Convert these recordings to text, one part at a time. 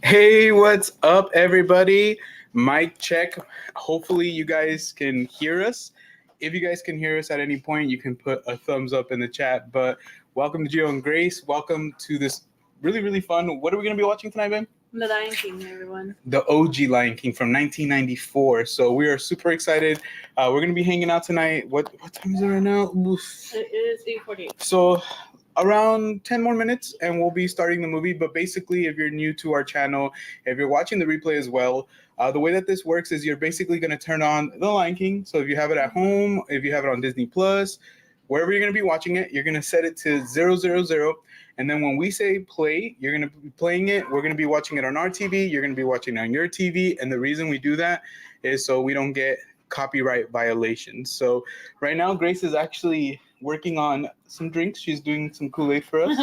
Hey, what's up, everybody? Mic check. Hopefully, you guys can hear us. If you guys can hear us at any point, you can put a thumbs up in the chat. But welcome to Gio and Grace. Welcome to this really, really fun. What are we going to be watching tonight, babe? The Lion King, everyone. The OG Lion King from 1994. So we are super excited. We're going to be hanging out tonight. What time is it right now? Oof. It is 8:48. So around 10 more minutes and we'll be starting the movie. But basically, if you're new to our channel, if you're watching the replay as well, the way that this works is you're basically going to turn on The Lion King. So if you have it at home, if you have it on Disney Plus, wherever you're going to be watching it, you're going to set it to 000. And then when we say play, you're going to be playing it. We're going to be watching it on our TV. You're going to be watching it on your TV. And the reason we do that is so we don't get copyright violations. So right now, Grace is actually working on some drinks. She's doing some Kool-Aid for us.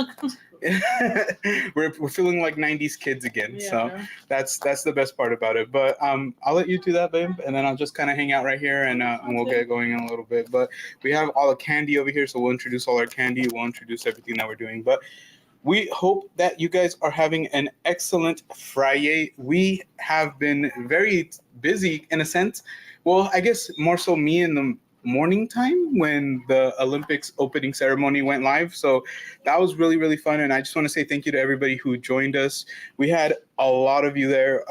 we're feeling like 90s kids again. Yeah. So that's the best part about it. But I'll let you do that, babe, and then I'll just kind of hang out right here and we'll get going in a little bit. But we have all the candy over here, so we'll introduce all our candy. We'll introduce everything that we're doing. But we hope that you guys are having an excellent Friday. We have been very busy in a sense. Well, I guess more so me in the morning time when the Olympics opening ceremony went live. So that was really, really fun. And I just want to say thank you to everybody who joined us. We had a lot of you there.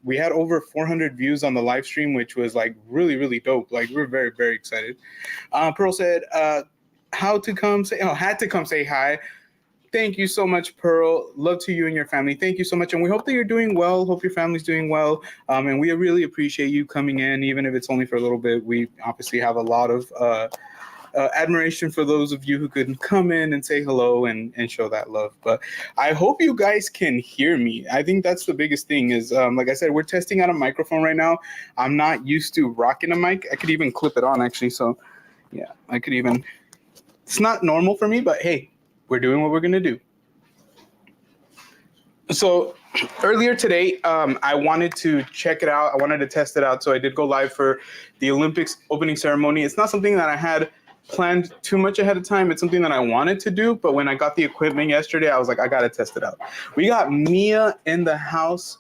We had over 400 views on the live stream, which was like really, really dope. Like we're very, very excited. Pearl said, had to come say hi. Thank you so much, Pearl. Love to you and your family. Thank you so much. And we hope that you're doing well. Hope your family's doing well. And we really appreciate you coming in, even if it's only for a little bit. We obviously have a lot of admiration for those of you who could come in and say hello and show that love. But I hope you guys can hear me. I think that's the biggest thing is, like I said, we're testing out a microphone right now. I'm not used to rocking a mic. I could even clip it on, actually. So, yeah, I could even. It's not normal for me, but hey, we're doing what we're going to do. So earlier today, I wanted to check it out. I wanted to test it out. So I did go live for the Olympics opening ceremony. It's not something that I had planned too much ahead of time. It's something that I wanted to do. But when I got the equipment yesterday, I was like, I got to test it out. We got Mia in the house.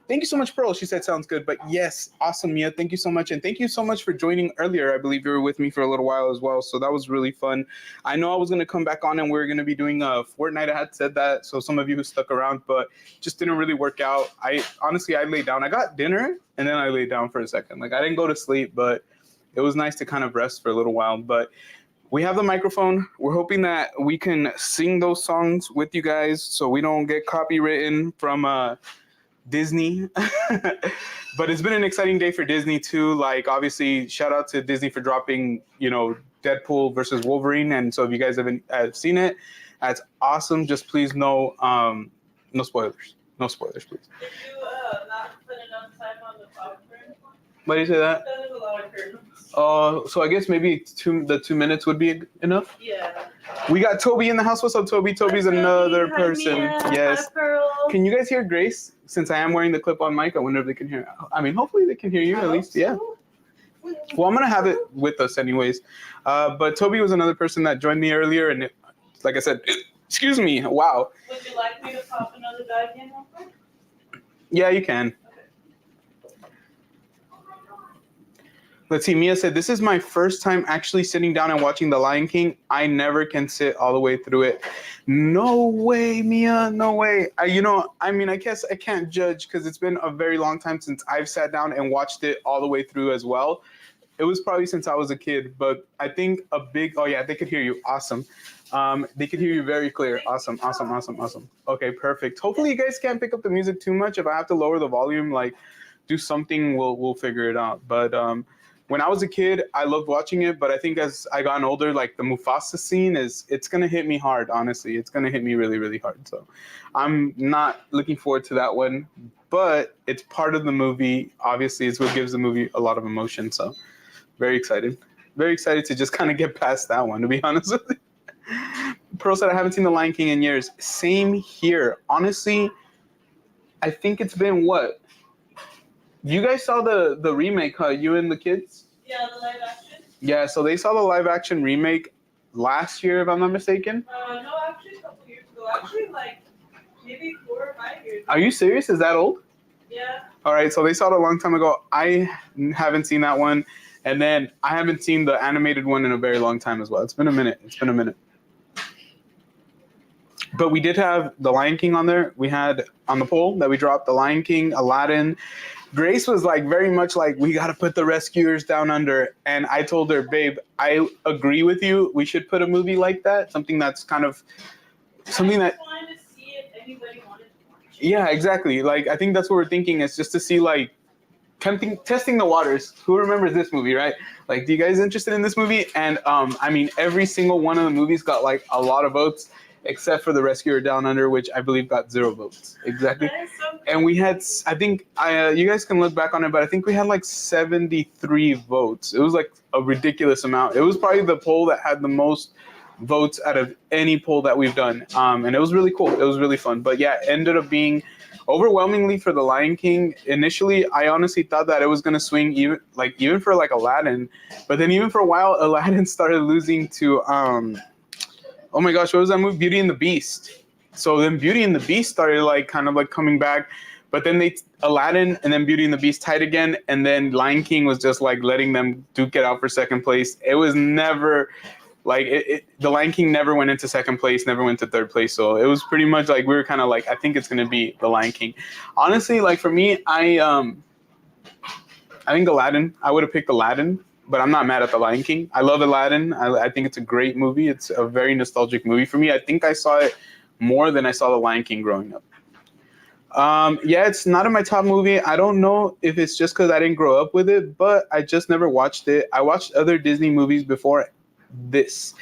Thank you so much, Pearl. She said sounds good. But yes, awesome, Mia. Thank you so much. And thank you so much for joining earlier. I believe you were with me for a little while as well. So that was really fun. I know I was going to come back on and we were going to be doing Fortnite. I had said that. So some of you who stuck around, but just didn't really work out. I laid down. I got dinner and then I laid down for a second. Like I didn't go to sleep, but it was nice to kind of rest for a little while. But we have the microphone. We're hoping that we can sing those songs with you guys so we don't get copywritten from Disney. But it's been an exciting day for Disney too. Like obviously shout out to Disney for dropping, Deadpool versus Wolverine. And so if you guys haven't seen it, that's awesome. Just please no spoilers. No spoilers, please. Did you not put enough time on the popcorn? Why do you say that? That was a lot of curtains. So I guess maybe the 2 minutes would be enough. Yeah. We got Toby in the house. What's up, Toby? Toby's another Hi, person. Mia. Yes. Hi, Pearl. Can you guys hear Grace? Since I am wearing the clip-on mic, I wonder if they can hear. I mean, hopefully they can hear you at least. Yeah. Well, I'm gonna have it with us anyways. But Toby was another person that joined me earlier, and like I said, excuse me. Wow. Would you like me to pop another dive in real quick? Yeah, you can. Let's see, Mia said, this is my first time actually sitting down and watching The Lion King. I never can sit all the way through it. No way, Mia, no way. I guess I can't judge because it's been a very long time since I've sat down and watched it all the way through as well. It was probably since I was a kid, but I think oh yeah, they could hear you. Awesome. They could hear you very clear. Awesome. Okay, perfect. Hopefully you guys can't pick up the music too much. If I have to lower the volume, like do something, we'll figure it out. But when I was a kid, I loved watching it, but I think as I got older, like the Mufasa scene it's going to hit me hard, honestly. It's going to hit me really, really hard. So I'm not looking forward to that one, but it's part of the movie. Obviously, it's what gives the movie a lot of emotion. So very excited. Very excited to just kind of get past that one, to be honest with you. Pearl said, I haven't seen The Lion King in years. Same here. Honestly, I think it's been what? You guys saw the remake, huh? You and the kids? Yeah, the live action. Yeah, so they saw the live action remake last year, if I'm not mistaken. No, actually a couple years ago. Actually, like maybe 4 or 5 years ago. Are you serious? Is that old? Yeah. All right, so they saw it a long time ago. I haven't seen that one. And then I haven't seen the animated one in a very long time as well. It's been a minute. But we did have The Lion King on there. We had on the poll that we dropped The Lion King, Aladdin. Grace was like very much like, we got to put The Rescuers Down Under. And I told her, babe, I agree with you. We should put a movie like that. Something that's kind of something that. I wanted to see if anybody wanted to watch it. Yeah, exactly. Like, I think that's what we're thinking is just to see like testing the waters. Who remembers this movie, right? Like, do you guys interested in this movie? And I mean, every single one of the movies got like a lot of votes, except for The Rescuer Down Under, which I believe got 0 votes. Exactly. So and we had, I think, you guys can look back on it, but I think we had like 73 votes. It was like a ridiculous amount. It was probably the poll that had the most votes out of any poll that we've done. And it was really cool. It was really fun. But yeah, it ended up being overwhelmingly for The Lion King. Initially, I honestly thought that it was going to swing even for like Aladdin. But then even for a while, Aladdin started losing to, oh my gosh, what was that movie? Beauty and the Beast. So then Beauty and the Beast started like kind of like coming back. But then Aladdin and then Beauty and the Beast tied again. And then Lion King was just like letting them duke it out for second place. It was never like the Lion King never went into second place, never went to third place. So it was pretty much like we were kind of like, I think it's going to be the Lion King. Honestly, like for me, I think Aladdin, I would have picked Aladdin. But I'm not mad at The Lion King. I love Aladdin. I think it's a great movie. It's a very nostalgic movie for me. I think I saw it more than I saw The Lion King growing up. Yeah, it's not in my top movie. I don't know if it's just because I didn't grow up with it, but I just never watched it. I watched other Disney movies before this.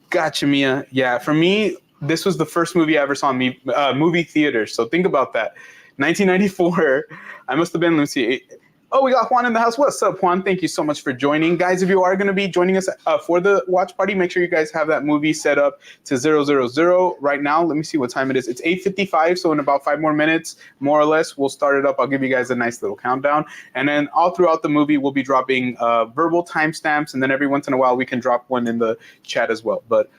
Gotcha, Mia. Yeah, for me, this was the first movie I ever saw in movie theater. So think about that. 1994. I must have been, let me see. Oh, we got Juan in the house. What's up, Juan? Thank you so much for joining. Guys, if you are going to be joining us for the watch party, make sure you guys have that movie set up to 000 right now. Let me see what time it is. It's 8:55, so in about 5 more minutes, more or less, we'll start it up. I'll give you guys a nice little countdown. And then all throughout the movie, we'll be dropping verbal timestamps, and then every once in a while, we can drop one in the chat as well. But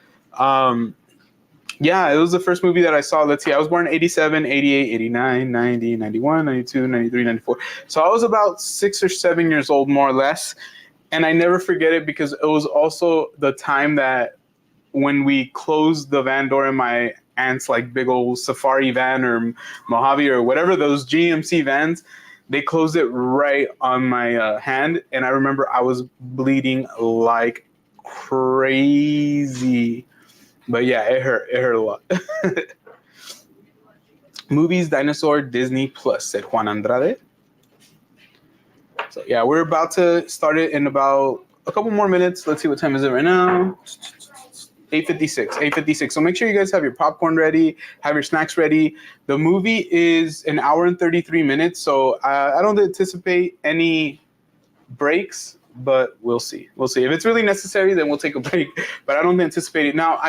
yeah, it was the first movie that I saw. Let's see, I was born in 87, 88, 89, 90, 91, 92, 93, 94. So I was about 6 or 7 years old, more or less. And I never forget it because it was also the time that when we closed the van door in my aunt's like big old safari van or Mojave or whatever, those GMC vans, they closed it right on my hand. And I remember I was bleeding like crazy. But yeah, it hurt a lot. Movies, Dinosaur, Disney Plus, said Juan Andrade. So yeah, we're about to start it in about a couple more minutes. Let's see what time is it right now. 8:56. So make sure you guys have your popcorn ready, have your snacks ready. The movie is an hour and 33 minutes, so I don't anticipate any breaks. But we'll see. If it's really necessary, then we'll take a break. But I don't anticipate it. Now,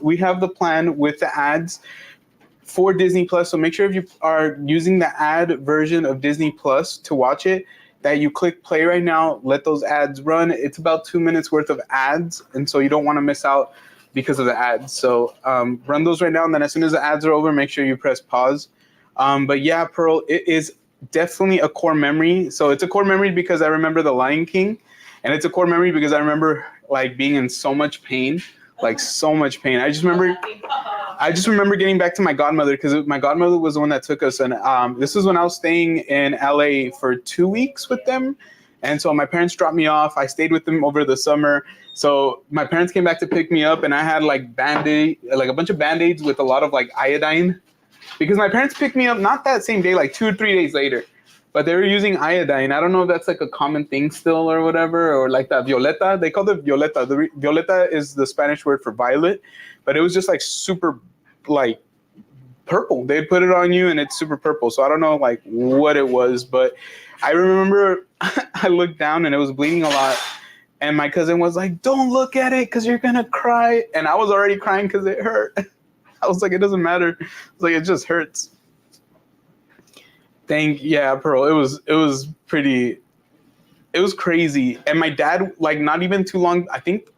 we have the plan with the ads for Disney Plus. So make sure if you are using the ad version of Disney Plus to watch it, that you click play right now, let those ads run. It's about 2 minutes worth of ads. And so you don't want to miss out because of the ads. So run those right now. And then as soon as the ads are over, make sure you press pause. But yeah, Pearl, it is definitely a core memory. So it's a core memory because I remember The Lion King, and it's a core memory because I remember like being in so much pain, like so much pain. I just remember getting back to my godmother because my godmother was the one that took us, and this was when I was staying in LA for 2 weeks with them, and so my parents dropped me off. I stayed with them over the summer. So my parents came back to pick me up, and I had like a bunch of Band-Aids with a lot of like iodine. Because my parents picked me up not that same day, like 2 or 3 days later, but they were using iodine. I don't know if that's like a common thing still or whatever, or like that violeta. They call it violeta. The violeta is the Spanish word for violet, but it was just like super like purple. They put it on you and it's super purple. So I don't know like what it was, but I remember I looked down and it was bleeding a lot. And my cousin was like, "Don't look at it because you're going to cry." And I was already crying because it hurt. I was like, it doesn't matter. I was like, it just hurts. Yeah, Pearl. It was crazy. And my dad, like not even too long, I think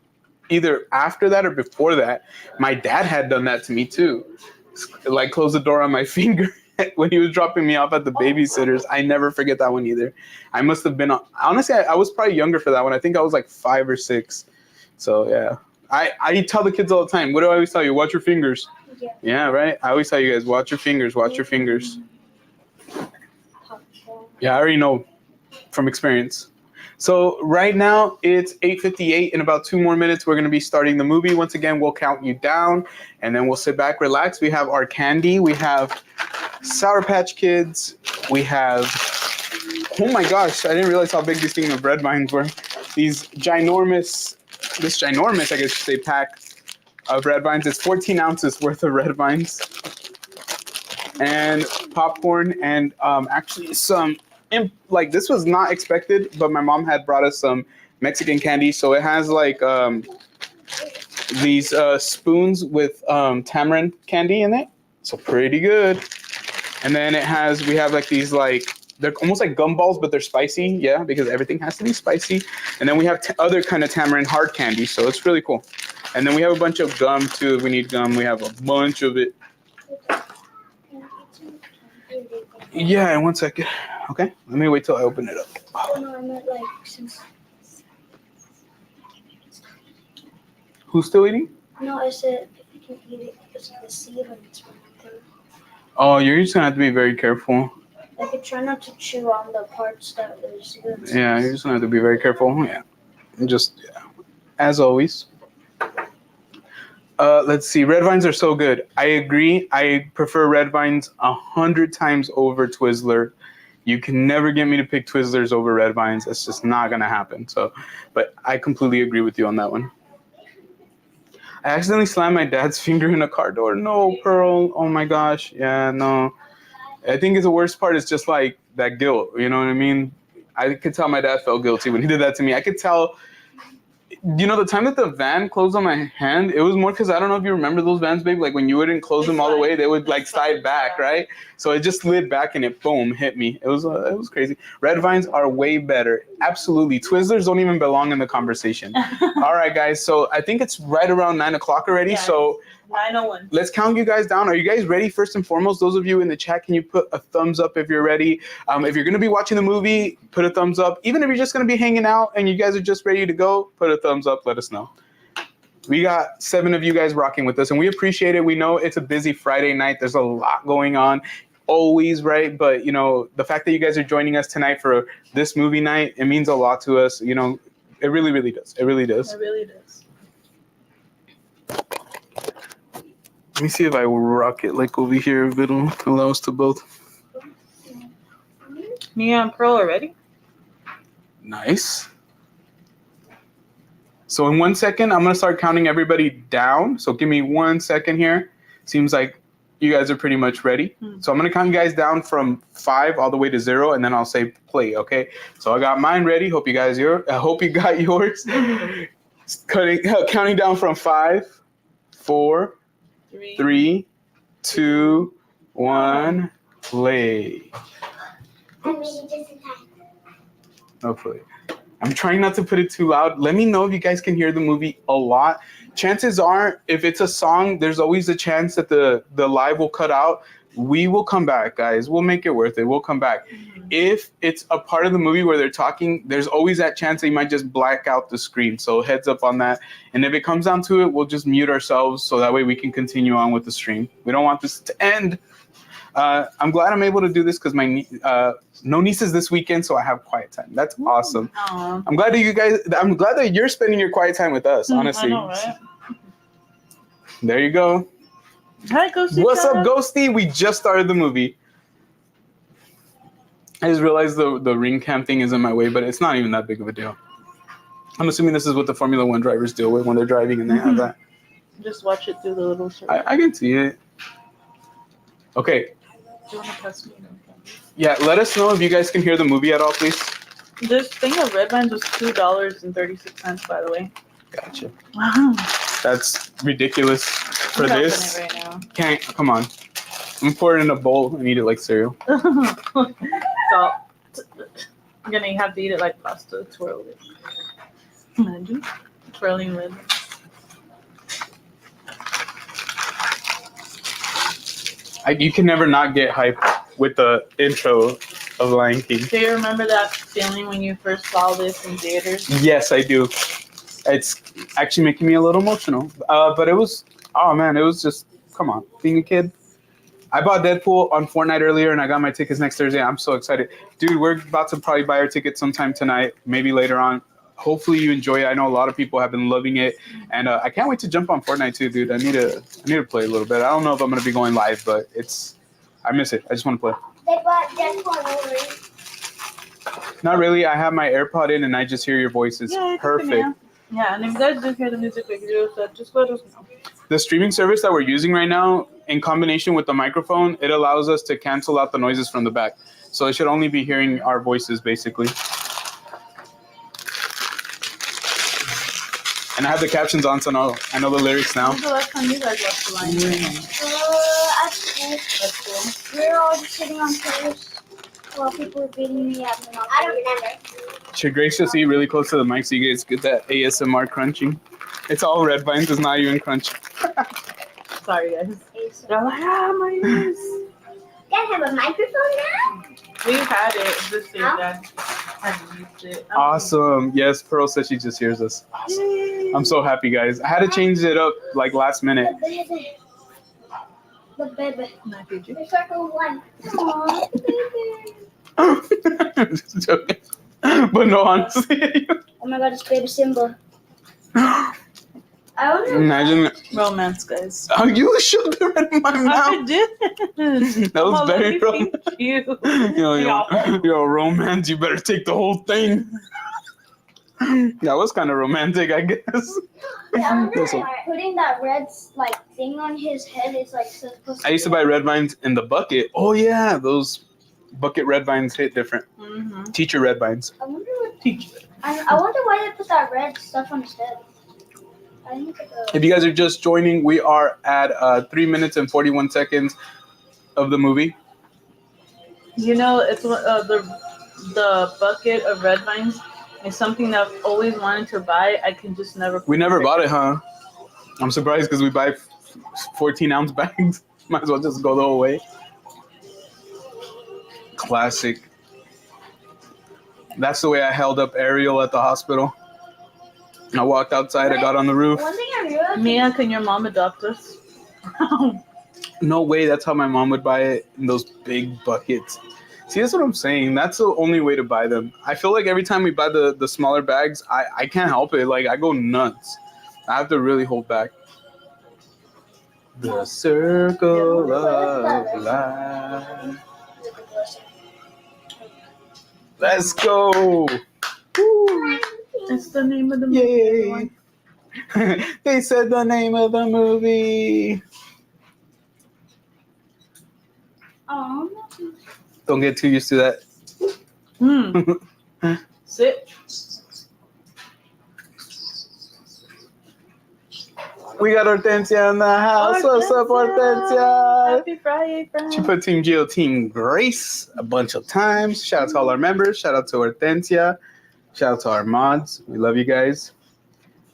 either after that or before that, my dad had done that to me too. Like close the door on my finger when he was dropping me off at the babysitter's. I never forget that one either. I must have been, honestly, I was probably younger for that one. I think I was like 5 or 6. So yeah. I tell the kids all the time, what do I always tell you? Watch your fingers. Yeah, right? I always tell you guys, watch your fingers. Yeah, I already know from experience. So right now it's 8:58. In about 2 more minutes, we're going to be starting the movie. Once again, we'll count you down, and then we'll sit back, relax. We have our candy. We have Sour Patch Kids. We have, oh my gosh, I didn't realize how big these things of red vines were. This ginormous, I guess they pack of red vines. It's 14 ounces worth of red vines and popcorn, and actually some like this was not expected, but my mom had brought us some Mexican candy. So it has like these spoons with tamarind candy in it, so pretty good. And then we have like these like, they're almost like gumballs, but they're spicy. Yeah, because everything has to be spicy. And then we have other kind of tamarind hard candy, so it's really cool. And then we have a bunch of gum too. If we need gum, we have a bunch of it. Yeah, in 1 second. Okay, let me wait till I open it up. Oh no, I meant like since. Who's still eating? No, I said if you can eat it because of the seed when it's running through. Oh, you're just gonna have to be very careful. I could try not to chew on the parts that are seeds. Yeah, you're just gonna have to be very careful. Yeah, just as always. Let's see. Red vines are so good. I agree. I prefer red vines 100 times over Twizzler. You can never get me to pick Twizzlers over red vines. It's just not gonna happen. So, but I completely agree with you on that one. I accidentally slammed my dad's finger in a car door. No, Pearl. Oh my gosh. Yeah, no. I think the worst part is just like that guilt. You know what I mean? I could tell my dad felt guilty when he did that to me. I could tell. You know, the time that the van closed on my hand, it was more because I don't know if you remember those vans, babe. Like when you wouldn't close them all the way, they would like slide back, right? So it just slid back and it boom hit me. It was crazy. Red vines are way better, absolutely. Twizzlers don't even belong in the conversation. All right, guys. So I think it's right around 9 o'clock already. Yes. So 9:01. let's count you guys down. Are you guys ready? First and foremost, those of you in the chat, can you put a thumbs up if you're ready? If you're going to be watching the movie, put a thumbs up. Even if you're just going to be hanging out and you guys are just ready to go, put a thumbs up. Let us know. We got 7 of you guys rocking with us, and we appreciate it. We know it's a busy Friday night. There's a lot going on. Always, right? But, you know, the fact that you guys are joining us tonight for this movie night, it means a lot to us. You know, it really, really does. It really does. It really does. Let me see if I rock it like over here. If it'll allow us to both. Mia and Pearl are ready? Nice. So in 1 second, I'm going to start counting everybody down. So give me 1 second here. Seems like you guys are pretty much ready. So I'm going to count you guys down from 5 all the way to 0, and then I'll say play, okay? So I got mine ready. Hope you guys I hope you got yours. Counting down from 5, 4, 3, 2, 1, play. Hopefully. I'm trying not to put it too loud. Let me know if you guys can hear the movie a lot. Chances are, if it's a song, there's always a chance that the live will cut out. We will come back, guys. We'll make it worth it. We'll come back. If it's a part of the movie where they're talking, there's always that chance they might just black out the screen. So heads up on that. And if it comes down to it, we'll just mute ourselves so that way we can continue on with the stream. We don't want this to end. I'm glad I'm able to do this because my no nieces this weekend, so I have quiet time. That's awesome. Aww. I'm glad that you're spending your quiet time with us, honestly. I know, right? There you go. Hi, Ghosty. What's up, Ghosty? We just started the movie. I just realized the ring cam thing is in my way, but it's not even that big of a deal. I'm assuming this is what the Formula One drivers deal with when they're driving and they have that. Just watch it through the little circle. I can see it. Okay. Do you want to press me? Yeah, let us know if you guys can hear the movie at all, please. This thing of red vines was $2.36, by the way. Gotcha. Wow. That's ridiculous for I'm this. It right now. Can't, come on. I'm pouring it in a bowl and eat it like cereal. So, I'm going to have to eat it like pasta, twirl it. Imagine twirling red vines. You can never not get hyped with the intro of Lion King. Do you remember that feeling when you first saw this in theaters? Yes, I do. It's actually making me a little emotional. But it was, oh man, it was just, come on, being a kid. I bought Deadpool on Fortnite earlier and I got my tickets next Thursday. I'm so excited. Dude, we're about to probably buy our tickets sometime tonight, maybe later on. Hopefully you enjoy it. I know a lot of people have been loving it. And I can't wait to jump on Fortnite too, dude. I need to play a little bit. I don't know if I'm going to be going live, but I miss it. I just want to play. They bought Deadpool already. Not really. I have my AirPod in and I just hear your voices. Yeah, Perfect. Yeah, and if you guys do hear the music like you said, just let us know. The streaming service that we're using right now, in combination with the microphone, it allows us to cancel out the noises from the back. So it should only be hearing our voices, basically. And I have the captions on, so I know the lyrics now. When's the last time you guys watched The Lion King? That's cool. We were all just sitting on chairs while people were beating me up. I don't remember. Should Grace just eat really close to the mic so you guys get that ASMR crunching? It's all red vines, it's not even crunch. Sorry, guys. They're like, my ears. You guys have a microphone now? We had it. Just say that. I used it. Awesome. Yes, Pearl said she just hears us. Awesome. Yay. I'm so happy, guys. I had to change it up like last minute. The baby. Not did you? The circle one. Aww, baby. Just joking. But no, honestly. Oh my god, it's baby Simba. I wonder. Imagine. Romance, guys. Oh, you shoved it right in my I mouth. did. That was Oh, very let me pinch you. yo, romance. You better take the whole thing. That was kind of romantic, I guess. I wonder That's if all. putting that red like thing on his head is like supposed to. I used to buy red vines in the bucket. Oh yeah, those bucket red vines hit different. Mm-hmm. Teacher red vines. I wonder what. Teacher. I wonder why they put that red stuff on his head. I think If you guys are just joining, we are at 3 minutes and 41 seconds of the movie. You know, it's the bucket of red vines is something that I've always wanted to buy. I can just never. We never bought it, huh? I'm surprised because we buy 14-ounce bags. Might as well just go the whole way. Classic. That's the way I held up Ariel at the hospital. I walked outside, I got on the roof. One thing I realized. Mia, can your mom adopt us? No way, that's how my mom would buy it in those big buckets. See, that's what I'm saying. That's the only way to buy them. I feel like every time we buy the smaller bags, I can't help it. Like, I go nuts. I have to really hold back. The circle of life. Let's go. Woo. It's the name of the movie. Yay. They said the name of the movie. Oh. Don't get too used to that. Sit. We got Hortensia in the house. What's up, Hortensia? Happy Friday, friends. She put Team Geo, Team Grace a bunch of times. Shout out to all our members. Shout out to Hortensia. Shout out to our mods. We love you guys.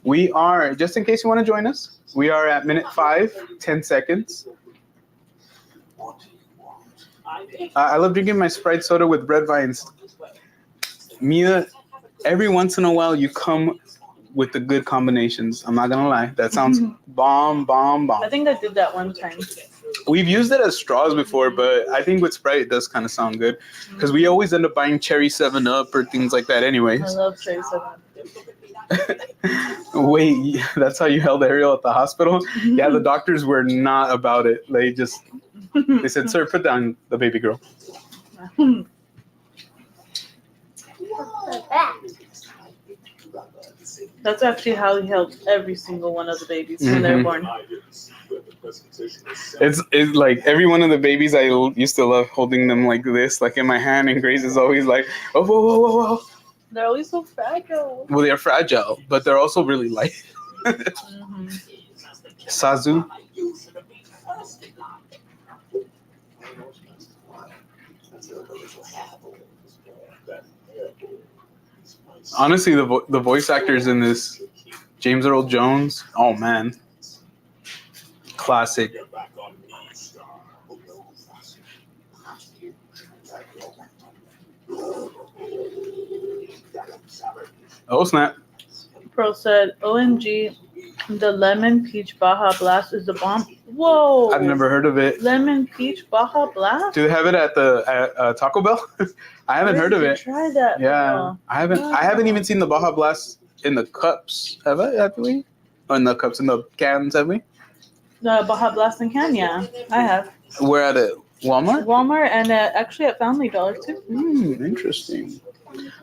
We are, just in case you want to join us, we are at minute 5, 10 seconds. I love drinking my Sprite soda with red vines. Mia, every once in a while you come with the good combinations. I'm not going to lie. That sounds bomb. I think I did that one time. We've used it as straws before, but I think with Sprite it does kind of sound good because we always end up buying cherry 7-Up or things like that anyways. I love cherry 7-Up. Wait, that's how you held Ariel at the hospital? Yeah, the doctors were not about it. They said, sir, put down the baby girl. That's actually how he held every single one of the babies when they were born. It's like every one of the babies, I used to love holding them like this, like in my hand, and Grace is always like, oh, whoa. They're always so fragile. Well, they're fragile, but they're also really light. Sazu. Honestly, the voice actors in this, James Earl Jones, oh man, classic. Oh snap! Pro said, "OMG, the lemon peach Baja Blast is the bomb." Whoa! I've never heard of it. Lemon peach Baja Blast. Do they have it at the Taco Bell? I haven't heard of it. Try that. Yeah, I haven't even seen the Baja Blast in the cups. Have we? Oh, in the cups, in the cans, have we? The Baja Blast in can, yeah, I have. Where at it? Walmart? Walmart and actually at Family Dollar too. Interesting.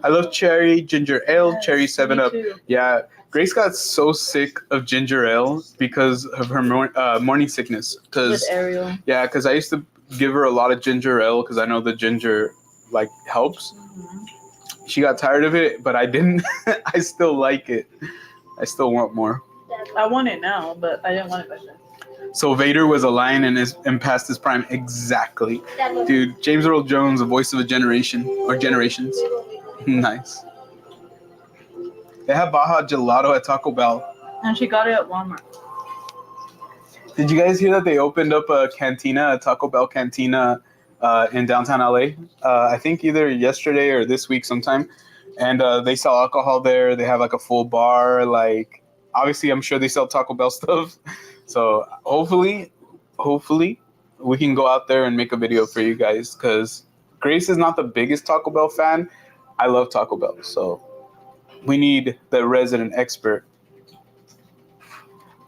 I love cherry, ginger ale, cherry 7-Up. Yeah, Grace got so sick of ginger ale because of her morning sickness. With Ariel. Yeah, because I used to give her a lot of ginger ale because I know the ginger like helps. She got tired of it, but I didn't. I still like it. I still want more. I want it now, but I didn't want it back then. So Vader was a lion and past his prime. Exactly. Dude, James Earl Jones, the voice of a generation or generations. Nice. They have Baja Gelato at Taco Bell. And she got it at Walmart. Did you guys hear that they opened up a cantina, a Taco Bell cantina in downtown LA? I think either yesterday or this week sometime. And they sell alcohol there. They have like a full bar. Like, obviously, I'm sure they sell Taco Bell stuff. So hopefully we can go out there and make a video for you guys because Grace is not the biggest Taco Bell fan. I love Taco Bell, so we need the resident expert.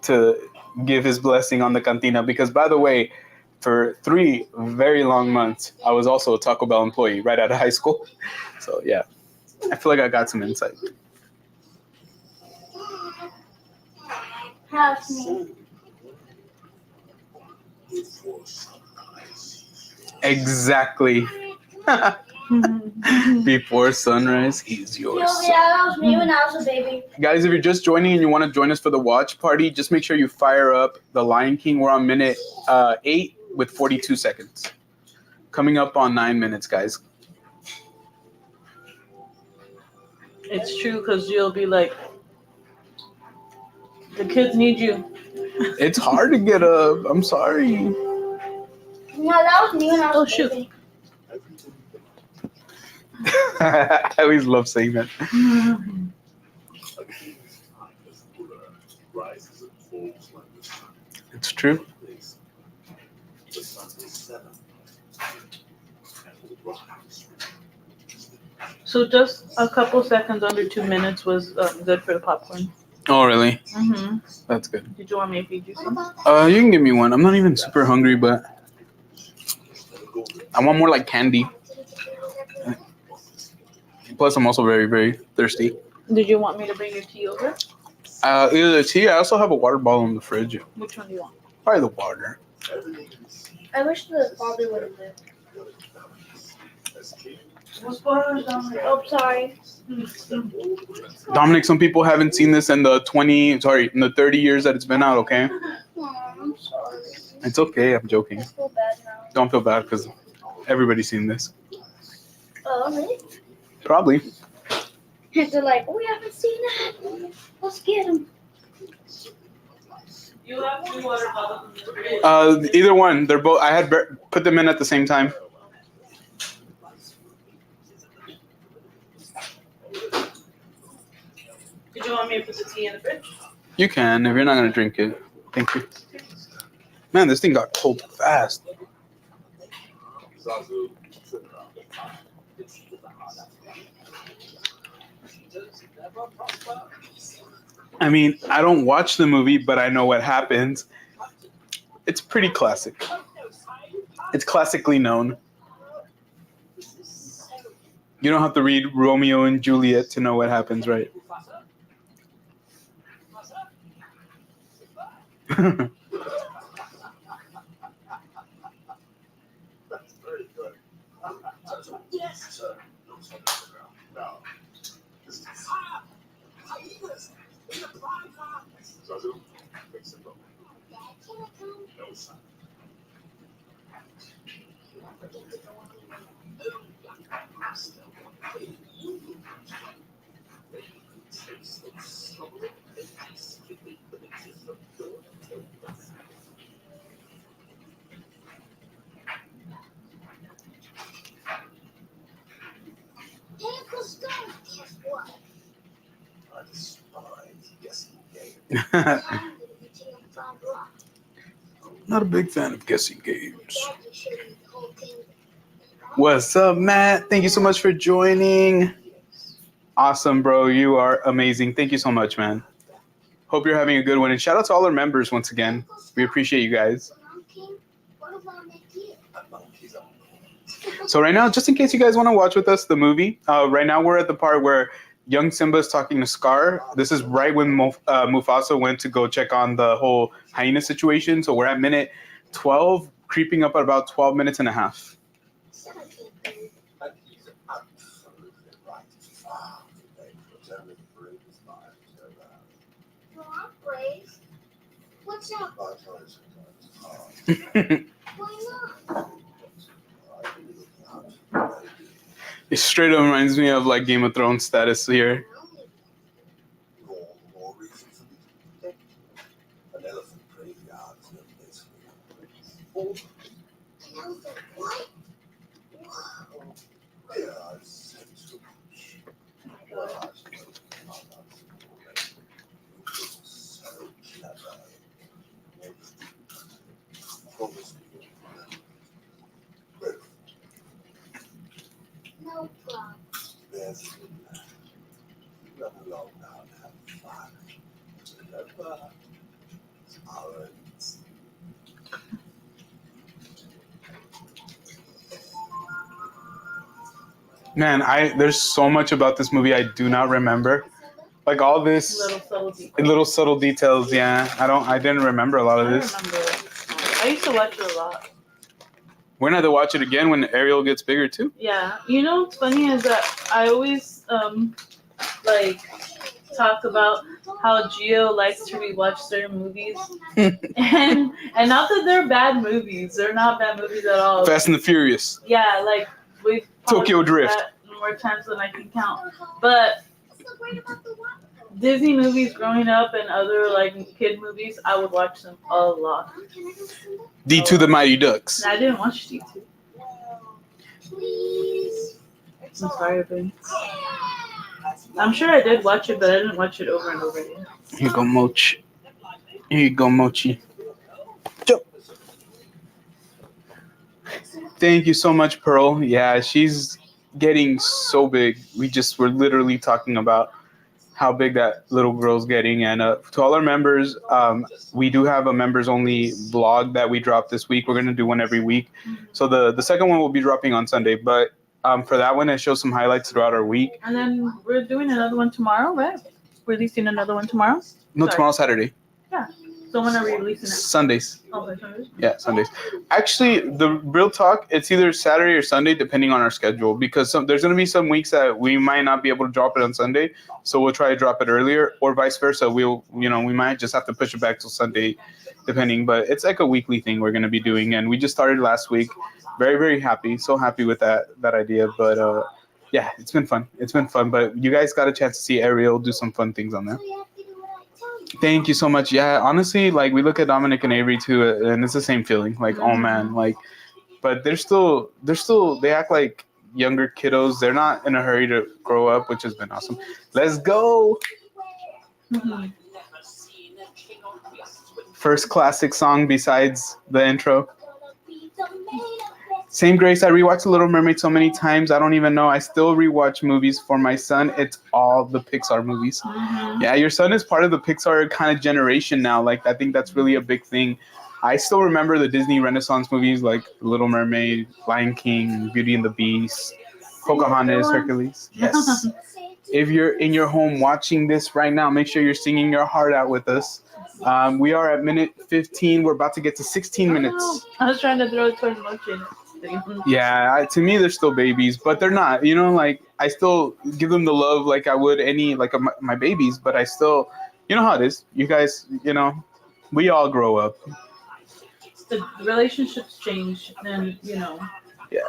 to give his blessing on the cantina because, by the way, for 3 very long months, I was also a Taco Bell employee right out of high school. So yeah, I feel like I got some insight. Pass me. Exactly. Before sunrise, he's yours. Yeah, that was me when I was a baby. Guys, if you're just joining and you want to join us for the watch party, just make sure you fire up The Lion King. We're on minute 8 with 42 seconds. Coming up on 9 minutes, guys. It's true because you'll be like, the kids need you. It's hard to get up. I'm sorry. No, that was me when I was Oh, a shoot. baby. I always love saying that. It's true. So just a couple seconds under 2 minutes was good for the popcorn. Oh, really? Mm-hmm. That's good. Did you want me to feed you some? You can give me one. I'm not even super hungry, but I want more like candy. Plus, I'm also very, very thirsty. Did you want me to bring your tea over? Either the tea. I also have a water bottle in the fridge. Which one do you want? Probably the water. I wish the father would have lived. Oh, sorry. Dominic, some people haven't seen this in the 30 years that it's been out, okay? Oh, I'm sorry. It's okay, I'm joking. I feel bad now. Don't feel bad because everybody's seen this. Oh, really? Probably. They're like, oh, we haven't seen that. Let's get him. You have 2 water bottles in the fridge. Either one. They're both. I had put them in at the same time. Did you want me to put the tea in the fridge? You can if you're not gonna drink it. Thank you. Man, this thing got cold fast. I mean, I don't watch the movie, but I know what happens. It's pretty classic. It's classically known. You don't have to read Romeo and Juliet to know what happens, right? Not a big fan of guessing games. What's up, Matt? Thank you so much for joining. Awesome, bro. You are amazing. Thank you so much, man. Hope you're having a good one. And shout out to all our members once again. We appreciate you guys. So right now, just in case you guys want to watch with us the movie, right now we're at the part where young Simba is talking to Scar. This is right when Mufasa went to go check on the whole hyena situation. So we're at minute 12, creeping up at about 12 minutes and a half. What's up? It straight up reminds me of like Game of Thrones status here. No problem. Man, there's so much about this movie I do not remember. Like all this little subtle details. Yeah, I didn't remember a lot of this. I used to watch it a lot. We're gonna have to watch it again when Ariel gets bigger too. Yeah, you know what's funny is that I always like talk about how Gio likes to rewatch certain movies, and not that they're bad movies. They're not bad movies at all. Fast and the Furious. Yeah, like we've Tokyo Drift. That more times than I can count. But Disney movies growing up and other like kid movies, I would watch them a lot. D2 the Mighty Ducks. I didn't watch D2. I'm sorry, babe. I'm sure I did watch it, but I didn't watch it over and over again. Here you go, Mochi. Here you go, Mochi. Jump. Thank you so much, Pearl. Yeah, she's getting so big. We just were literally talking about how big that little girl's getting. And to all our members, we do have a members-only vlog that we dropped this week. We're going to do one every week. So the second one will be dropping on Sunday. But for that one, it shows some highlights throughout our week. And then we're doing another one tomorrow, right? Releasing another one tomorrow? No, tomorrow's Saturday. Yeah. So when are we releasing it? Sundays. Okay, Sundays? Yeah, Sundays. Actually, the real talk, it's either Saturday or Sunday, depending on our schedule. Because there's going to be some weeks that we might not be able to drop it on Sunday, so we'll try to drop it earlier, or vice versa. We might just have to push it back till Sunday, depending. But it's like a weekly thing we're going to be doing, and we just started last week. Very, very happy. So happy with that idea. But yeah, it's been fun. It's been fun. But you guys got a chance to see Ariel do some fun things on there. Thank you so much. Yeah, honestly, like we look at Dominic and Avery too, and it's the same feeling. Like, oh man, like, but they act like younger kiddos. They're not in a hurry to grow up, which has been awesome. Let's go. Mm-hmm. First classic song besides the intro. Same Grace. I rewatched The Little Mermaid so many times. I don't even know. I still rewatch movies for my son. It's all the Pixar movies. Mm-hmm. Yeah, your son is part of the Pixar kind of generation now. Like, I think that's really a big thing. I still remember the Disney Renaissance movies like The Little Mermaid, Lion King, Beauty and the Beast, Pocahontas, Hercules. Yes. If you're in your home watching this right now, make sure you're singing your heart out with us. We are at minute 15. We're about to get to 16 minutes. I was trying to throw it towards Mochi. Yeah, to me, they're still babies, but they're not. You know, like, I still give them the love like I would any, like, my babies, but I still, you know how it is. You guys, you know, we all grow up. The relationships change, and, you know, yeah,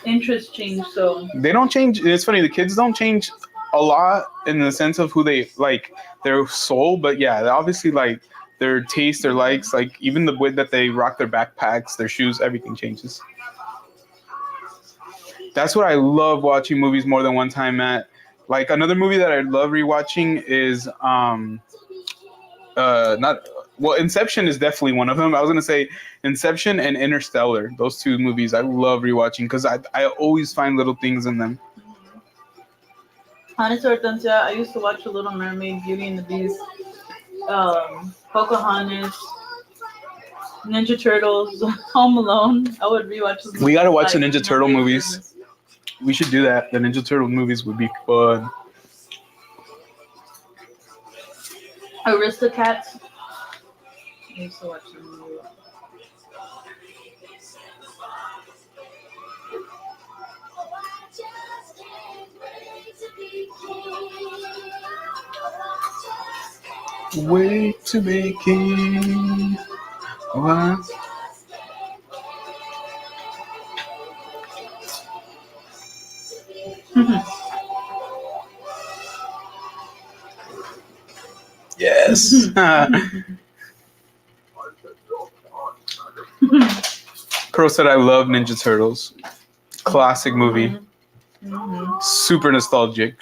interests change, so. They don't change. It's funny, the kids don't change a lot in the sense of who they, like, their soul, but yeah, obviously, like, their taste, their likes, like, even the way that they rock their backpacks, their shoes, everything changes. That's what I love watching movies more than one time at. Like, another movie that I love rewatching is Inception is definitely one of them. I was gonna say Inception and Interstellar. Those two movies I love rewatching because I always find little things in them. Honestly, I used to watch The Little Mermaid, Beauty and the Beast, Pocahontas, Ninja Turtles, Home Alone. I would rewatch them. We gotta watch the Ninja Turtle movies. We should do that. The Ninja Turtle movies would be fun. Aristocats. I used to watch them. Wait to be king. What? Yes. Pearl said, I love Ninja Turtles. Classic movie. Mm-hmm. Super nostalgic.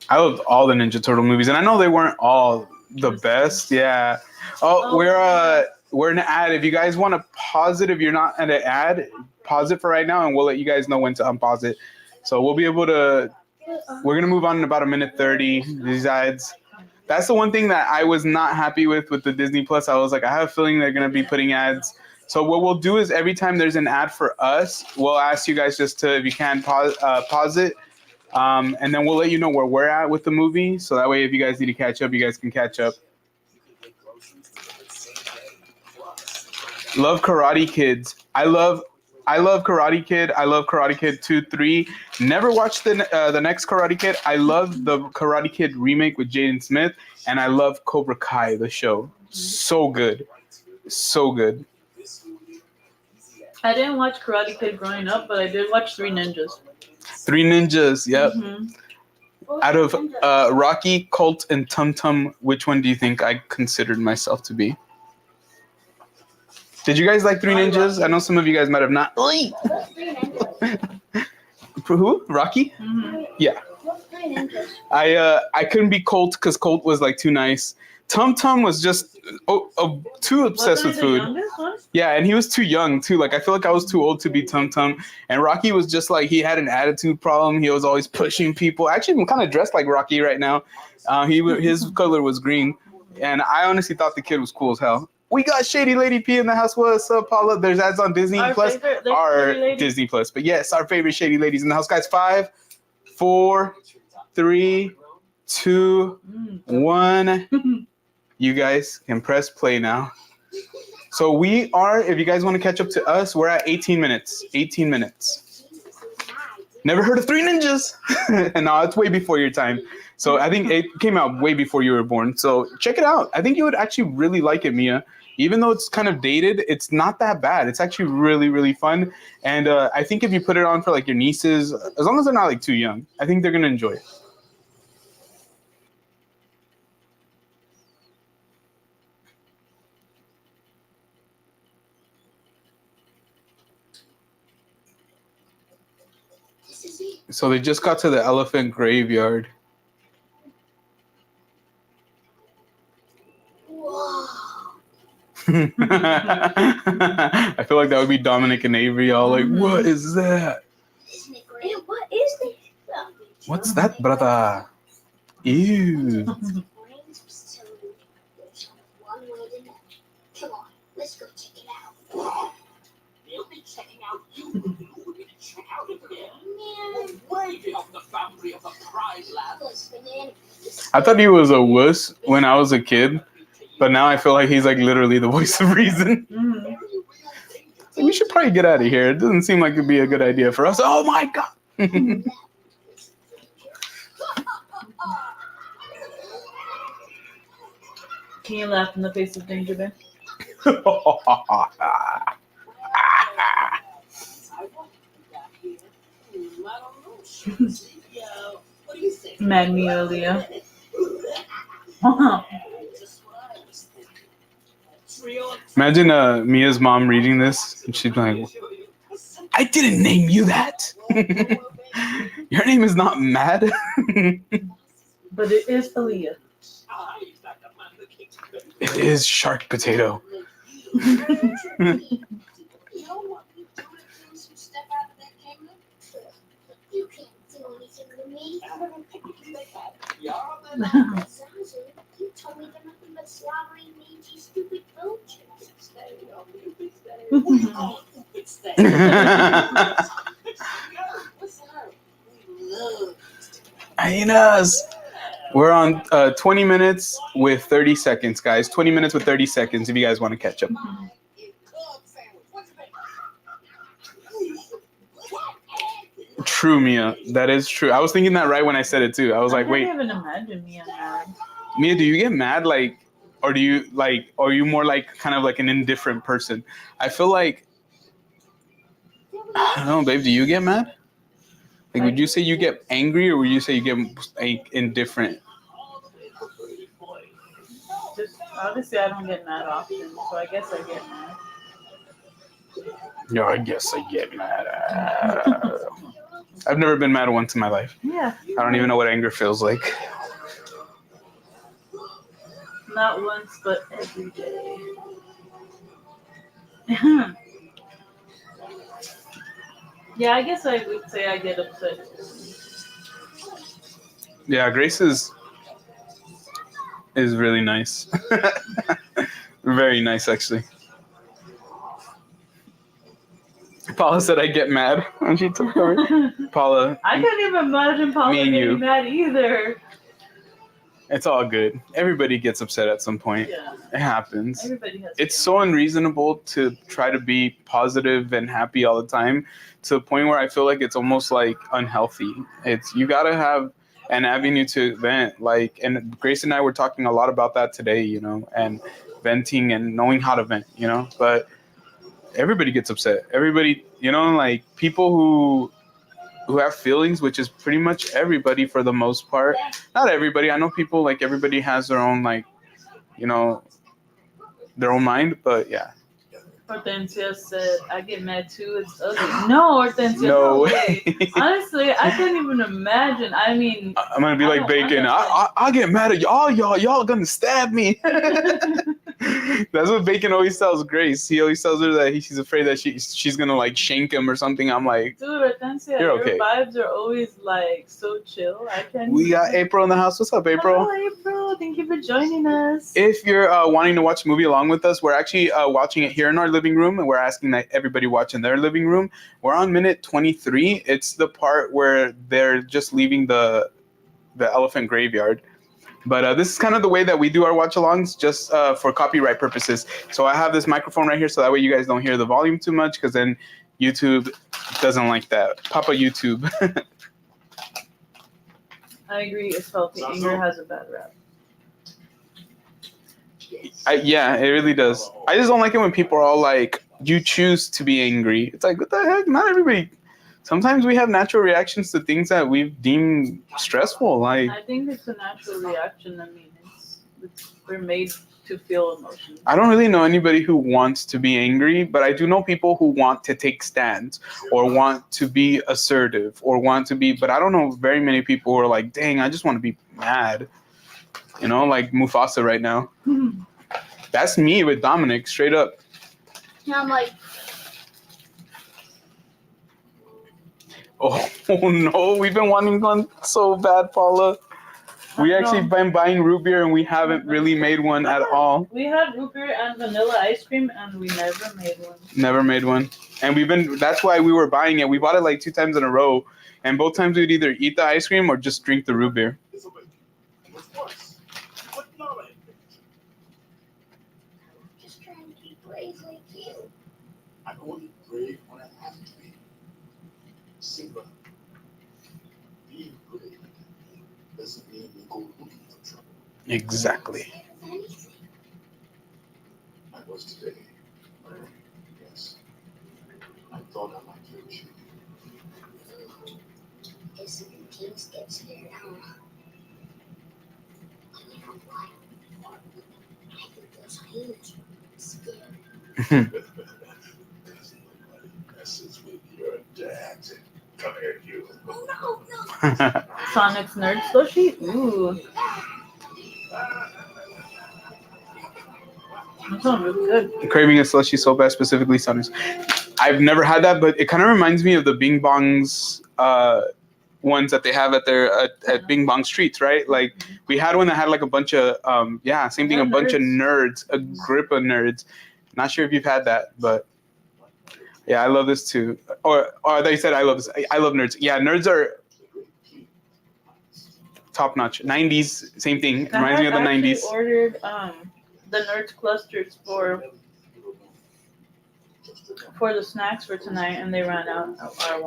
I love all the Ninja Turtle movies. And I know they weren't all the best. Yeah. Oh, we're in an ad. If you guys want to pause it, if you're not in an ad, pause it for right now, and we'll let you guys know when to unpause it. So we'll be able to, we're going to move on in about a minute 30, these ads. That's the one thing that I was not happy with the Disney Plus. I was like, I have a feeling they're going to be putting ads. So what we'll do is every time there's an ad for us, we'll ask you guys just to, if you can, pause it. And then we'll let you know where we're at with the movie. So that way, if you guys need to catch up, you guys can catch up. Love Karate Kids. I love Karate Kid. I love Karate Kid 2, 3. Never watched the next Karate Kid. I love the Karate Kid remake with Jaden Smith. And I love Cobra Kai, the show. So good. So good. I didn't watch Karate Kid growing up, but I did watch Three Ninjas. Three Ninjas, yep. Mm-hmm. Out of Rocky, Colt, and Tum Tum, which one do you think I considered myself to be? Did you guys like Three Ninjas? I know some of you guys might have not. Who? Rocky? Mm-hmm. Yeah. I couldn't be Colt because Colt was like too nice. Tum Tum was just too obsessed with food. Yeah, and he was too young too. Like I feel like I was too old to be Tum Tum. And Rocky was just like he had an attitude problem. He was always pushing people. Actually, I'm kind of dressed like Rocky right now. His color was green, and I honestly thought the kid was cool as hell. We got Shady Lady P in the house. What's up, Paula? There's ads on Disney Plus. Our Disney Plus. But yes, our favorite Shady Ladies in the house, guys. 5, 4, 3, 2, 1. You guys can press play now. So we are, if you guys want to catch up to us, we're at 18 minutes. 18 minutes. Never heard of Three Ninjas. And no, it's way before your time. So I think it came out way before you were born. So check it out. I think you would actually really like it, Mia. Even though it's kind of dated, it's not that bad. It's actually really, really fun. And I think if you put it on for like your nieces, as long as they're not like too young, I think they're going to enjoy it. So they just got to the elephant graveyard. Whoa. I feel like that would be Dominic and Avery all like, what is that? What is this? What's that, brother? Ew. Come on, let's go check it out. They'll be checking out you. We're gonna check out it again. Way beyond the boundary of the Pride Lab. I thought he was a wuss when I was a kid, but now I feel like he's like literally the voice of reason. Mm-hmm. We should probably get out of here. It doesn't seem like it'd be a good idea for us. Oh my god. Can you laugh in the face of danger, Ben? Mad me earlier. Imagine Mia's mom reading this and she'd be like, I didn't name you that. Your name is not Mad. But it is Aaliyah. It is Shark Potato. You can't do anything to me. You told me they're nothing but slobbering, mangy, stupid vultures. Hyenas. We're on 20 minutes with 30 seconds, guys. 20 minutes with 30 seconds if you guys want to catch up. True, Mia. That is true. I was thinking that right when I said it too. I was like, wait. I can't even imagine Mia mad. Mia, do you get mad like, or do you like, or are you more like kind of like an indifferent person? I feel like, I don't know, babe. Do you get mad? Like, would you say you get angry, or would you say you get like indifferent? Just obviously, I don't get mad often, so I guess I get mad. No, I guess I get mad. I've never been mad once in my life. Yeah. I don't even know what anger feels like. Not once, but every day. Yeah, I guess I would say I get upset. Yeah, Grace is really nice. Very nice, actually. Paula said I get mad when she took over. Paula, I can't even imagine Paula Me and getting you. mad either. it's all good. Everybody gets upset at some point. Yeah, It happens. everybody has. It's so unreasonable to try to be positive and happy all the time, to the point where I feel like it's almost like unhealthy. It's you gotta have an avenue to vent. Like, and Grace and I were talking a lot about that today, you know, and venting and knowing how to vent, you know. But everybody gets upset. Everybody, you know, like people who have feelings, which is pretty much everybody for the most part. Not everybody. I know people, like, everybody has their own, like, you know, their own mind, but yeah. Hortensia said, I get mad too, it's ugly. No, Hortensia, No no way. way. Honestly, I can't even imagine. I mean, I'm gonna be I like don't Bacon. want I get mad at y'all gonna stab me. That's what Bacon always tells Grace. He always tells her that she's afraid that she's gonna like shank him or something. I'm like, dude, Hortensia, You're your okay. vibes are always like so chill. I can't. we got April in the house. What's up, April? Hello, April. Thank you for joining us. If you're wanting to watch a movie along with us, we're actually watching it here in our living room, and we're asking that everybody watch in their living room. We're on minute 23. It's the part where they're just leaving the elephant graveyard. But this is kind of the way that we do our watch-alongs, just for copyright purposes. So I have this microphone right here, so that way you guys don't hear the volume too much, because then YouTube doesn't like that. Papa YouTube. I agree. It's healthy. Anger has a bad rap. Yeah, it really does. I just don't like it when people are all like, you choose to be angry. It's like, what the heck? Not everybody. Sometimes we have natural reactions to things that we've deemed stressful. Like, I think it's a natural reaction. I mean, we're made to feel emotions. I don't really know anybody who wants to be angry, but I do know people who want to take stands or want to be assertive or want to be, but I don't know very many people who are like, dang, I just want to be mad. You know, like Mufasa right now. That's me with Dominic, straight up. And I'm like, Oh no, we've been wanting one so bad, Paula. We actually been buying root beer and we haven't really made one at all. We had root beer and vanilla ice cream and we never made one. Never made one. And that's why we were buying it. We bought it like 2 times in a row. And both times we'd either eat the ice cream or just drink the root beer. just trying to be brave like you. I'm only brave when I have to be. Simba, being brave doesn't mean you go looking for trouble. Exactly. I was today. Yes. I thought I might hurt you. Guess the teams get scared, huh? You know what? I think those hyenas are scared. Because nobody messes with your dad. Come here, you. Oh, no. Sonic's Nerd Slushie? Ooh. That sounds really good. Craving a slushy so bad, specifically Sunny's. I've never had that, but it kind of reminds me of the Bing Bongs ones that they have at Bing Bong Streets, right? Like, we had one that had like a bunch of same thing, a bunch of nerds, a grip of nerds. Not sure if you've had that, but yeah, I love this too. Or they said I love this. I love nerds. Yeah, nerds are top notch. 90s, same thing. It reminds me of the 90s. I ordered the Nerds clusters for the snacks for tonight, and they ran out.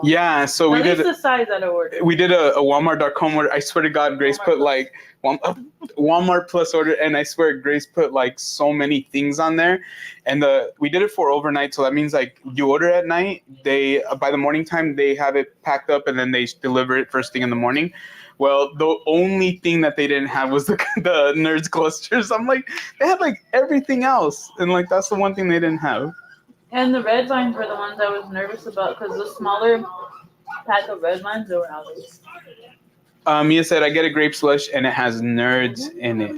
Yeah, so at least the size that I ordered. We did a Walmart.com order. I swear to God, Grace put like Walmart Plus order, and I swear Grace put like so many things on there. And we did it for overnight, so that means like you order at night, they by the morning time they have it packed up, and then they deliver it first thing in the morning. Well, the only thing that they didn't have was the Nerds clusters. I'm like, they had like everything else, and like that's the one thing they didn't have. And the red vines were the ones I was nervous about because the smaller pack of red vines, they were out. Mia said, I get a grape slush and it has nerds in it.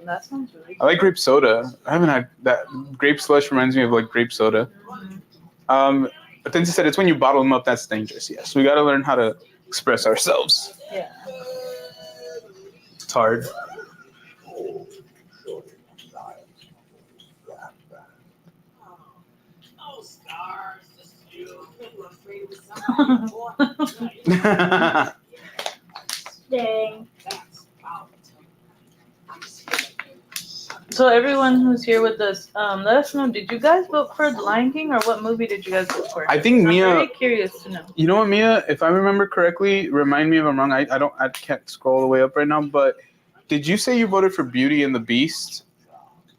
That sounds really good. I like grape soda. I haven't had that. Grape slush reminds me of like grape soda. But then she said, it's when you bottle them up that's dangerous. Yes, we got to learn how to express ourselves. Yeah. It's hard. Oh, stars, just you. Dang. So everyone who's here with us, let us know. Did you guys vote for The Lion King, or what movie did you guys vote for? I think I'm Mia. very curious to know. You know what, Mia? If I remember correctly, remind me if I'm wrong. I can't scroll all the way up right now. But did you say you voted for Beauty and the Beast?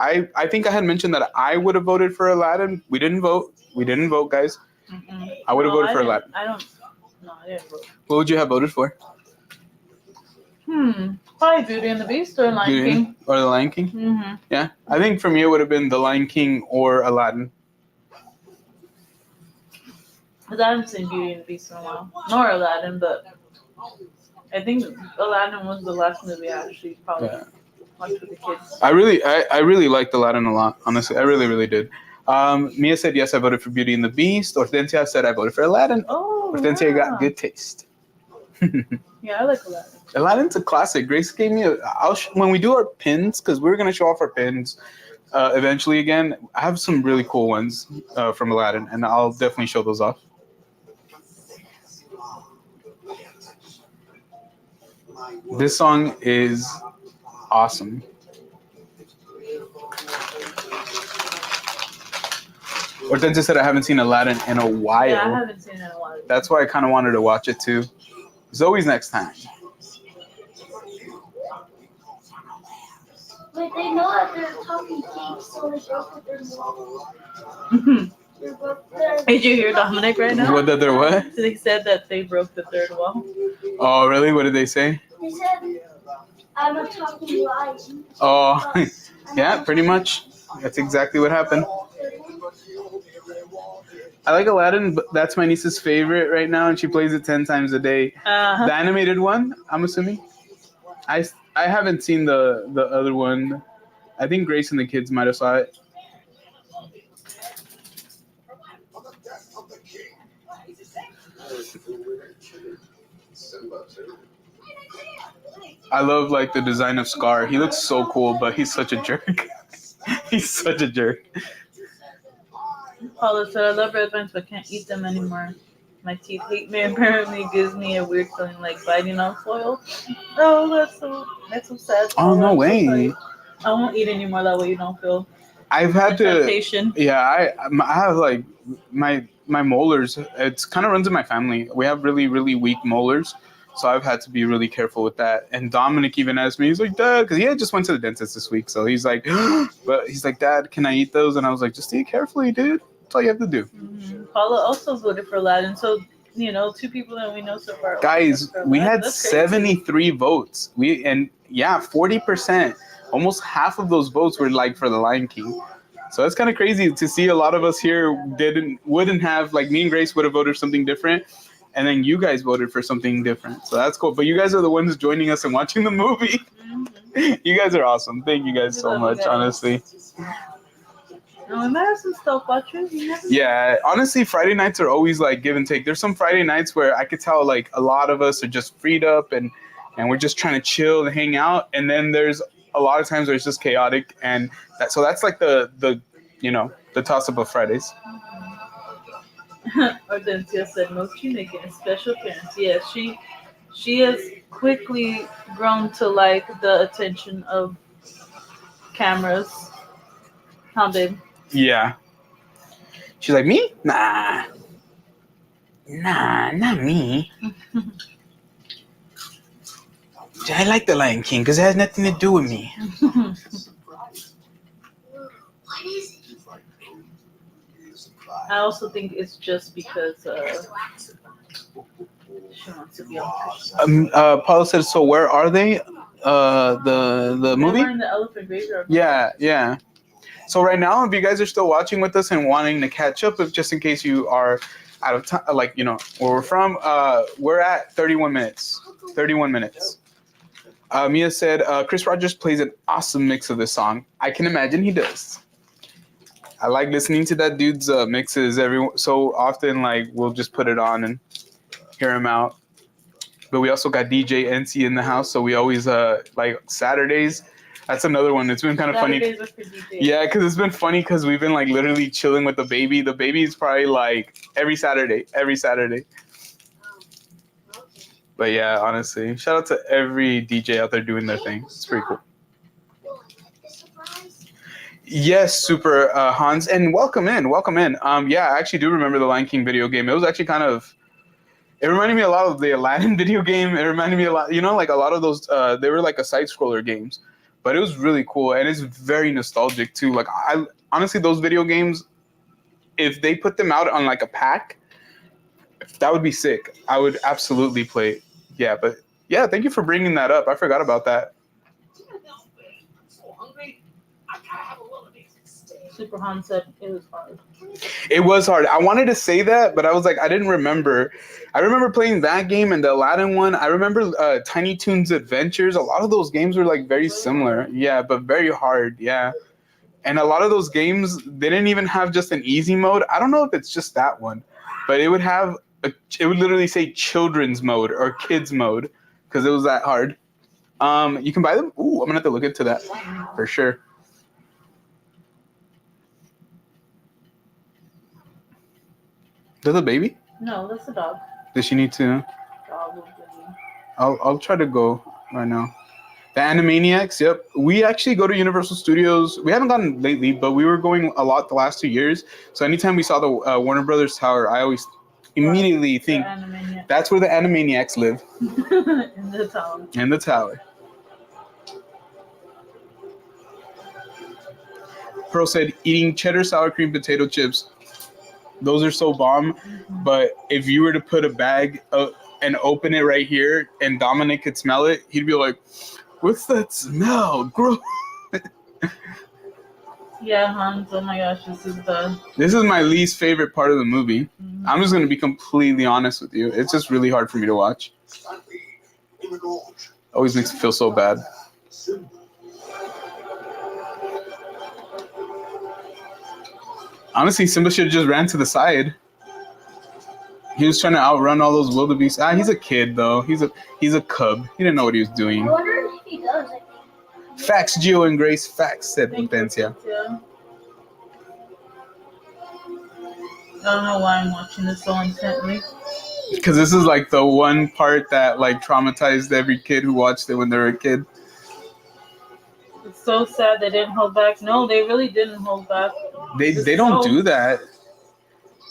I think I had mentioned that I would have voted for Aladdin. We didn't vote. We didn't vote, guys. Mm-mm. I would have voted for didn't- Aladdin. I didn't vote. What would you have voted for? Probably Beauty and the Beast or Lion Beauty King. or The Lion King? Mm-hmm. Yeah, I think for me it would have been The Lion King or Aladdin. Because I haven't seen Beauty and the Beast in a while. Nor Aladdin, but I think Aladdin was the last movie I actually probably watched with the kids. I really liked Aladdin a lot. Honestly, I really did. Mia said yes, I voted for Beauty and the Beast. Hortensia said I voted for Aladdin. Oh, Hortensia yeah. got good taste. Yeah, I like Aladdin. Aladdin's a classic. Grace gave me when we do our pins, because we're gonna show off our pins eventually again. I have some really cool ones from Aladdin, and I'll definitely show those off. This song is awesome. Hortensia said I haven't seen Aladdin in a while. Yeah, I haven't seen it in a while. That's why I kind of wanted to watch it too. Zoe's next time. Wait, they know that they're talking geeks, so they broke the third wall. They broke their- Did you hear Dominic right now? What did they what? They said that they broke the third wall. Oh, really? What did they say? They said, I'm a talking lion. Oh, yeah, pretty much. That's exactly what happened. I like Aladdin, but that's my niece's favorite right now, and she plays it 10 times a day. Uh-huh. The animated one, I'm assuming. I haven't seen the other one. I think Grace and the kids might have saw it. I love like the design of Scar. He looks so cool, but he's such a jerk. He's such a jerk. Paula said, I love red vines, but can't eat them anymore. My teeth hate me. Apparently, it gives me a weird feeling like biting on foil. Oh, that's so sad. Oh, no I'm so way. sorry. I won't eat anymore. That way you don't feel I've had the to. temptation. Yeah, I have like my molars. It's kind of runs in my family. We have really weak molars, so I've had to be really careful with that. And Dominic even asked me, he's like, Dad, because he had just went to the dentist this week, so he's like, but he's like, Dad, can I eat those? And I was like, just eat carefully, dude. That's all you have to do. Mm-hmm. Paula also voted for Aladdin, so two people that we know so far. Guys, we had That's crazy. 73 votes. 40%. Almost half of those votes were like for the Lion King. So it's kind of crazy to see a lot of us here wouldn't have, like me and Grace would have voted for something different, and then you guys voted for something different. So that's cool. But you guys are the ones joining us and watching the movie. Mm-hmm. You guys are awesome. Thank you guys We so love you much, guys. honestly. And we might have some stealth watchers. Yeah, honestly, Friday nights are always like give and take. There's some Friday nights where I could tell like a lot of us are just freed up and we're just trying to chill and hang out. And then there's a lot of times where it's just chaotic, and that's like the toss up of Fridays. Hortensia said Mochi making a special appearance. Yes, she has quickly grown to like the attention of cameras. Huh, babe? Yeah. She's like, me? Nah, not me. I like the Lion King because it has nothing to do with me. What is it? I also think it's just because she wants to be on. Paula said, so where are they? The movie? We're in the elephant graveyard. Yeah. So right now, if you guys are still watching with us and wanting to catch up, if just in case you are out of time, like, where we're from, we're at 31 minutes. 31 minutes. Mia said, Chris Rogers plays an awesome mix of this song. I can imagine he does. I like listening to that dude's mixes so often. Like, we'll just put it on and hear him out. But we also got DJ NC in the house, so we always like Saturdays. That's another one. It's been kind of funny. Saturdays are for DJ. Yeah, because it's been funny because we've been like literally chilling with the baby. The baby's probably like every Saturday. But yeah, honestly, shout out to every DJ out there doing their thing. It's pretty cool. Yes, super Hans, and welcome in. Yeah, I actually do remember the Lion King video game. It was actually kind of. It reminded me a lot of the Aladdin video game. It reminded me a lot, like a lot of those. They were like a side scroller games, but it was really cool and it's very nostalgic too. Like I honestly, those video games, if they put them out on like a pack, that would be sick. I would absolutely play it. Yeah, but yeah, thank you for bringing that up. I forgot about that. I'm so hungry. I gotta have a Wildebeest steak. Super Han said it was hard. It was hard. I wanted to say that, but I was like, I didn't remember. I remember playing that game and the Aladdin one. I remember Tiny Toons Adventures. A lot of those games were like very similar. Yeah, but very hard. Yeah. And a lot of those games, they didn't even have just an easy mode. I don't know if it's just that one, but it would have it would literally say children's mode or kids mode because it was that hard. You can buy them. Ooh, I'm gonna have to look into that for sure. Is that the baby? No, that's the dog. Does she need to? Dog is busy. I'll try to go right now. The Animaniacs, yep. We actually go to Universal Studios. We haven't gone lately, but we were going a lot the last 2 years. So anytime we saw the Warner Brothers Tower, I always immediately think that's where the Animaniacs live. In the tower. In the tower. Pearl said, eating cheddar sour cream potato chips. Those are so bomb. But if you were to put a bag and open it right here and Dominic could smell it, he'd be like, what's that smell? Gross. Yeah, Hans. Oh my gosh, This is my least favorite part of the movie. Mm-hmm. I'm just gonna be completely honest with you. It's just really hard for me to watch. Always makes me feel so bad. Honestly, Simba should have just ran to the side. He was trying to outrun all those wildebeest. He's a kid though. He's a cub. He didn't know what he was doing. I wonder if he does. Facts, Gio and Grace. Facts, said Potencia. I don't know why I'm watching this so intently. Because this is like the one part that like traumatized every kid who watched it when they were a kid. It's so sad they didn't hold back. No, they really didn't hold back. They don't do that.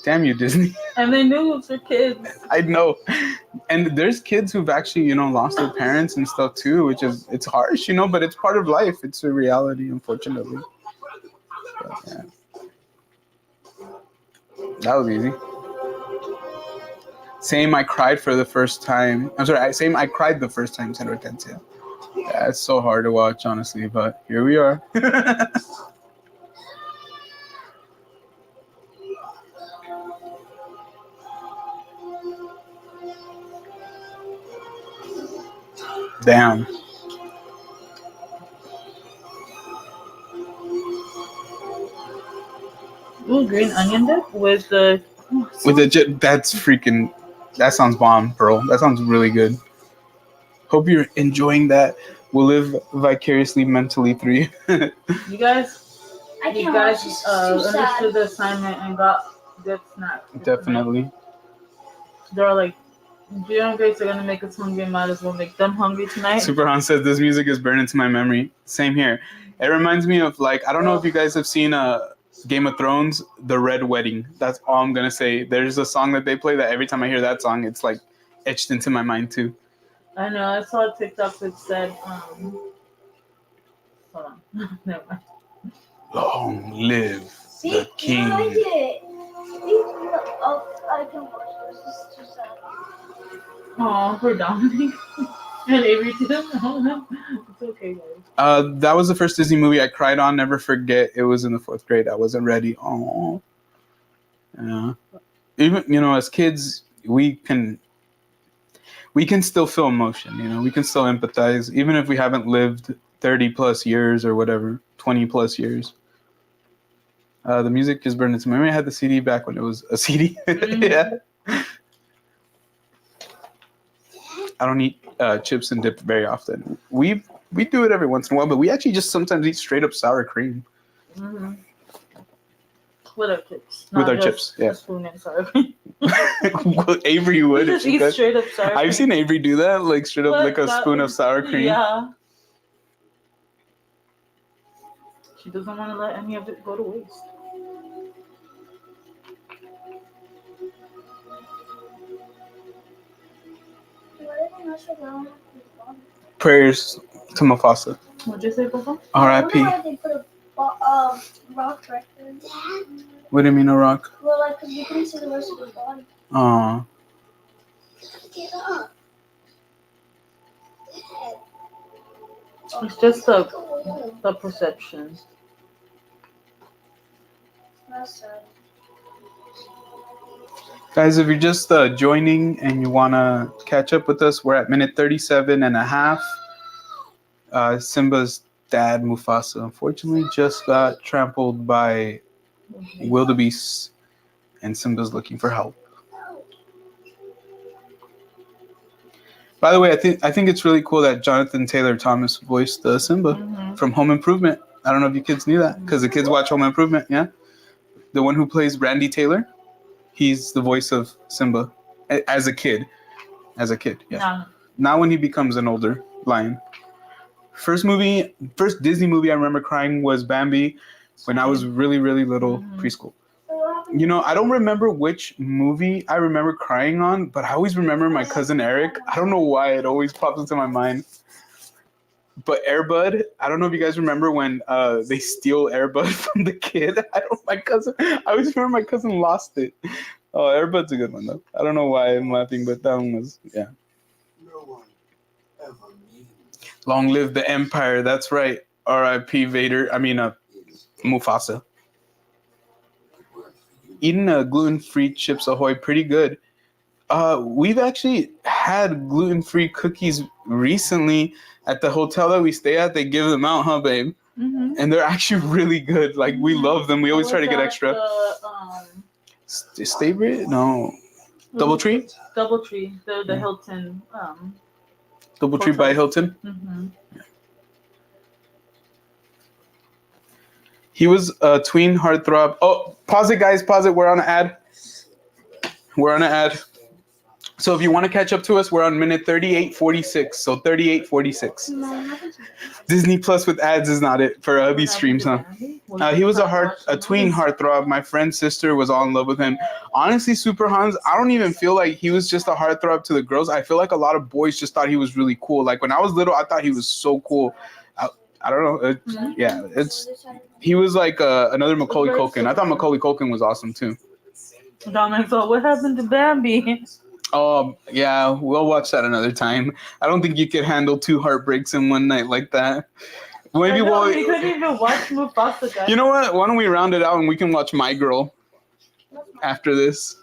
Damn you, Disney. And they knew it was for kids. I know. And there's kids who've actually, lost their parents and stuff too, which is, it's harsh, but it's part of life. It's a reality, unfortunately. But, yeah. That was easy. Same, I cried for the first time. I'm sorry, I cried the first time, San Hortensia. Yeah, it's so hard to watch, honestly, but here we are. Damn. Ooh, green onion dip with the... That sounds bomb, Pearl. That sounds really good. Hope you're enjoying that. We'll live vicariously mentally through you. You guys understood the assignment and got good snacks. Definitely. They're like, Gio and Grace are going to make us hungry. Might as well make them hungry tonight. Superhan says this music is burned into my memory. Same here. It reminds me of, I don't know if you guys have seen Game of Thrones, The Red Wedding. That's all I'm going to say. There's a song that they play that every time I hear that song, it's etched into my mind too. I know. I saw a TikTok that said, hold on. Never mind. Long live the king. I did it. I can watch this. This is too sad. Oh, for Dominic. And Avery too. It's okay, guys. That was the first Disney movie I cried on. Never forget. It was in the 4th grade. I wasn't ready. Oh. Yeah. Even, as kids, we can still feel emotion, we can still empathize, even if we haven't lived 30 plus years or whatever, 20 plus years. The music is burned into memory. I had the CD back when it was a CD. Mm-hmm. Yeah. I don't eat chips and dip very often. We do it every once in a while, but we actually just sometimes eat straight up sour cream. Mm-hmm. With our chips. With Not our just chips, yeah. a spoon and sour cream. Well, Avery We would. if just she eat could. straight up sour cream. I've seen Avery do that, like straight up But like a that spoon of was- sour cream. Yeah. She doesn't want to let any of it go to waste. Prayers to Mufasa. What'd you say, Papa? R.I.P. Why they put a rock right there? What do you mean a rock? Well, like, 'cause you couldn't see the rest of the body. Aw. Get up. It's just the perception. That's sad. Guys, if you're just joining and you want to catch up with us, we're at minute 37 and a half. Simba's dad, Mufasa, unfortunately just got trampled by wildebeest, and Simba's looking for help. By the way, I think it's really cool that Jonathan Taylor Thomas voiced Simba Mm-hmm. from Home Improvement. I don't know if you kids knew that, because the kids watch Home Improvement, yeah? The one who plays Randy Taylor, he's the voice of Simba as a kid. As a kid, yeah. No. Not when he becomes an older lion. First Disney movie I remember crying was Bambi when I was really, really little, preschool. You know, I don't remember which movie I remember crying on, but I always remember my cousin Eric. I don't know why it always pops into my mind. But Air Bud, I don't know if you guys remember when they steal Air Bud from the kid. I always remember my cousin lost it. Oh, Air Bud's a good one though. I don't know why I'm laughing, but that one was, yeah. No one ever means Long live the Empire. That's right. R.I.P. Vader. Mufasa. Eating gluten-free Chips Ahoy, pretty good. We've actually had gluten-free cookies recently at the hotel that we stay at. They give them out, huh, babe? Mm-hmm. And they're actually really good. Like, we love them. We always try to get extra. Stay Brit? No. Doubletree? Doubletree. The Yeah. Hilton. Doubletree by Hilton. Mm-hmm. He was a tween heartthrob. Oh, pause it, guys. Pause it. We're on an ad. So if you want to catch up to us, we're on minute 38:46. So 38:46. Disney Plus with ads is not it for these streams, huh? He was a tween heartthrob. My friend's sister was all in love with him. Honestly, Super Hans, I don't even feel like he was just a heartthrob to the girls. I feel like a lot of boys just thought he was really cool. Like when I was little, I thought he was so cool. I don't know. He was like another Macaulay Culkin. I thought Macaulay Culkin was awesome too. Dominic thought, what happened to Bambi? Oh, yeah, we'll watch that another time. I don't think you could handle 2 heartbreaks in one night like that. Maybe we couldn't even watch Mufasa, guys. You know what? Why don't we round it out and we can watch My Girl after this?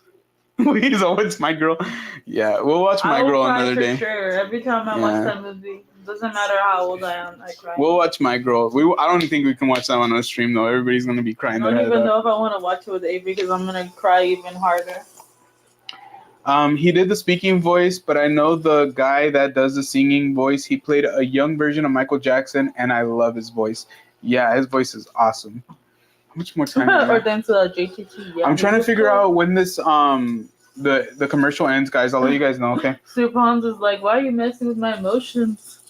Please, it's My Girl. Yeah, we'll watch My Girl another day. Sure. Every time I watch that movie, doesn't matter how old I am, I cry. We'll watch My Girl. I don't think we can watch that on a stream though. Everybody's gonna be crying. I don't even know if I want to watch it with Avery because I'm gonna cry even harder. He did the speaking voice, but I know the guy that does the singing voice. He played a young version of Michael Jackson, and I love his voice. Yeah, his voice is awesome. How much more time? Or dance JTT. Yeah, I'm trying to figure out when this the commercial ends, guys. I'll let you guys know. Okay. Super Hans is like, why are you messing with my emotions?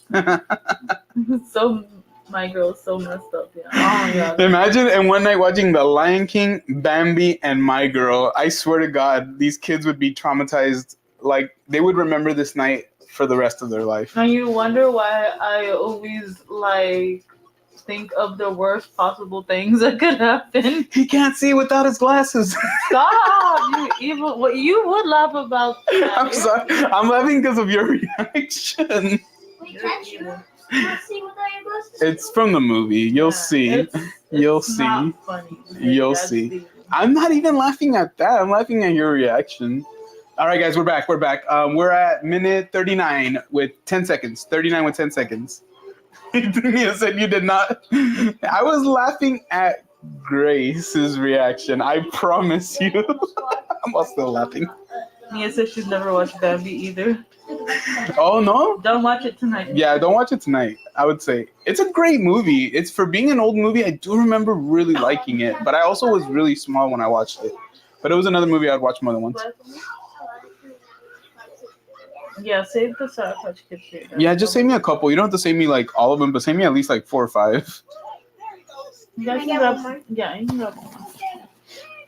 My girl's so messed up. Yeah. Oh my god. Imagine in one night watching The Lion King, Bambi, and My Girl. I swear to God, these kids would be traumatized. Like they would remember this night for the rest of their life. And you wonder why I always think of the worst possible things that could happen. He can't see without his glasses. Stop! You evil. What you would laugh about? That. I'm sorry. I'm laughing because of your reaction. Wait, can't you see without your glasses? It's from the movie. You'll see. You'll it's see. Not funny. You'll see. I'm not even laughing at that. I'm laughing at your reaction. All right, guys, we're back. We're at minute 39 with 10 seconds. 39 with 10 seconds. Mia said you did not. I was laughing at Grace's reaction. I promise you. I'm all still laughing. Mia said she's never watched Bambi either. Oh no. Don't watch it tonight. Yeah, don't watch it tonight. I would say it's a great movie. It's for being an old movie. I do remember really liking it, but I also was really small when I watched it. But it was another movie I'd watch more than once. Yeah, save the Sour Patch Kids here. Yeah, just save me a couple. You don't have to save me like all of them, but save me at least like 4 or 5. You guys can grab. Yeah, you can grab one.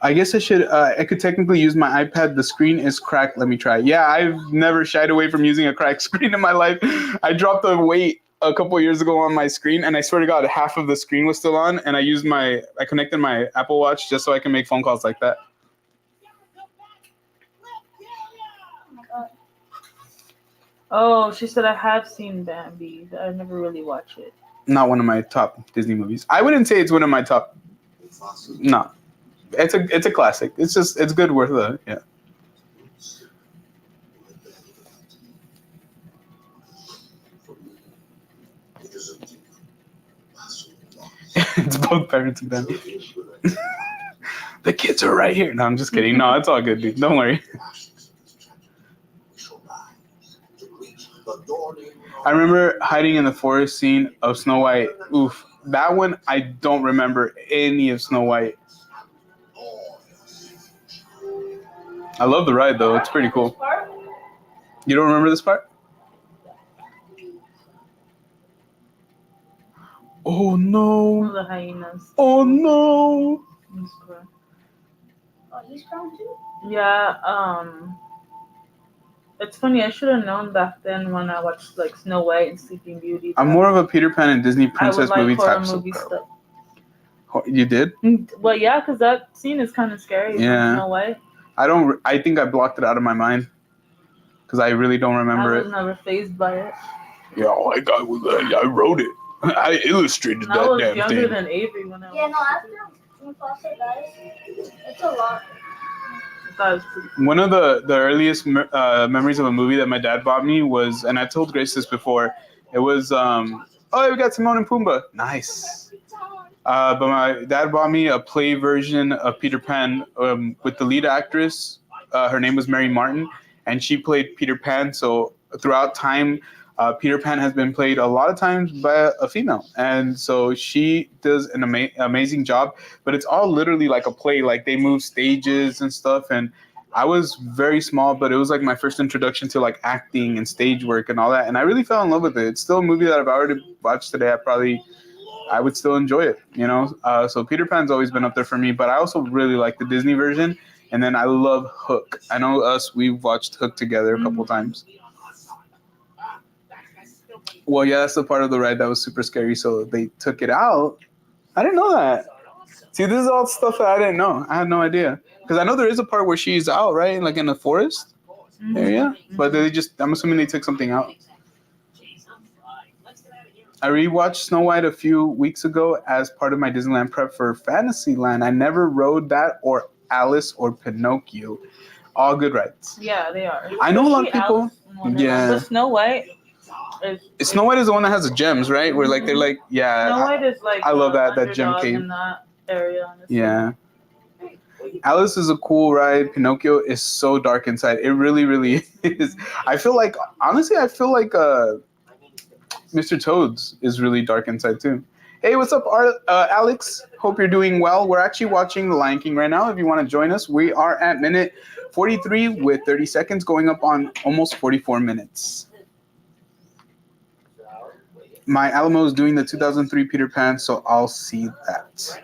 I guess I should. I could technically use my iPad. The screen is cracked. Let me try. Yeah, I've never shied away from using a cracked screen in my life. I dropped a weight a couple years ago on my screen, and I swear to God, half of the screen was still on. And I connected my Apple Watch just so I can make phone calls like that. Oh, she said I have seen Bambi. I never really watched it. Not one of my top Disney movies. I wouldn't say it's one of my top. No, it's a classic. It's good worth it. Yeah. It's both parents and Bambi. The kids are right here. No, I'm just kidding. No, it's all good, dude. Don't worry. I remember hiding in the forest scene of Snow White. Oof. That one, I don't remember any of Snow White. I love the ride, though. It's pretty cool. You don't remember this part? Oh, no. The hyenas. Oh, no. Oh, he's grown too? Yeah, it's funny. I should have known back then when I watched like Snow White and Sleeping Beauty. I'm more of a Peter Pan and Disney I princess would like movie horror type. movie stuff. You did? Well, yeah, because that scene is kind of scary. Yeah. Snow White. I think I blocked it out of my mind because I really don't remember I it. was never fazed by it. Yeah, I wrote it. I illustrated I that was damn younger thing. than Avery when I Yeah, no, watched after Mufasa dies, it's a lot. it. That was pretty cool. One of the earliest memories of a movie that my dad bought me was, and I told Grace this before, it was, oh, we got Timon and Pumbaa. Nice. But my dad bought me a play version of Peter Pan with the lead actress. Her name was Mary Martin, and she played Peter Pan. So throughout time, Peter Pan has been played a lot of times by a female. And so she does an amazing job. But it's all literally like a play. Like they move stages and stuff. And I was very small, but it was like my first introduction to like acting and stage work and all that. And I really fell in love with it. It's still a movie that I've already watched today. I would still enjoy it, you know? So Peter Pan's always been up there for me, but I also really like the Disney version. And then I love Hook. I know we've watched Hook together a couple times. Well, yeah, that's the part of the ride that was super scary. So they took it out. I didn't know that. See, this is all stuff that I didn't know. I had no idea. Because I know there is a part where she's out, right? Like in the forest area. But I'm assuming they took something out. I rewatched Snow White a few weeks ago as part of my Disneyland prep for Fantasyland. I never rode that or Alice or Pinocchio. All good rides. Yeah, they are. I know a lot of people. Yeah. But Snow White Snow White is the one that has the gems, right? Where like they're like, yeah. Snow White is like I love that gem underdog cave. in that area, honestly. Yeah. Alice is a cool ride. Pinocchio is so dark inside. It really, really is. I feel like Mr. Toad's is really dark inside too. Hey, what's up, Alex? Hope you're doing well. We're actually watching The Lion King right now. If you want to join us, we are at minute 43 with 30 seconds, going up on almost 44 minutes. My Alamo is doing the 2003 Peter Pan, so I'll see that.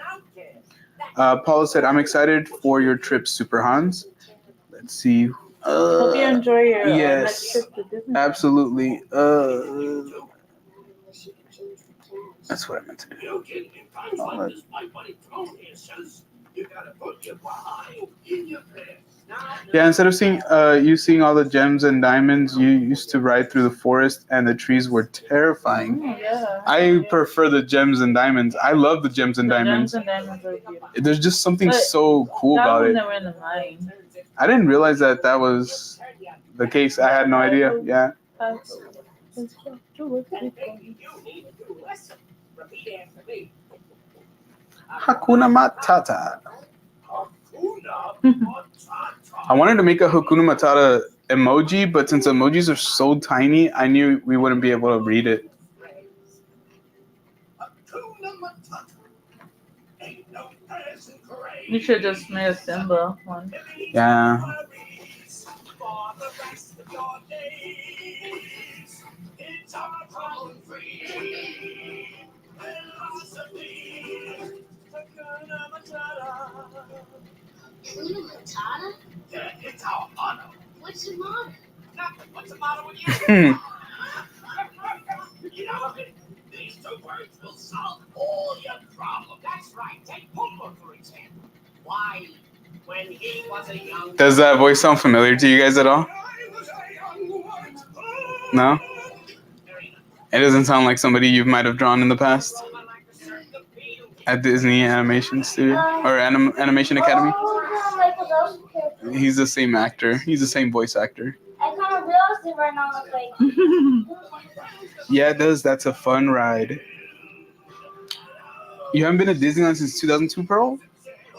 Paula said, I'm excited for your trip, Super Hans. Let's see. Hope you enjoy your yes, next trip to Disney. Absolutely. That's what I meant to do. Yeah, instead of seeing all the gems and diamonds, you used to ride through the forest and the trees were terrifying. Yeah. I prefer the gems and diamonds. I love the gems and diamonds. Gems and diamonds are beautiful. There's just something so cool about it. That one in the mine. I didn't realize that was the case. I had no idea. Yeah. Hakuna Matata. I wanted to make a Hakuna Matata emoji, but since emojis are so tiny, I knew we wouldn't be able to read it. You should just made a Simba one. Yeah. Hakuna Matata? Yeah, it's our honor. What's the matter? Nothing. What's the matter with you? You know, these two words will solve all your problems. That's right. Take Pumbaa, for example. Why, when he was a young... Does that voice sound familiar to you guys at all? No? It doesn't sound like somebody you might have drawn in the past at Disney Animation Studio or Animation Academy. He's the same actor. He's the same voice actor. I kind of realized it right now. I was like, Yeah, it does. That's a fun ride. You haven't been to Disneyland since 2002, Pearl?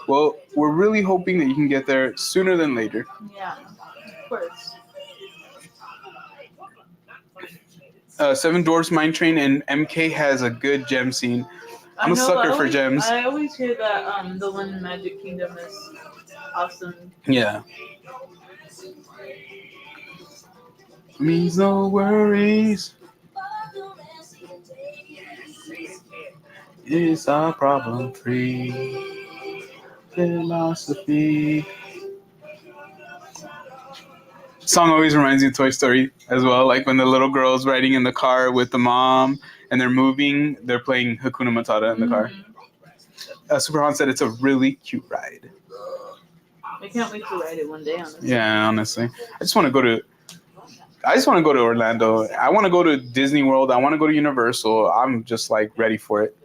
Well, we're really hoping that you can get there sooner than later. Yeah, of course. Seven Dwarfs Mine Train and MK has a good gem scene. I'm a sucker for gems. I always hear that the one in Magic Kingdom is awesome. Yeah. Means no worries. It's our problem free philosophy. Song always reminds me of Toy Story as well. Like when the little girl's riding in the car with the mom and they're moving, they're playing Hakuna Matata in the car. Super Han said it's a really cute ride. I can't wait to ride it one day, honestly. Yeah, honestly. I just want to go to Orlando. I want to go to Disney World. I want to go to Universal. I'm just like ready for it.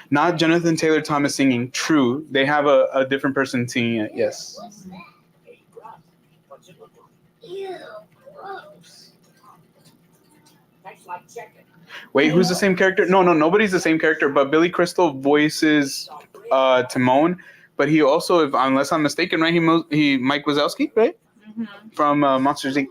Not Jonathan Taylor Thomas singing. True. They have a different person singing it. Yes. ew, gross. Wait, who's the same character? No, nobody's the same character, but Billy Crystal voices Timon, but he also, unless I'm mistaken, right? He Mike Wazowski, right? Mm-hmm. From Monsters Inc.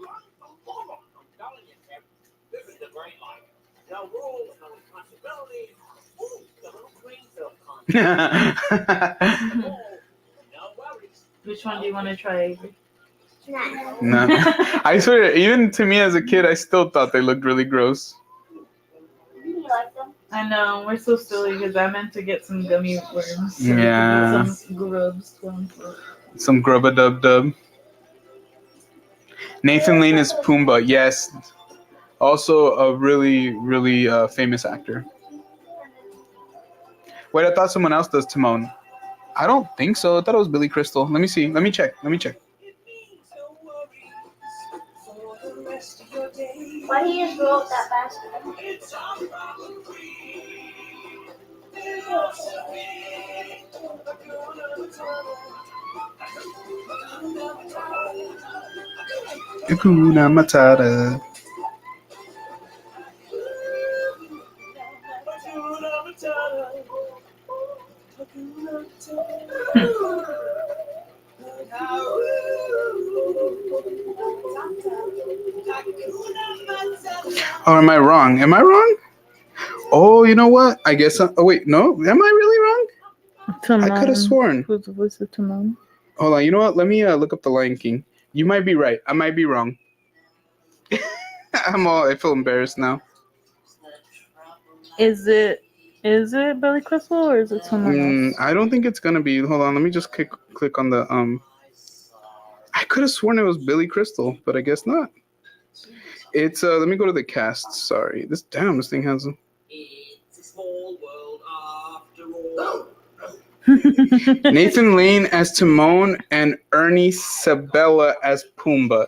Which one do you want to try? No, I swear, even to me as a kid, I still thought they looked really gross. You like them? I know, we're so silly because I meant to get some gummy worms. So Yeah. some grubs. Some grubba dub dub. Nathan Lane is Pumbaa. Yes. Also a really, really famous actor. Wait, I thought someone else does Timon. I don't think so. I thought it was Billy Crystal. Let me see. Let me check. Why do you just roll up that fast? Hakuna Matata. Oh, am I wrong? Oh, you know what? I guess. Oh, wait, no. Am I really wrong? Timon. I could have sworn. Who's the voice of Timon? Hold on. You know what? Let me look up the Lion King. You might be right. I might be wrong. I feel embarrassed now. Is it Billy Crystal or is it someone else? I don't think it's gonna be. Hold on. Let me just click on the I could have sworn it was Billy Crystal, but I guess not. It's let me go to the cast. Sorry. This thing has It's a small world after all. Nathan Lane as Timon and Ernie Sabella as Pumbaa.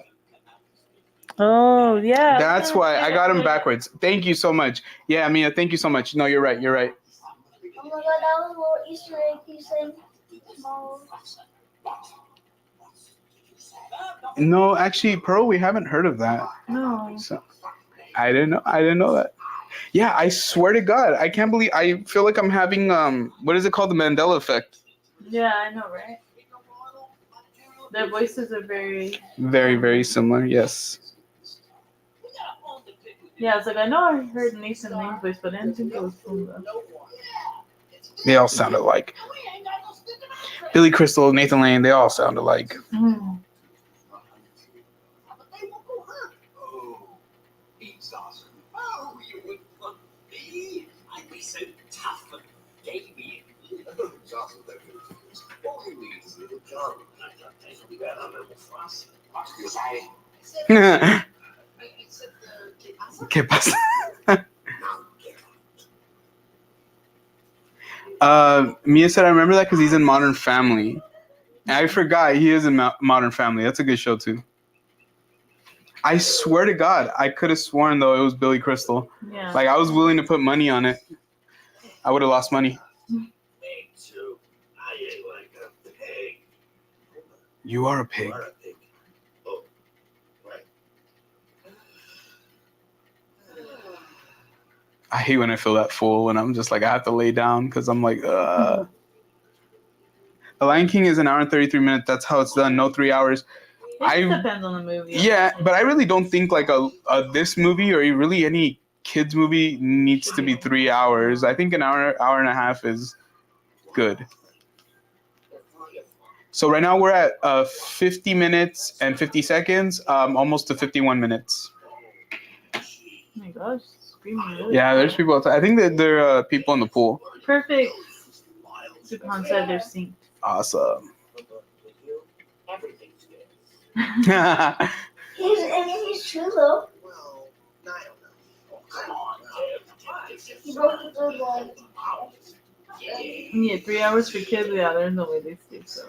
Oh yeah. That's why I got him backwards. Thank you so much. Yeah, Mia, thank you so much. No, you're right. Oh my god, that was a little Easter egg piece thing. No, actually, Pearl, we haven't heard of that. No. So I didn't know that. Yeah, I swear to God, I can't believe. I feel like I'm having what is it called, the Mandela effect? Yeah, I know, right? Their voices are very. Very, very similar. Yes. Yeah, I was like, I know I heard Nathan Lane's voice, but I didn't think it was Pumbaa. They all sounded alike. Billy Crystal, Nathan Lane, they all sound alike. Mm. Oh, exhausted. Oh, you would want me? I'd be so tough and gamey. Exhausted, that is. All he needs is a little job. It'll be better than Mufasa. What did you say? I said, ¿Qué pasa? now get out. Mia said, I remember that because he's in Modern Family. And I forgot he is in Modern Family. That's a good show, too. I swear to God, I could have sworn, though, it was Billy Crystal. Yeah. Like, I was willing to put money on it. I would have lost money. Me too. I ain't like a pig. You are a pig. You are a pig. Oh, right. I hate when I feel that full and I'm just like, I have to lay down because I'm like, The Lion King is an hour and 33 minutes. That's how it's done. No 3 hours. It depends on the movie. Yeah, but I really don't think like a this movie or really any kids movie needs to be 3 hours. I think an hour and a half is good. So right now we're at 50 minutes and 50 seconds, almost to 51 minutes. Oh my gosh, screaming really Yeah, there's people outside. I think that there are people in the pool. perfect. Supan said they're synced. Awesome. Everything's good. He's true though. Well, I don't know. Oh, come on. He broke the third leg. Yeah, 3 hours for kids. Yeah, there's no way they sleep. So.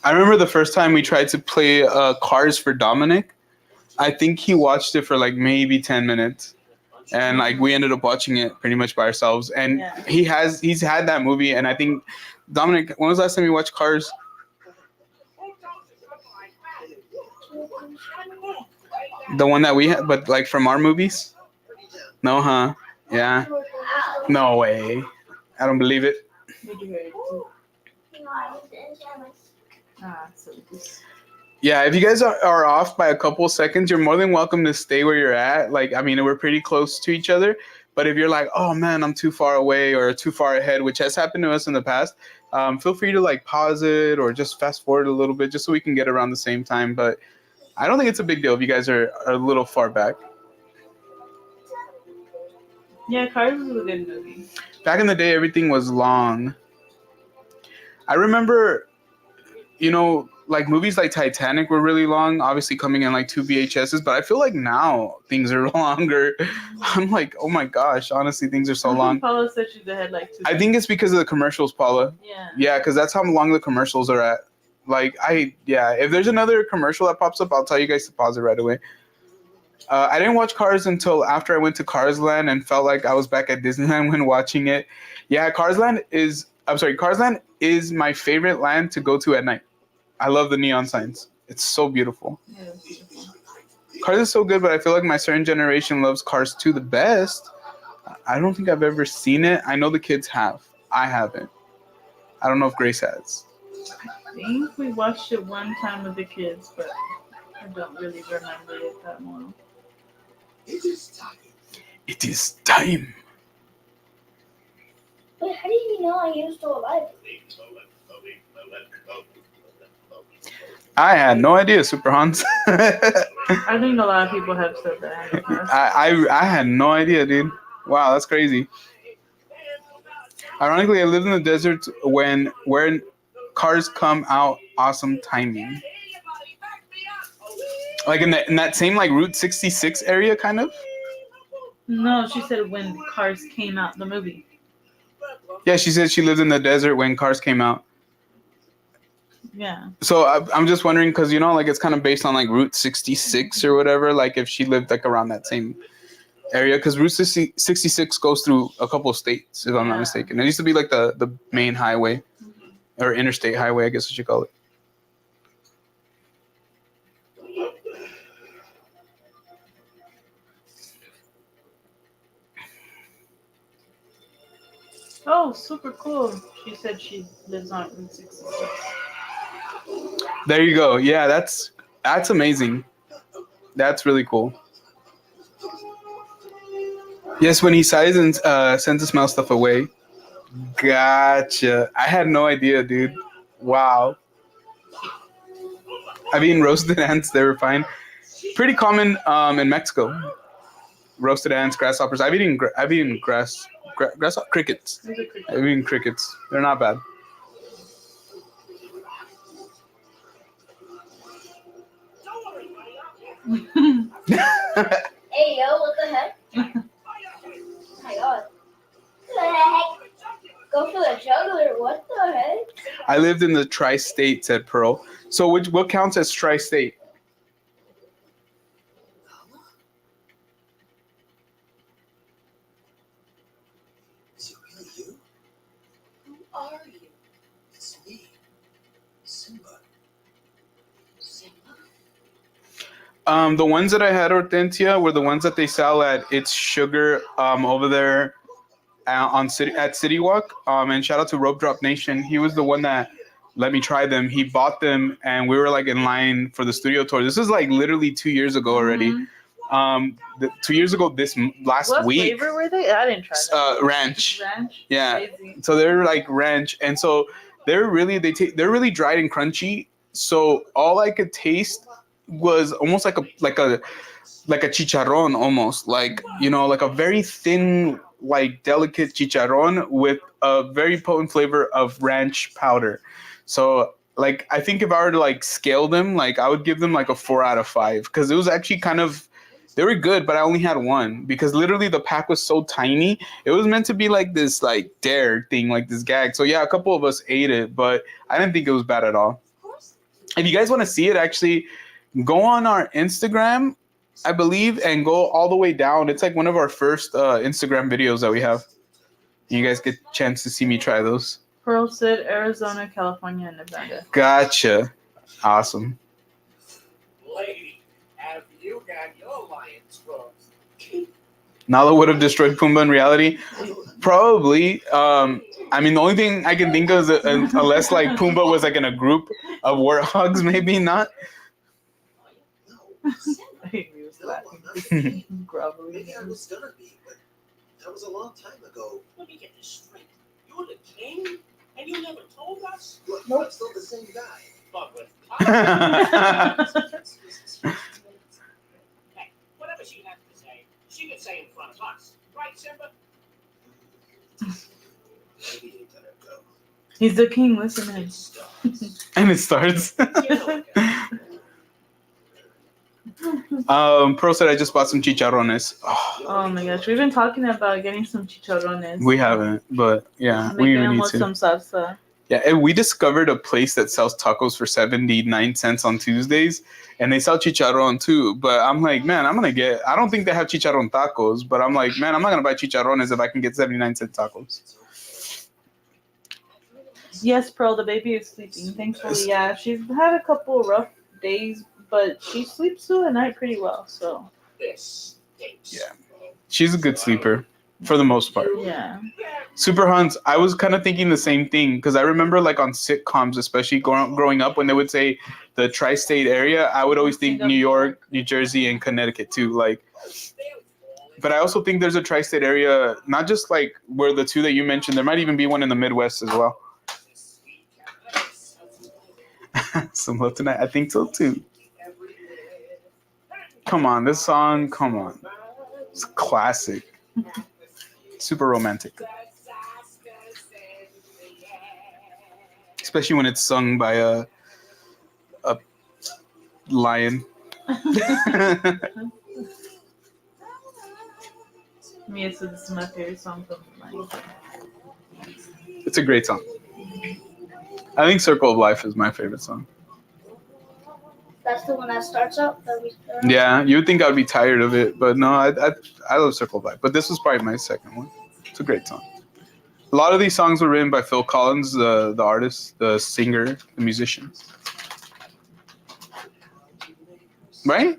I remember the first time we tried to play Cars for Dominic. I think he watched it for like maybe 10 minutes. And like we ended up watching it pretty much by ourselves. And Yeah. he's had that movie. And I think, Dominic, when was the last time you watched Cars? The one that we had, but like from our movies? No, huh? Yeah. No way. I don't believe it. Did you hear it? Ah, so this. Yeah, if you guys are off by a couple seconds, you're more than welcome to stay where you're at. Like, I mean, we're pretty close to each other. But if you're like, oh man, I'm too far away or too far ahead, which has happened to us in the past, feel free to like pause it or just fast forward a little bit just so we can get around the same time. But I don't think it's a big deal if you guys are a little far back. Yeah, Cars was a good movie. Back in the day, everything was long. I remember, like movies like Titanic were really long, obviously coming in like 2 VHSs, but I feel like now things are longer. I'm like, oh my gosh, honestly, things are so long. Paula said she's ahead like 2. I think it's because of the commercials, Paula. Yeah. Yeah, because that's how long the commercials are at. Like, if there's another commercial that pops up, I'll tell you guys to pause it right away. I didn't watch Cars until after I went to Cars Land and felt like I was back at Disneyland when watching it. Yeah, Cars Land is my favorite land to go to at night. I love the neon signs. It's so beautiful. Yeah, it's beautiful. Cars is so good, but I feel like my certain generation loves Cars 2 the best. I don't think I've ever seen it. I know the kids have. I haven't. I don't know if Grace has. I think we watched it one time with the kids, but I don't really remember it that well. It is time. It is time. But how do you know I am still alive? I had no idea, Super Hans. I think a lot of people have said that in the past. I had no idea, dude. Wow, that's crazy. Ironically, I lived in the desert when cars come out. Awesome timing. Like in that same like Route 66 area, kind of. No, she said when Cars came out, the movie. Yeah, she said she lived in the desert when Cars came out. Yeah. So I'm just wondering because like it's kind of based on like Route 66 or whatever. Like if she lived like around that same area, because Route 66 goes through a couple of states, if I'm not mistaken. It used to be like the main highway or interstate highway, I guess what you call it. Oh, super cool. She said she lives on Route 66. There you go. Yeah, that's amazing. That's really cool. Yes, when he sighs and sends the smell stuff away. Gotcha. I had no idea, dude. Wow. I've eaten roasted ants. They were fine. Pretty common in Mexico. Roasted ants, grasshoppers. I've eaten crickets. I've eaten crickets. They're not bad. Hey, yo, what the heck? Oh my god. What the heck? Go for the juggler. What the heck? I lived in the tri-state, said Pearl. So what counts as tri-state? Is it really you? Who are you? It's me, Simba. Simba? The ones that I had, Hortensia, were the ones that they sell at It's Sugar over there at City Walk. And shout out to Rope Drop Nation. He was the one that let me try them. He bought them, and we were like in line for the studio tour. This was like literally 2 years ago already. 2 years ago, this last What week. flavor were they? I didn't try them. Ranch. Ranch? Yeah. Crazy. So they're like ranch, and so they're really really dried and crunchy. So all I could taste was almost like a chicharron, almost like, you know, like a very thin, like delicate chicharron with a very potent flavor of ranch powder. So like I think if I were to like scale them, like I would give them like a 4 out of 5 because it was actually kind of, they were good, but I only had one because literally the pack was so tiny. It was meant to be like this like dare thing, like this gag. So yeah, a couple of us ate it, but I didn't think it was bad at all. If you guys want to see it, actually go on our Instagram, I believe, and go all the way down. It's like one of our first Instagram videos that we have. You guys get a chance to see me try those. Pearl said Arizona, California, and Nevada. Gotcha. Awesome. Lady, have you got your lions froze? Nala would have destroyed Pumbaa in reality. Probably. I mean, the only thing I can think of is unless like Pumbaa was like in a group of warthogs, maybe not. He was laughing. Groveling. Maybe I was gonna be, but that was a long time ago. Let me get this straight. You're the king, and you never told us? Look, I'm still the same guy. But with Hey, whatever she has to say, she can say in front of us. Right, Simba? Maybe you better go. He's the king, listen to him. And it starts. Pro said I just bought some chicharrones. Oh my gosh, we've been talking about getting some chicharrones. We haven't, but yeah, we Making them need with to. some salsa. Yeah, and we discovered a place that sells tacos for 79 cents on Tuesdays, and they sell chicharron too. But I'm like, man, I don't think they have chicharron tacos, but I'm like, man, I'm not gonna buy chicharrones if I can get 79-cent tacos. Yes, Pearl, the baby is sleeping. Thankfully, yeah. She's had a couple rough days, but she sleeps through the night pretty well, so. This stinks. Yeah. She's a good sleeper for the most part. Yeah. Super Hunts, I was kind of thinking the same thing because I remember like on sitcoms, especially growing up, when they would say the tri-state area, I would always think New York, New Jersey, and Connecticut too. Like, but I also think there's a tri-state area, not just like where the two that you mentioned. There might even be one in the Midwest as well. Some love tonight. I think so too. Come on, this song. Come on, it's a classic. Super romantic. Especially when it's sung by a lion. Mia said this is my favorite song from the night. It's a great song. I think Circle of Life is my favorite song. That's the one that starts out. That we start. Yeah, you would think I would be tired of it, but no, I love Circle of Life. But this was probably my second one. It's a great song. A lot of these songs were written by Phil Collins, the artist, the singer, the musician. Right?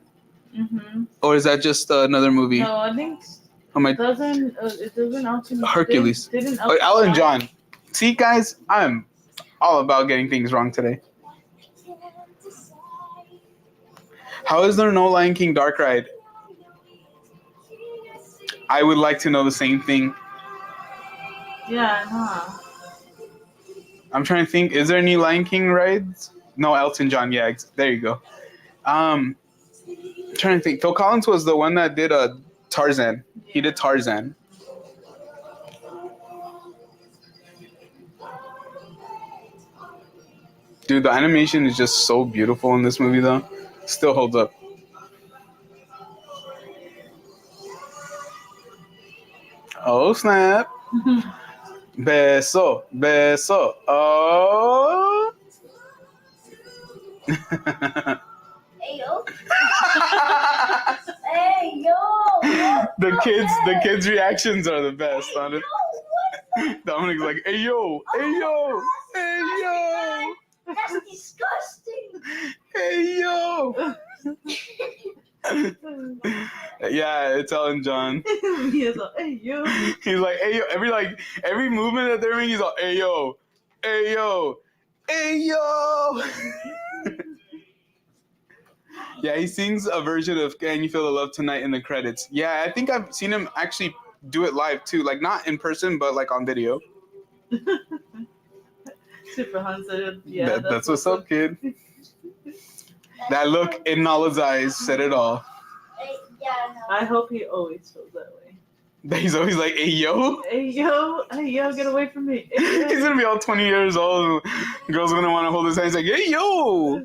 Mm-hmm. Or is that just another movie? No, I think Oh my, it doesn't Elton. Hercules. Didn't Oh, Elton John. See, guys, I'm all about getting things wrong today. How is there no Lion King dark ride? I would like to know the same thing. Yeah, nah. I'm trying to think. Is there any Lion King rides? No, Elton John. Yeah, there you go. I'm trying to think. Phil Collins was the one that did Tarzan. He did Tarzan. Dude, the animation is just so beautiful in this movie, though. Still holds up. Oh, snap. Beso. Beso. Oh. Hey yo. Hey yo. The kids' reactions are the best, honestly. Dominic's like, hey yo, hey yo, hey yo, That's disgusting. hey yo. Yeah, it's Elton John. He's like, hey yo. He's like, hey yo. Every movement that they're making, he's like, hey yo, hey yo, hey yo. Yeah, he sings a version of "Can You Feel the Love Tonight" in the credits. Yeah, I think I've seen him actually do it live too, like not in person, but like on video. Super Hansa. Yeah, That's what's up, kid. That look in Nala's eyes said it all. Yeah, no. I hope he always feels that way. He's always like, hey yo. Hey yo, get away from me. He's gonna be all 20 years old. Girls are gonna want to hold his hand. He's like, hey yo,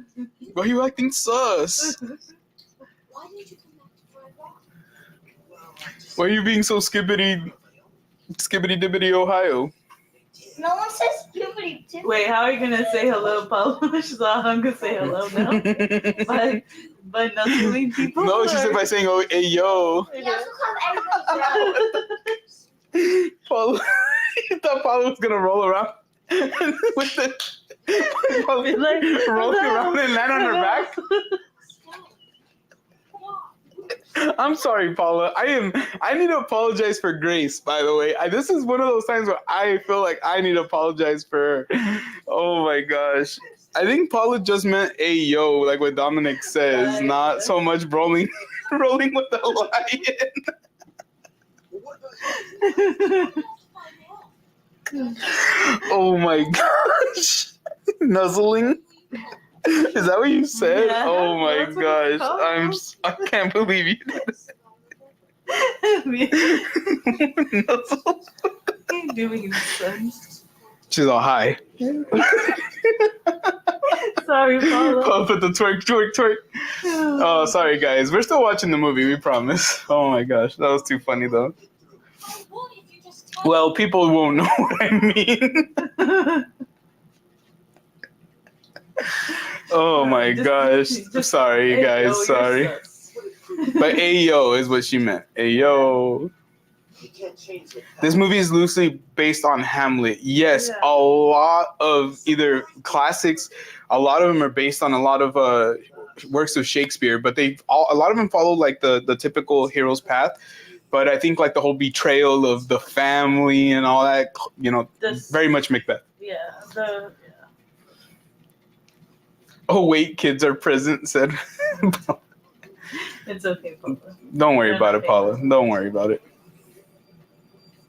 why you acting sus? Why did you come back to Fort Rock? Why are you being so skibbity dibbity Ohio? No one says skibbity too. Wait, how are you gonna say hello, Paula? She's all, I'm gonna say hello now. By nuzzling people? No, she said by saying, oh, hey yo. He also calls everybody Paula, you thought Paula was gonna roll around with the rolling around and land on her back. I'm sorry, Paula. I need to apologize for Grace, by the way. This is one of those times where I feel like I need to apologize for her. Oh my gosh. I think Paula just meant "hey yo," like what Dominic says, Right. not so much rolling with the lion. Oh my gosh. Nuzzling? Is that what you said? Yeah, Oh my that's what it's gosh. called. I can't believe you did that. Nuzzle. What are you doing, son? She's all high. Sorry, Paula. Paula put the twerk. Oh, sorry guys. We're still watching the movie, we promise. Oh my gosh. That was too funny though. Well, people won't know what I mean. Oh my gosh. Sorry, Hey, guys. yo, Sorry. you're sus. But Ayo is what she meant. Ayo. This movie is loosely based on Hamlet. Yes, Yeah. a lot of either classics. A lot of them are based on a lot of works of Shakespeare, but a lot of them follow like the typical hero's path. But I think like the whole betrayal of the family and all that, very much Macbeth. Yeah, Oh wait, kids are present. Said. it's okay, Paula. Don't worry about it, Paula. Don't worry about it.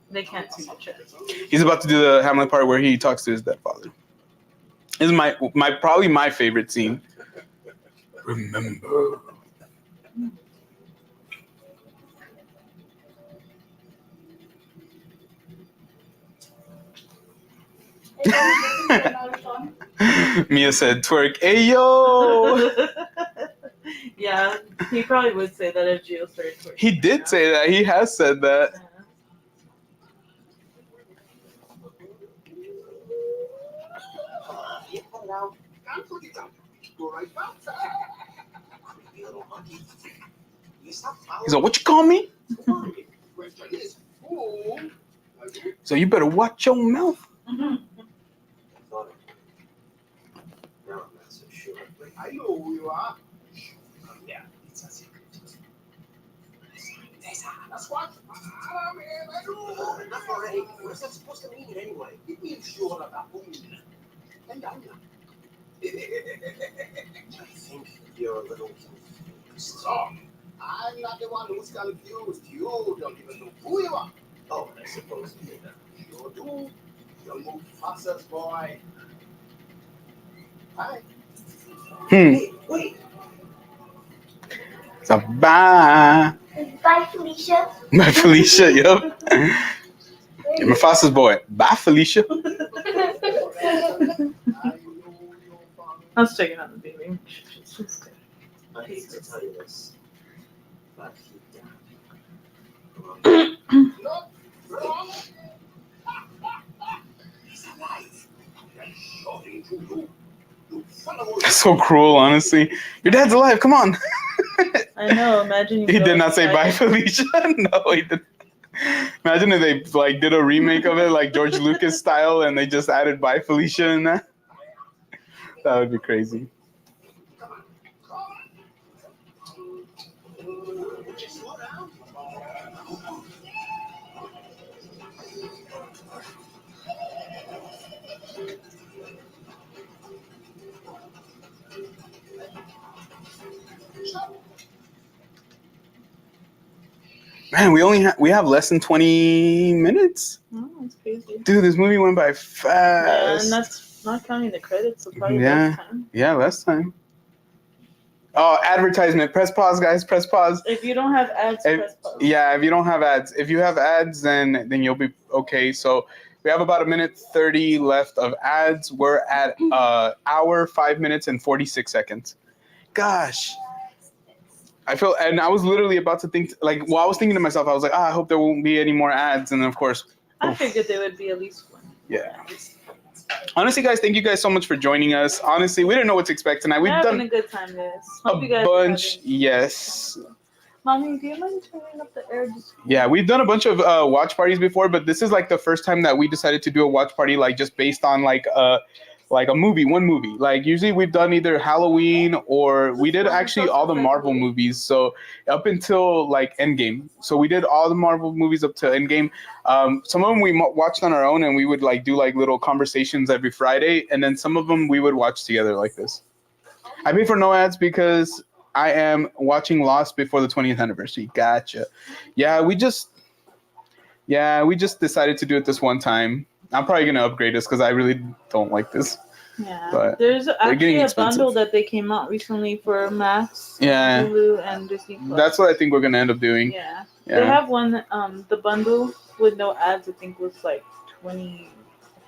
They can't see the chat. He's about to do the Hamlet part where he talks to his dead father. This is my probably my favorite scene. Remember. Mia said, "Twerk, ayo." Yeah, he probably would say that if Gio started twerking. He did say that. He has said that. He's like, "What you call me?" So you better watch your mouth. Mm-hmm. No, I'm not so sure. I know who you are. Yeah, it's a secret. That's what? Enough already. What's that supposed to mean anyway? It means you're a baboon. And I'm not. I think you're a little confused. Stop. I'm not the one who's confused. You don't even know who you are. Oh, I suppose you did. You do. You're Mufasa's boy. Hi. Wait. So bye. Bye, Felicia. Bye, Felicia. Yep. You're Mufasa's boy. Bye, Felicia. I know your father. I was checking on the baby. I hate to tell you this, but he died. Not wrong. He's alive. That's shocking to you. You son of a- That's so cruel, honestly. Your dad's alive. Come on. I know. Imagine you. He go did not say bye, inside. Felicia. No, he didn't. Imagine if they like did a remake of it, like George Lucas style, and they just added bye, Felicia in that. That would be crazy. Would you slow down? Man, we have less than 20 minutes. Oh, that's crazy. Dude, this movie went by Yeah, fast. and that's not counting the credits, so probably Yeah. less time. Yeah, less time. Oh, advertisement. Press pause, guys. Press pause. If you don't have ads, If- press pause. Yeah, if you don't have ads. If you have ads, then you'll be okay. So we have about 1:30 left of ads. We're at hour, 5 minutes, and 46 seconds. Gosh. I feel, and I was literally about to think, like, well, I was thinking to myself, I was like, I hope there won't be any more ads. And then, of course, I figured there would be at least one. yeah. Honestly, guys, thank you guys so much for joining us. Honestly, we didn't know what to expect tonight. We've We're having done a good time, guys. a Hope you guys are bunch. having- Yes. Mommy, do you mind turning up the air? Just- Yeah, we've done a bunch of watch parties before, but this is like the first time that we decided to do a watch party, like just based on like a movie, one movie. Like usually we've done either Halloween or we did actually all the Marvel movies. So up until like Endgame. So we did all the Marvel movies up to Endgame. Some of them we watched on our own, and we would like do like little conversations every Friday, and then some of them we would watch together like this. I paid for no ads because I am watching Lost before the 20th anniversary. Gotcha. Yeah, we just decided to do it this one time. I'm probably gonna upgrade this because I really don't like this. Yeah. But There's actually getting a expensive. bundle that they came out recently for Max, Yeah. Hulu, and Disney Plus. That's what I think we're gonna end up doing. Yeah. Yeah. They have one, the bundle with no ads, I think was like 20,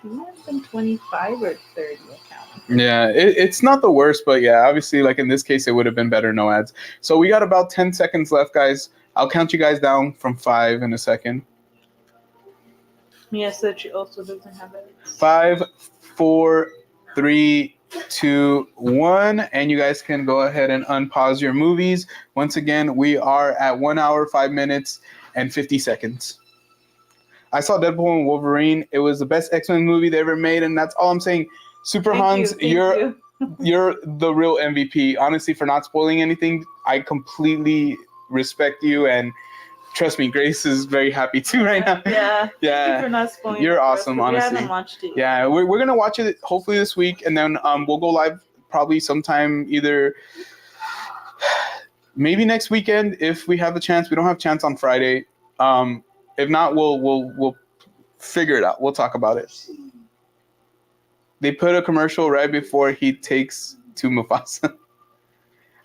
it might have been 25 or 30 account. Yeah, it's not the worst, but yeah, obviously, like in this case, it would have been better no ads. So we got about 10 seconds left, guys. I'll count you guys down from 5 in a second. Mia said she also doesn't have ads. 5, 4, 3, 2, 1, and you guys can go ahead and unpause your movies. Once again, we are at 1 hour, 5 minutes, and 50 seconds. I saw Deadpool and Wolverine. It was the best X-Men movie they ever made, and that's all I'm saying. Super Thank Hans, you, thank you. you're the real MVP. Honestly, for not spoiling anything, I completely respect you, and trust me, Grace is very happy too right now. Yeah. Thank you Yeah. for not spoiling You're it for us, awesome, 'cause honestly. We haven't watched it yet. Yeah, we're gonna watch it hopefully this week, and then we'll go live probably sometime either maybe next weekend if we have a chance. We don't have a chance on Friday. If not, we'll figure it out. We'll talk about it. They put a commercial right before he takes to Mufasa.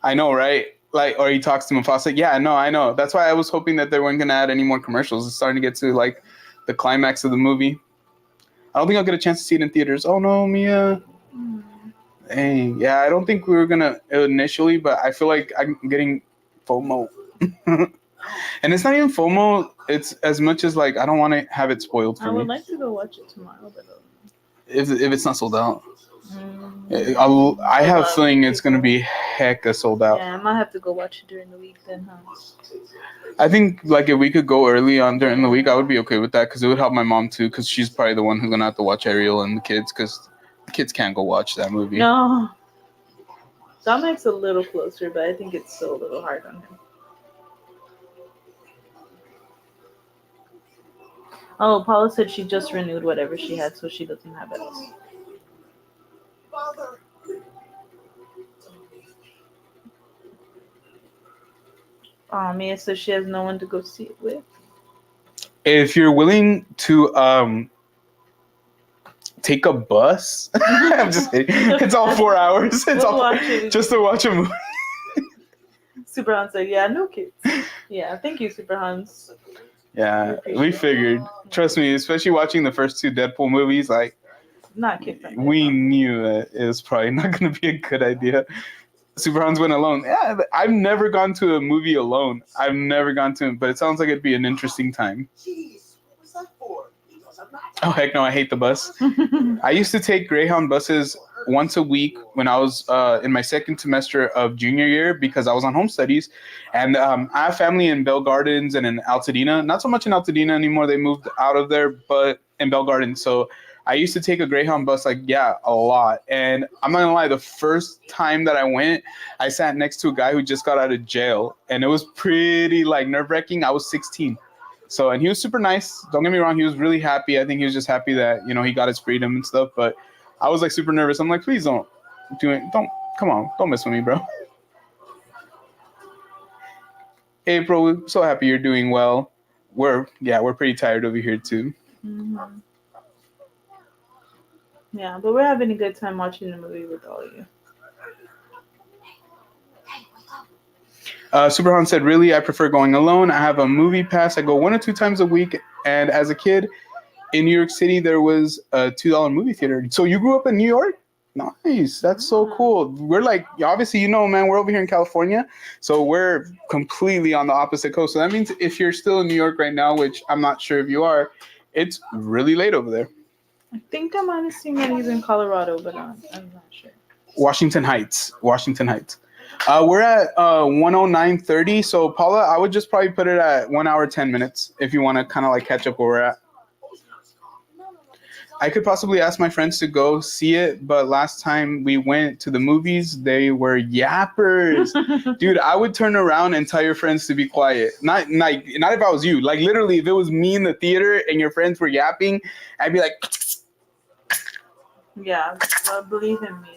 I know, right? Like, or he talks to Mufasa. Yeah, no, I know. That's why I was hoping that they weren't gonna add any more commercials. It's starting to get to like the climax of the movie. I don't think I'll get a chance to see it in theaters. Oh no, Mia. Dang. Yeah, I don't think we were gonna initially, but I feel like I'm getting FOMO. And it's not even FOMO. It's as much as like I don't want to have it spoiled I for would me. like to go watch it tomorrow, but If it's not sold out, I have a feeling it's gonna be hecka sold out. yeah, I might have to go watch it during the week then, huh? I think like if we could go early on during the week, I would be okay with that because it would help my mom too, because she's probably the one who's gonna have to watch Ariel and the kids, because the kids can't go watch that movie. No. Dominic's a little closer, but I think it's still a little hard on him. Oh, Paula said she just renewed whatever she had, so she doesn't have it. Father. Oh, Mia says she has no one to go see it with. If you're willing to take a bus, I'm just kidding. It's all 4 hours. It's We'll all watch it. just to watch a movie. Superhan said, "Yeah, no kids." Yeah, thank you, Superhans. Yeah, we figured. Trust me, especially watching the first 2 Deadpool movies, like Not kid friendly. we knew that it was probably not going to be a good idea. Superhans went alone. Yeah, I've never gone to a movie alone. I've never gone to it, but it sounds like it'd be an interesting time. Jeez, what was that for? Because I'm not. Oh heck no, I hate the bus. I used to take Greyhound buses once a week when I was in my second semester of junior year because I was on home studies, and I have family in Bell Gardens and in Altadena. Not so much in Altadena anymore; they moved out of there, but in Bell Gardens. So I used to take a Greyhound bus, like a lot. And I'm not gonna lie, the first time that I went, I sat next to a guy who just got out of jail, and it was pretty like nerve-wracking. I was 16. So, and he was super nice. Don't get me wrong. He was really happy. I think he was just happy that, he got his freedom and stuff. But I was like super nervous. I'm like, please don't do it. Come on. Don't mess with me, bro. April, we're so happy you're doing well. We're pretty tired over here too. Mm-hmm. Yeah, but we're having a good time watching the movie with all of you. Superhan said, really, I prefer going alone. I have a movie pass. I go 1 or 2 times a week. And as a kid in New York City, there was a $2 movie theater. So you grew up in New York? Nice. That's so cool. We're like, obviously, man, we're over here in California. So we're completely on the opposite coast. So that means if you're still in New York right now, which I'm not sure if you are, it's really late over there. I think I might have seen that he's in Colorado, but I'm not sure. Washington Heights. We're at 109.30. So Paula, I would just probably put it at 1 hour 10 minutes if you want to kind of like catch up where we're at. I could possibly ask my friends to go see it, but last time we went to the movies, they were yappers. Dude, I would turn around and tell your friends to be quiet. Not if I was you. Like literally, if it was me in the theater and your friends were yapping, I'd be like, yeah, I believe in me.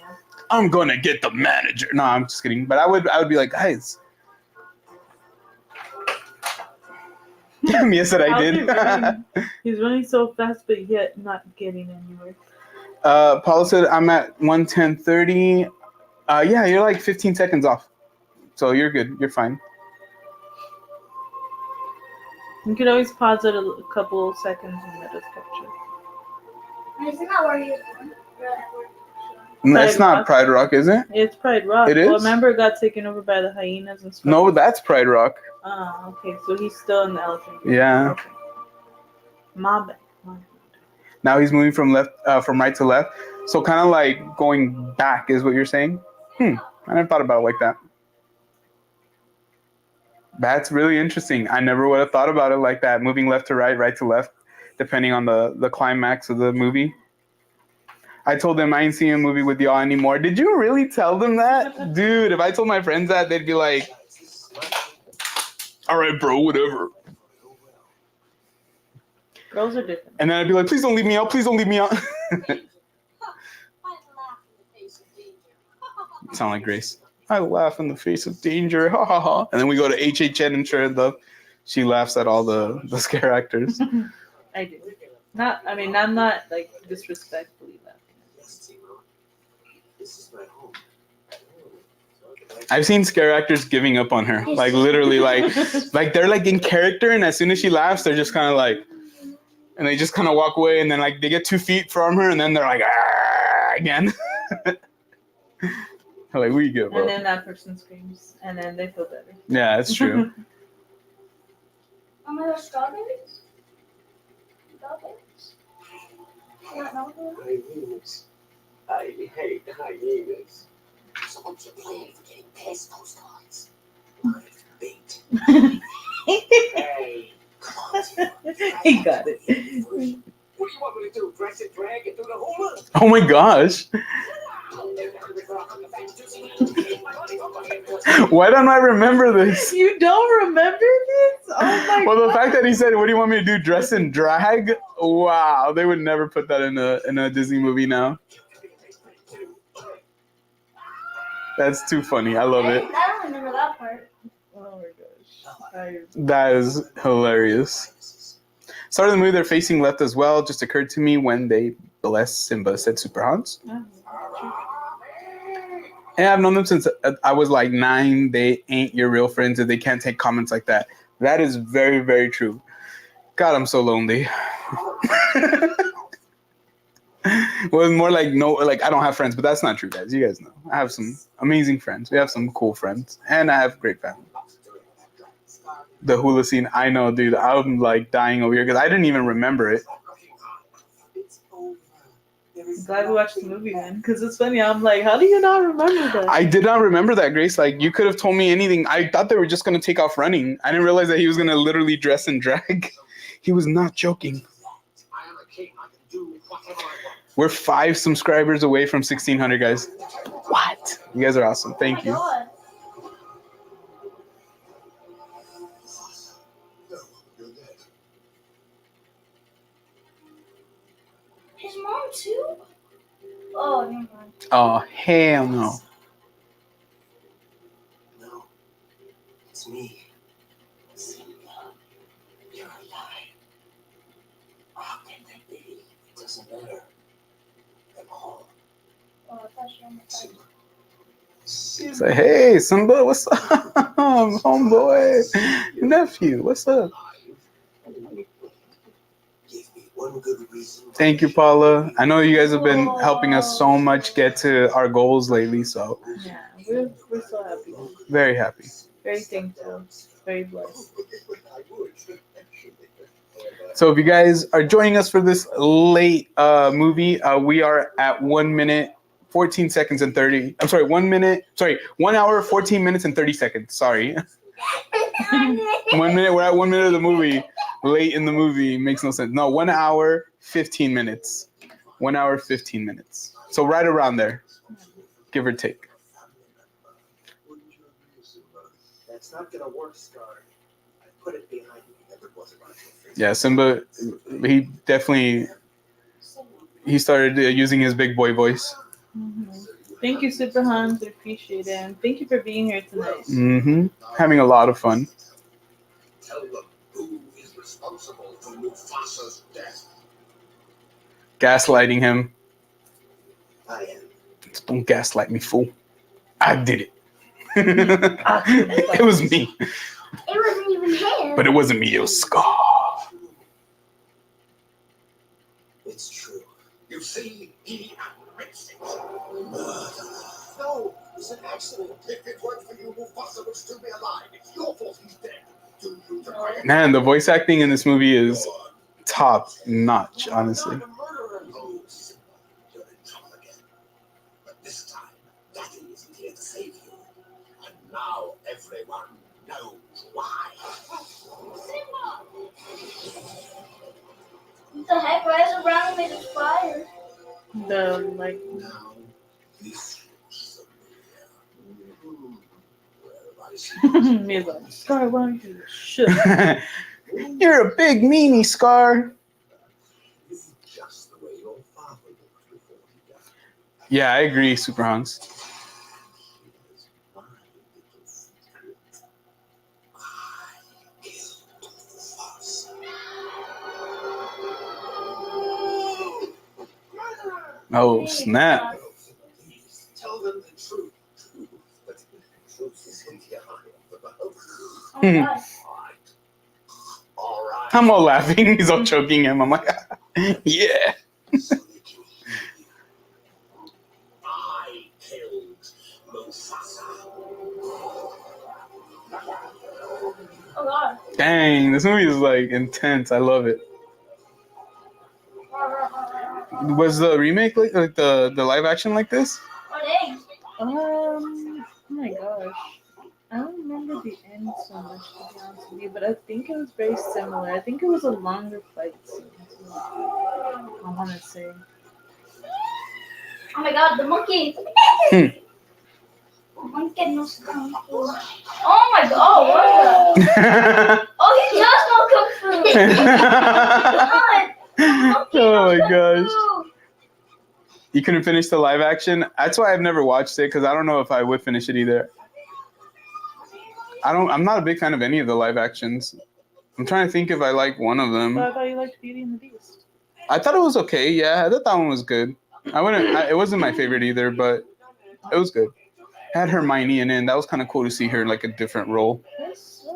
I'm gonna get the manager. No, I'm just kidding. But I would be like, guys. Mia said I did. He's running so fast, but yet not getting anywhere. Paula said I'm at 110.30. Yeah, you're like 15 seconds off. So you're good. You're fine. You could always pause it a couple seconds and let us capture. Isn't that where you're going? It's not Pride Rock, is it? It's Pride Rock. It is? Well, remember it got taken over by the hyenas and stuff? No, that's Pride Rock. Oh, okay. So he's still in the elephant. Yeah. Okay. My bad. Now he's moving from right to left. So kind of like going back is what you're saying? I never thought about it like that. That's really interesting. I never would have thought about it like that. Moving left to right to left, depending on the climax of the movie. I told them I ain't seeing a movie with y'all anymore. Did you really tell them that? Dude, if I told my friends that, they'd be like, all right, bro, whatever. Girls are different. And then I'd be like, please don't leave me out. Please don't leave me out. Sound like Grace. I laugh in the face of danger. Ha ha ha. And then we go to HHN and sure enough, she laughs at all the scare actors. I do. I'm not like disrespectfully laughing. I've seen scare actors giving up on her. Like literally like they're like in character and as soon as she laughs, they're just kind of like, and they just kind of walk away and then like they get 2 feet from her and then they're like, again. Like, where you go, bro? And then that person screams and then they feel better. Yeah, it's true. Are there strawberries? Strawberries? Not know them? Hyenas. I hate hyenas. So what's your plan for getting past those guys? Bait. Hey, come on. He got it. What do you want me to do? Dress and drag and do the hula? Oh my gosh. Why don't I remember this? You don't remember this? Oh my Well, the God. fact that he said, what do you want me to do? Dress and drag? Wow. They would never put that in a Disney movie now. That's too funny. I love it. I don't remember that part. Oh my gosh. That is hilarious. Start of the movie, they're facing left as well. Just occurred to me when they blessed Simba, said Super Hans. And I've known them since I was like 9. They ain't your real friends if they can't take comments like that. That is very, very true. God, I'm so lonely. Well, more like no, like I don't have friends, but that's not true, guys. You guys know I have some amazing friends. We have some cool friends, and I have great family. The hula scene, I know, dude. I'm like dying over here because I didn't even remember it. I'm glad we watched the movie then, because it's funny. I'm like, how do you not remember that? I did not remember that, Grace. Like, you could have told me anything. I thought they were just going to take off running. I didn't realize that he was going to literally dress and drag. He was not joking. We're 5 subscribers away from 1,600, guys. What? You guys are awesome. Thank you. God. His mom too? Oh, never mind. Oh, hell no. No, it's me. Simba, you're alive. How can that be? It doesn't matter. I'm home. Oh, I thought she was on the phone. Say, hey, Simba, what's up? Homeboy. Nephew, what's up? Give me one good reason. Thank you, Paula. I know you guys have been helping us so much get to our goals lately, so Yeah, we're so happy. very happy. Very thankful. Very blessed. So if you guys are joining us for this late movie, we are at 1 minute, 14 seconds and 30. I'm sorry, 1 hour, 14 minutes and 30 seconds. Sorry. 1 minute, we're at 1 minute of the movie. Late in the movie makes no sense. No, 1 hour, 15 minutes. 1 hour, 15 minutes. So right around there, give or take. That's not gonna work, Scar. I put it behind me. Never was about your face. Yeah, Simba, he started using his big boy voice. Mm-hmm. Thank you, Super Hans. We appreciate it. And thank you for being here tonight. Mm-hmm. Having a lot of fun. Tell them who is responsible for Mufasa's death. Gaslighting him. I am. Don't gaslight me, fool. I did it. It was me. It wasn't even him. But it wasn't me, it was Scar. It's true. You see, he admits it. No, it's an accident. If it weren't for you, Mufasa would still be alive. It's your fault he's dead. Do you deny it? Man, the voice acting in this movie is top notch, honestly. I'm not a murderer. Oh, Simba, you're in trouble again. But this time, Daddy isn't here to save you. And now everyone knows why. What the heck? Why is around him is fire? Now, this is where I see He's like, Scar, why don't you shut? You're a big meanie, Scar. This is just the way your father looked before he died. Yeah, I agree, Super Hans. Here's my little secret. I killed Mufasa. Oh, snap. Please tell them the truth. But the truth is in the eye of the beholder. Oh my god. All right. I'm all laughing. He's all choking him. I'm like, yeah. So they can hear you. I killed Mufasa. Oh god. Dang, this movie is like intense. I love it. Was the remake like the live action like this? Oh dang. Oh my gosh. I don't remember the end so much, to be honest with you, but I think it was very similar. I think it was a longer fight scene. I want to say. Oh my god, the monkey. Monkey no kung fu. Oh my god. Oh, what the? Oh, he does know kung fu. God. Monkey Oh my knows kung gosh. fu. You couldn't finish the live action? That's why I've never watched it, because I don't know if I would finish it either. I'm not a big fan of any of the live actions. I'm trying to think if I like one of them. But I thought you liked Beauty and the Beast. I thought it was okay. Yeah, I thought that one was good. It wasn't my favorite either, but it was good. Had Hermione in it, and that was kind of cool to see her in like a different role. Yes,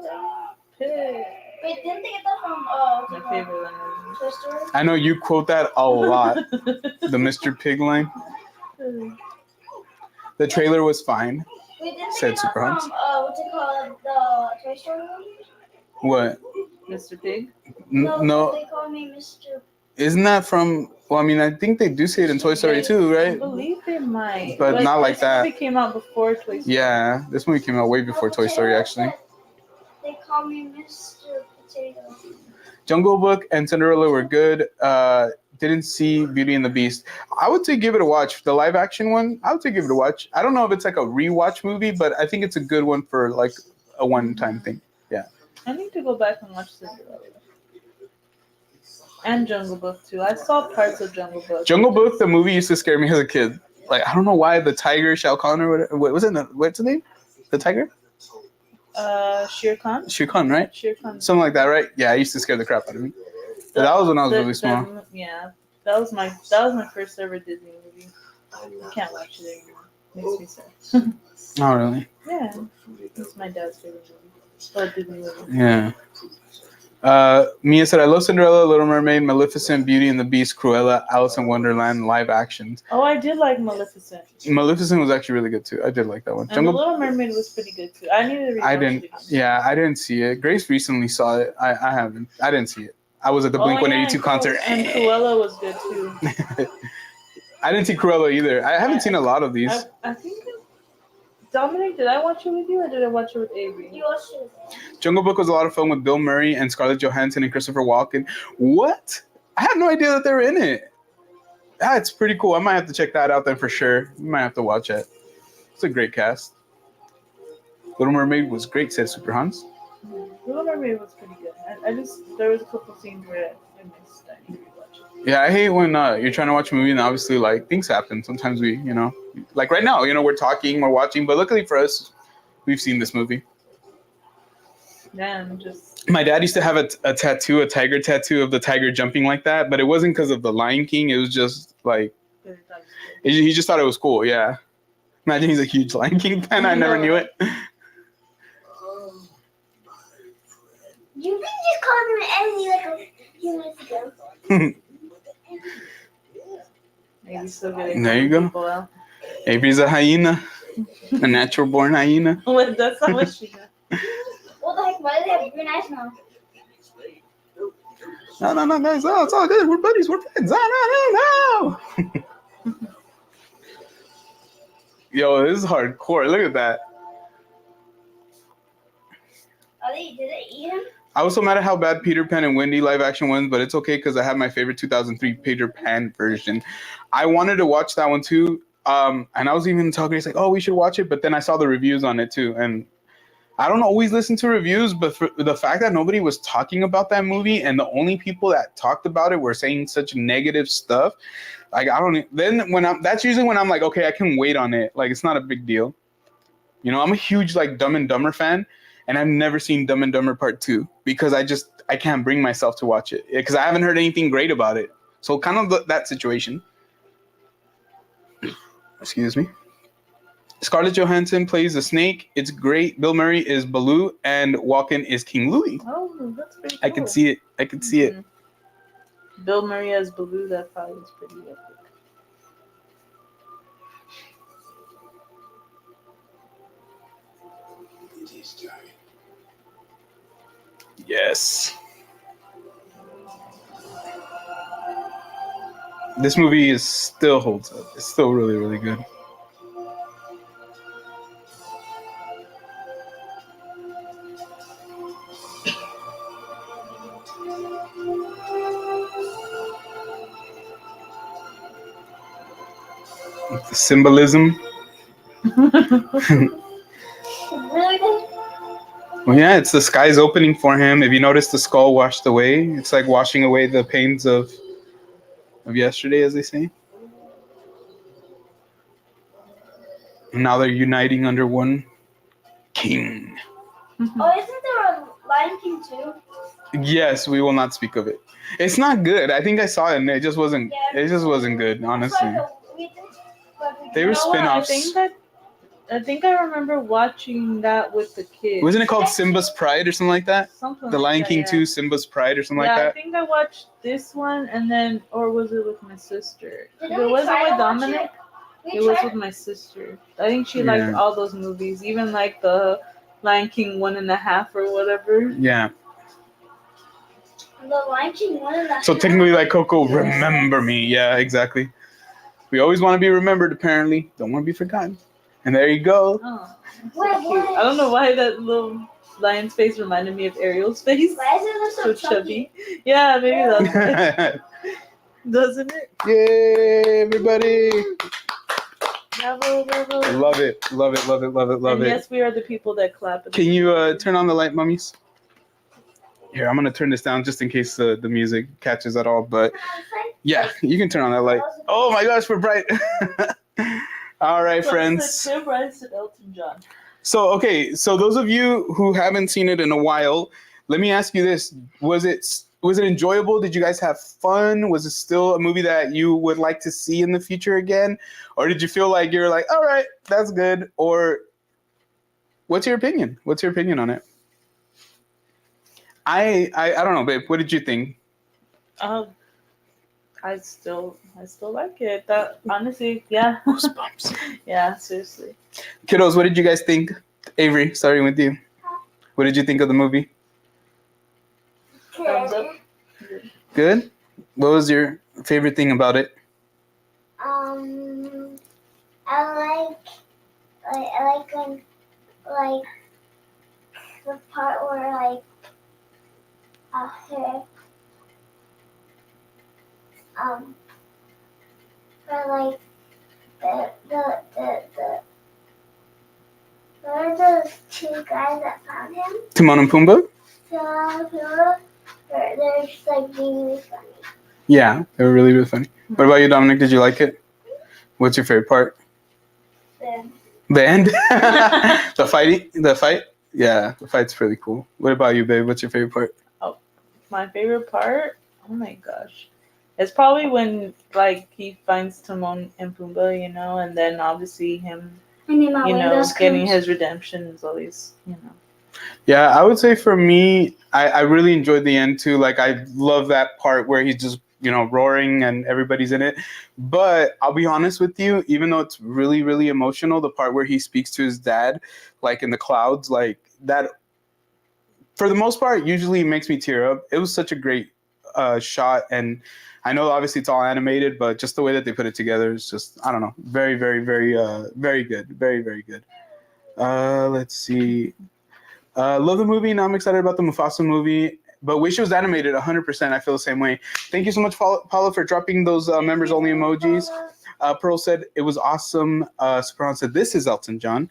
Pig. Wait, didn't they get that from My favorite one. Toy Story? I know you quote that a lot. The Mr. Pig line. The trailer was fine. Wait, didn't they Said get that Super from Hans. what's it called? The Toy Story movie? What? Mr. Pig? No, They call me Mr. isn't that from? Well, I mean, I think they do say it in Toy Story too, I right? believe they might. But not like that. This movie came out before Toy Story. Yeah, this movie came out way before Toy Story, actually. They call me Mr. Potato. Jungle Book and Cinderella were good. Didn't see Beauty and the Beast. I would say give it a watch. The live action one, I would say give it a watch. I don't know if it's like a rewatch movie, but I think it's a good one for like a one-time thing. I need to go back and watch Cinderella. And Jungle Book too. I saw parts of Jungle Book. Jungle Book, the movie used to scare me as a kid. Like I don't know why the tiger, Shao Kahn or whatever. What's the name? The tiger? Shere Khan? Shere Khan, right? Shere Khan. Something like that, right? Yeah, it used to scare the crap out of me. That was when I was really small. Yeah, that was my first ever Disney movie. I can't watch it anymore. Makes me sad. Oh, really? Yeah, it's my dad's favorite movie. Or Disney movie. Yeah. Mia said, I love Cinderella, Little Mermaid, Maleficent, Beauty and the Beast, Cruella, Alice in Wonderland, live actions. Oh, I did like Maleficent. Maleficent was actually really good too. I did like that one. And The Little Mermaid was pretty good too. I needed to rewatch I didn't. it again. Yeah, I didn't see it. Grace recently saw it. I haven't. I didn't see it. I was at the Blink 182 concert. And Cruella was good too. I didn't see Cruella either. I haven't seen a lot of these. I think Dominic, did I watch it with you or did I watch it with Avery? You watched it. Jungle Book was a lot of fun with Bill Murray and Scarlett Johansson and Christopher Walken. What? I had no idea that they were in it. That's pretty cool. I might have to check that out then for sure. We might have to watch it. It's a great cast. Little Mermaid was great, said Super Hans. Little Mermaid was pretty good. There was a couple scenes where I missed. I need to rewatch it. Yeah, I hate when you're trying to watch a movie and obviously like things happen. Sometimes we, like right now, we're talking, we're watching, but luckily for us, we've seen this movie. Yeah, and just My dad used to have a tattoo, a tiger tattoo of the tiger jumping like that, but it wasn't because of the Lion King. It was just like, he just thought it was cool. Yeah. Imagine he's a huge Lion King fan. I never knew it. You just called him an enemy like a few minutes ago. maybe still getting There you go. people out. Avery's a hyena, a natural born hyena. What? That's not what she got. What the heck? Why do they have green eyes now? No, guys. Oh, it's all good. We're buddies. We're friends. No. Yo, this is hardcore. Look at that. Did they eat him? I was so mad at how bad Peter Pan and Wendy live action was, but it's okay because I have my favorite 2003 Peter Pan version. I wanted to watch that one too. And I was even talking, it's like, oh, we should watch it. But then I saw the reviews on it too. And I don't always listen to reviews, but for the fact that nobody was talking about that movie and the only people that talked about it were saying such negative stuff, like that's usually when I'm like, okay, I can wait on it. Like, it's not a big deal. I'm a huge like Dumb and Dumber fan, and I've never seen Dumb and Dumber Part 2 because I can't bring myself to watch it because I haven't heard anything great about it. So kind of that situation. Excuse me. Scarlett Johansson plays the snake. It's great. Bill Murray is Baloo, and Walken is King Louie. Oh, that's pretty cool. I can see it. Bill Murray as Baloo, that probably was pretty epic. It is time. Yes. This movie still holds up. It's still really, really good. The symbolism. Really? Well, yeah, it's the sky's opening for him. If you notice, the skull washed away. It's like washing away the pains of yesterday, as they say. And now they're uniting under one king. Oh, isn't there a Lion King too? Yes, we will not speak of it. It's not good. I think I saw it and it just wasn't. Yeah, It just wasn't good, honestly. They were You know what? spin-offs. I think I remember watching that with the kids. Wasn't it called Simba's Pride or something like that? Something The like Lion that, King yeah. 2, Simba's Pride or something Yeah, like I that. think I watched this one and then, or was it with my sister? If Didn't it we wasn't try with to watch Dominic, We it was tried- with my sister. I think she liked Yeah. all those movies, even like the Lion King 1.5 or whatever. Yeah. The Lion King 1.5. So technically, like Coco, remember me. Yeah, exactly. We always want to be remembered, apparently. Don't want to be forgotten. And there you go. Oh, so Wait, cute. what? I don't know why that little lion's face reminded me of Ariel's face. Why is it So chubby. Yeah, maybe that's why. Doesn't it? Yay, everybody. Bravo, bravo. Love it. Love it. Love it. Love it. Love And it. yes, we are the people that clap. At the Can you beginning. turn on the light, mummies? Here, I'm going to turn this down just in case the music catches at all. But yeah, you can turn on that light. Oh my gosh, we're bright. All right, friends. Tim Rice and Elton John. So, okay, so those of you who haven't seen it in a while, let me ask you this. Was it enjoyable? Did you guys have fun? Was it still a movie that you would like to see in the future again? Or did you feel like you're like, all right, that's good? Or what's your opinion? What's your opinion on it? I don't know, babe. What did you think? I still like it. That honestly, yeah. Goosebumps. Yeah, seriously. Kiddos, what did you guys think? Avery, starting with you. What did you think of the movie? Thumbs up. Good? What was your favorite thing about it? I like when the part where her where where are those two guys that found him? Timon and Pumbaa? They're just like being really funny. Yeah, they were really, really funny. What about you, Dominic? Did you like it? What's your favorite part? The end? The fight? Yeah, the fight's pretty cool. What about you, babe? What's your favorite part? My favorite part? Oh my gosh. It's probably when like he finds Timon and Pumbaa, you know, and then obviously him, you know, getting his redemption is always, you know. Yeah, I would say for me, I really enjoyed the end too. Like I love that part where he's just, you know, roaring and everybody's in it. But I'll be honest with you, even though it's really, really emotional, the part where he speaks to his dad, like in the clouds, like that, for the most part, usually makes me tear up. It was such a great shot. And I know obviously it's all animated, but just the way that they put it together is just, I don't know, very, very, very, very good. Very, very good. Let's see. Love the movie. Now I'm excited about the Mufasa movie, but wish it was animated 100%. I feel the same way. Thank you so much, Paula, for dropping those members only emojis. Pearl said it was awesome. Superman said this is Elton John.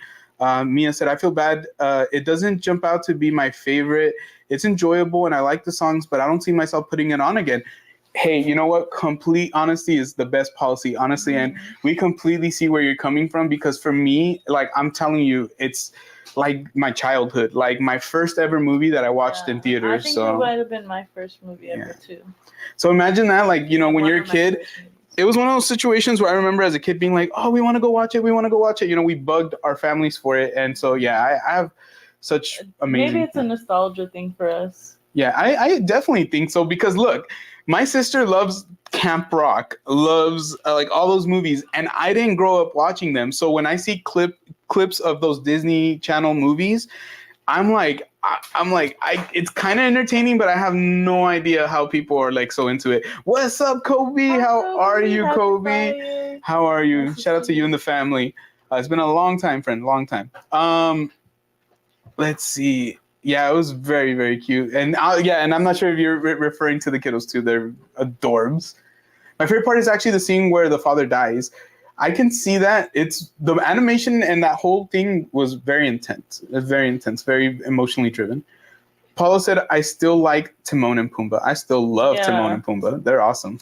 Mia said I feel bad. It doesn't jump out to be my favorite. It's enjoyable and I like the songs, but I don't see myself putting it on again. Hey, you know what? Complete honesty is the best policy, honestly, and we completely see where you're coming from, because for me, like I'm telling you, it's like my childhood, like my first ever movie that I watched in theaters. I think so it might have been my first movie ever too. So imagine that, like, you know, when One you're a of my kid, first movies. it was one of those situations where I remember as a kid being like, oh, we want to go watch it. We want to go watch it. You know, we bugged our families for it. And so, yeah, I have such amazing. Maybe it's a nostalgia thing for us. Yeah, I definitely think so, because look, my sister loves Camp Rock, loves like all those movies, and I didn't grow up watching them. So when I see clips of those Disney Channel movies, I'm like, it's kind of entertaining, but I have no idea how people are like so into it. What's up, Kobe? How are you, Kobe? How are you? Shout out to you and the family. It's been a long time, friend, long time. Let's see. Yeah, it was very, very cute. And and I'm not sure if you're referring to the kiddos too. They're adorbs. My favorite part is actually the scene where the father dies. I can see that. It's the animation and that whole thing was very intense. Very intense, very emotionally driven. Paula said, I still like Timon and Pumbaa. I still love Timon and Pumbaa. They're awesome.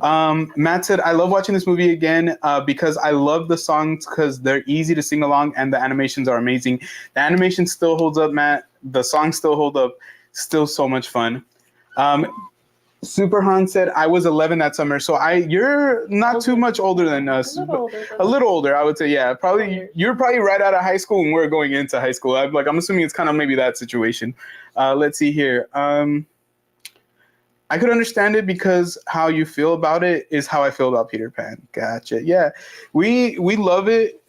Matt said, I love watching this movie again because I love the songs because they're easy to sing along and the animations are amazing. The animation still holds up, Matt. The songs still hold up. Still so much fun. Super Han said, I was 11 that summer. So you're not too much older than us. A little older, I would say. Yeah, probably. You're probably right out of high school and we're going into high school. I'm assuming it's kind of maybe that situation. Let's see here. I could understand it because how you feel about it is how I feel about Peter Pan. Gotcha. Yeah, we love it.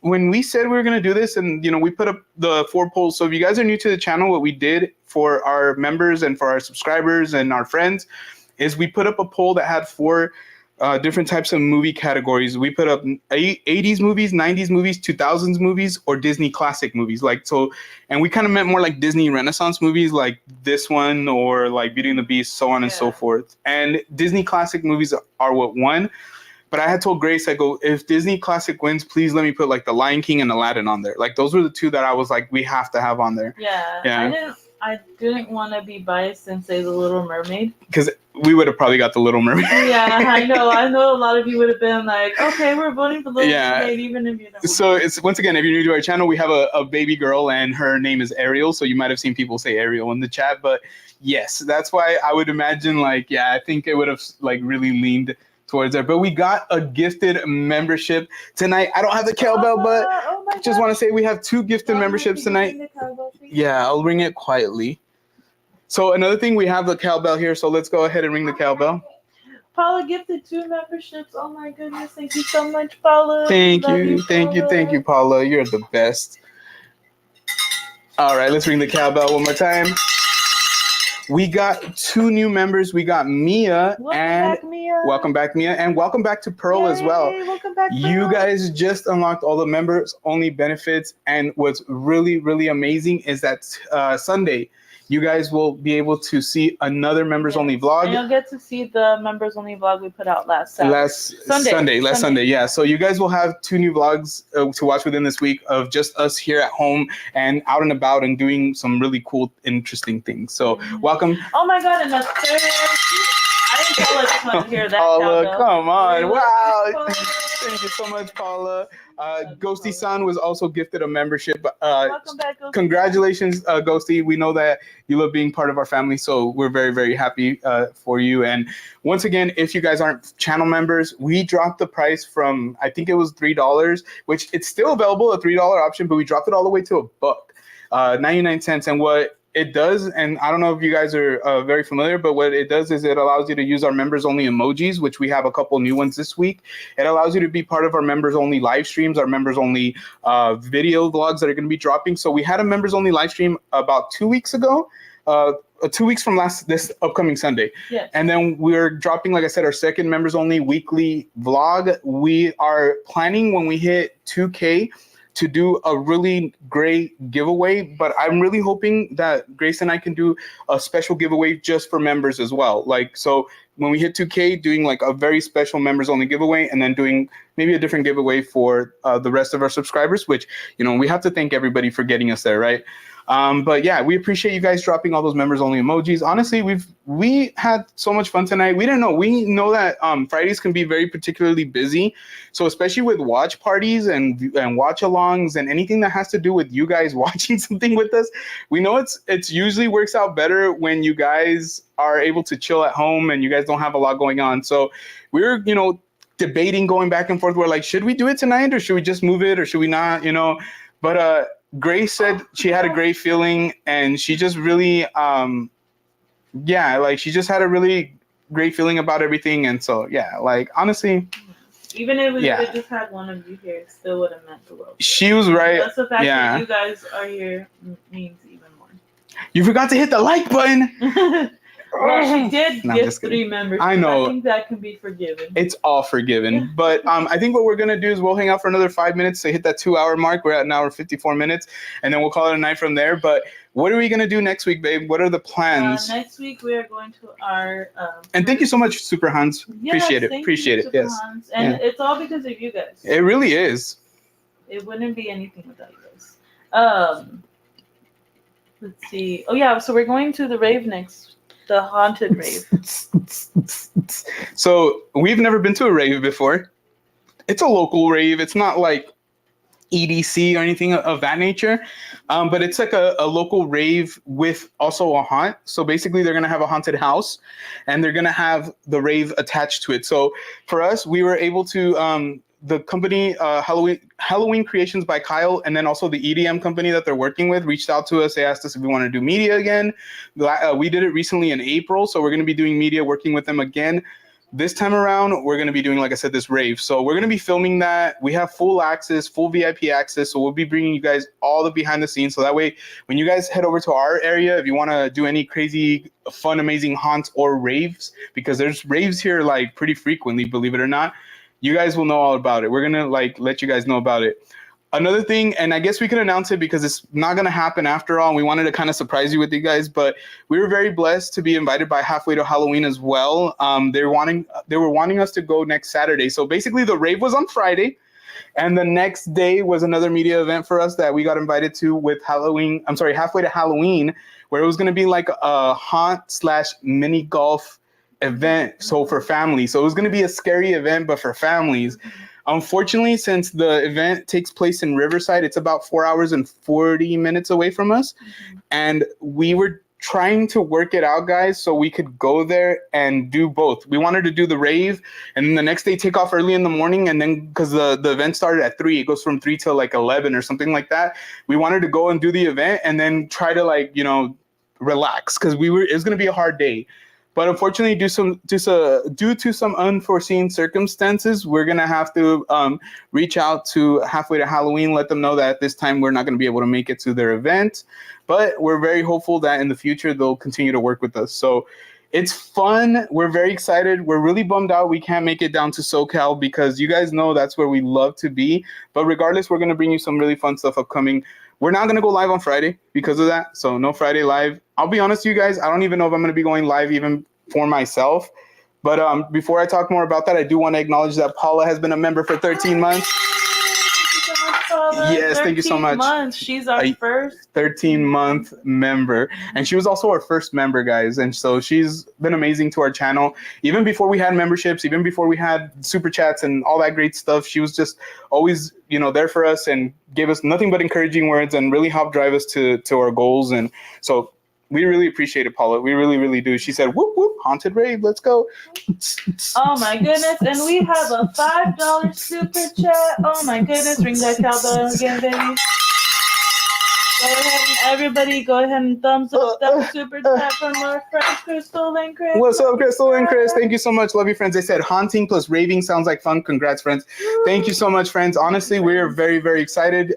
When we said we were going to do this and, we put up the 4 polls. So if you guys are new to the channel, what we did for our members and for our subscribers and our friends is we put up a poll that had 4 different types of movie categories. We put up 80s movies, 90s movies, 2000s movies, or Disney classic movies. And we kind of meant more like Disney Renaissance movies like this one or like Beauty and the Beast, so on and so forth. And Disney classic movies are what won. But I had told Grace, I go, if Disney Classic wins, please let me put like The Lion King and Aladdin on there. Like those were the 2 that I was like, we have to have on there. Yeah. I didn't want to be biased and say The Little Mermaid. Because we would have probably got The Little Mermaid. Yeah, I know. I know a lot of you would have been like, okay, we're voting for The Little Mermaid, even if you don't. So it's, once again, if you're new to our channel, we have a baby girl and her name is Ariel. So you might have seen people say Ariel in the chat. But yes, that's why I would imagine I think it would have really leaned towards there. But we got a gifted membership tonight. I don't have the cowbell, but just want to say we have 2 gifted memberships tonight. Yeah, I'll ring it quietly. So another thing, we have the cowbell here, so let's go ahead and ring the cowbell. Paula gifted 2 memberships. Oh my goodness, thank you so much, Paula. Thank you, Paula. You're the best. All right, let's ring the cowbell one more time. We got 2 new members. We got Mia. Welcome back, Mia. And welcome back to Pearl as well. Welcome back, Pearl. You guys just unlocked all the members only benefits. And what's really, really amazing is that Sunday, you guys will be able to see another members only vlog. And you'll get to see the members only vlog we put out last Sunday. Yeah. So you guys will have 2 new vlogs to watch within this week of just us here at home and out and about and doing some really cool, interesting things. So welcome. Oh my God, and the third. I didn't tell us to hear that. Paula, come on. Wow. Thank you so much, Paula. Ghosty-san was also gifted a membership. Welcome back, Ghosty. Congratulations, Ghosty. We know that you love being part of our family, so we're very, very happy for you. And once again, if you guys aren't channel members, we dropped the price from, I think it was $3, which it's still available, a $3 option, but we dropped it all the way to $1, 99 cents. And what it does, and I don't know if you guys are very familiar, but what it does is it allows you to use our members only emojis, which we have a couple new ones this week. It allows you to be part of our members only live streams, our members only video vlogs that are going to be dropping. So we had a members only live stream about 2 weeks ago, 2 weeks from this upcoming Sunday. Yes. And then we're dropping, like I said, our second members only weekly vlog. We are planning when we hit 2K to do a really great giveaway, but I'm really hoping that Grace and I can do a special giveaway just for members as well. So when we hit 2K, doing a very special members only giveaway, and then doing maybe a different giveaway for the rest of our subscribers, which, we have to thank everybody for getting us there, right? But yeah, we appreciate you guys dropping all those members only emojis. Honestly, we had so much fun tonight. We know that Fridays can be very particularly busy. So especially with watch parties and watch alongs and anything that has to do with you guys watching something with us, we know it's usually works out better when you guys are able to chill at home and you guys don't have a lot going on. So we're, debating, going back and forth. We're like, should we do it tonight or should we just move it or should we not, But Grace said she had a great feeling and she just really, she just had a really great feeling about everything. And so, honestly. Even if we just had one of you here, it still would have meant the world. She was right. That's the fact that you guys are here means even more. You forgot to hit the like button. Well, she did give 3 members. I know. I think that can be forgiven. It's all forgiven. But I think what we're going to do is we'll hang out for another 5 minutes to hit that 2-hour mark. We're at an hour 54 minutes. And then we'll call it a night from there. But what are we going to do next week, babe? What are the plans? Next week we are going to our... and thank you so much, Super Hans. Appreciate it. Yes. Hans. And it's all because of you guys. It really is. It wouldn't be anything without you guys. Let's see. Oh, yeah. So we're going to the rave next the haunted rave? So we've never been to a rave before. It's a local rave. It's not like EDC or anything of that nature, but it's like a local rave with also a haunt. So basically they're going to have a haunted house and they're going to have the rave attached to it. So for us, we were able to the company Halloween Creations by Kyle, and then also the EDM company that they're working with, reached out to us. They asked us if we want to do media again. We did it recently in April, so we're going to be doing media, working with them again. This time around, we're going to be doing, like I said, this rave. So we're going to be filming that. We have full access, full VIP access. So we'll be bringing you guys all the behind the scenes. So that way, when you guys head over to our area, if you want to do any crazy, fun, amazing haunts or raves, because there's raves here like pretty frequently, believe it or not, you guys will know all about it. We're going to like let you guys know about it. Another thing, and I guess we can announce it because it's not going to happen after all, and we wanted to kind of surprise you with you guys, but we were very blessed to be invited by Halfway to Halloween as well. They were wanting us to go next Saturday. So basically the rave was on Friday, and the next day was another media event for us that we got invited to with Halfway to Halloween, where it was going to be like a haunt/mini golf event. So for families. So it was going to be a scary event, but for families. Unfortunately, since the event takes place in Riverside, it's about 4 hours and 40 minutes away from us. And we were trying to work it out, guys, so we could go there and do both. We wanted to do the rave and then the next day take off early in the morning. And then because the event started at 3, it goes from 3 till like 11 or something like that. We wanted to go and do the event and then try to like, relax because it was going to be a hard day. But unfortunately, due to some unforeseen circumstances, we're going to have to reach out to Halfway to Halloween, let them know that at this time we're not going to be able to make it to their event. But we're very hopeful that in the future they'll continue to work with us. So it's fun. We're very excited. We're really bummed out we can't make it down to SoCal because you guys know that's where we love to be. But regardless, we're going to bring you some really fun stuff upcoming. We're not going to go live on Friday because of that. So no Friday live. I'll be honest with you guys. I don't even know if I'm going to be going live even for myself. But before I talk more about that, I do want to acknowledge that Paula has been a member for 13 months. Yes, thank you so much. Months. She's our first 13-month member. And she was also our first member, guys. And so she's been amazing to our channel. Even before we had memberships, even before we had super chats and all that great stuff, she was just always, there for us and gave us nothing but encouraging words and really helped drive us to our goals. And so we really appreciate it, Paula. We really, really do. She said, whoop, whoop, haunted rave, let's go. Oh, my goodness. And we have a $5 super chat. Oh, my goodness. Ring that cowbell again, baby. Everybody go ahead and thumbs up that super chat from our friends, Crystal and Chris. What's up, Crystal and Chris? Thank you so much. Love you, friends. They said haunting plus raving sounds like fun. Congrats, friends. Thank you so much, friends. Honestly, we're very, very excited.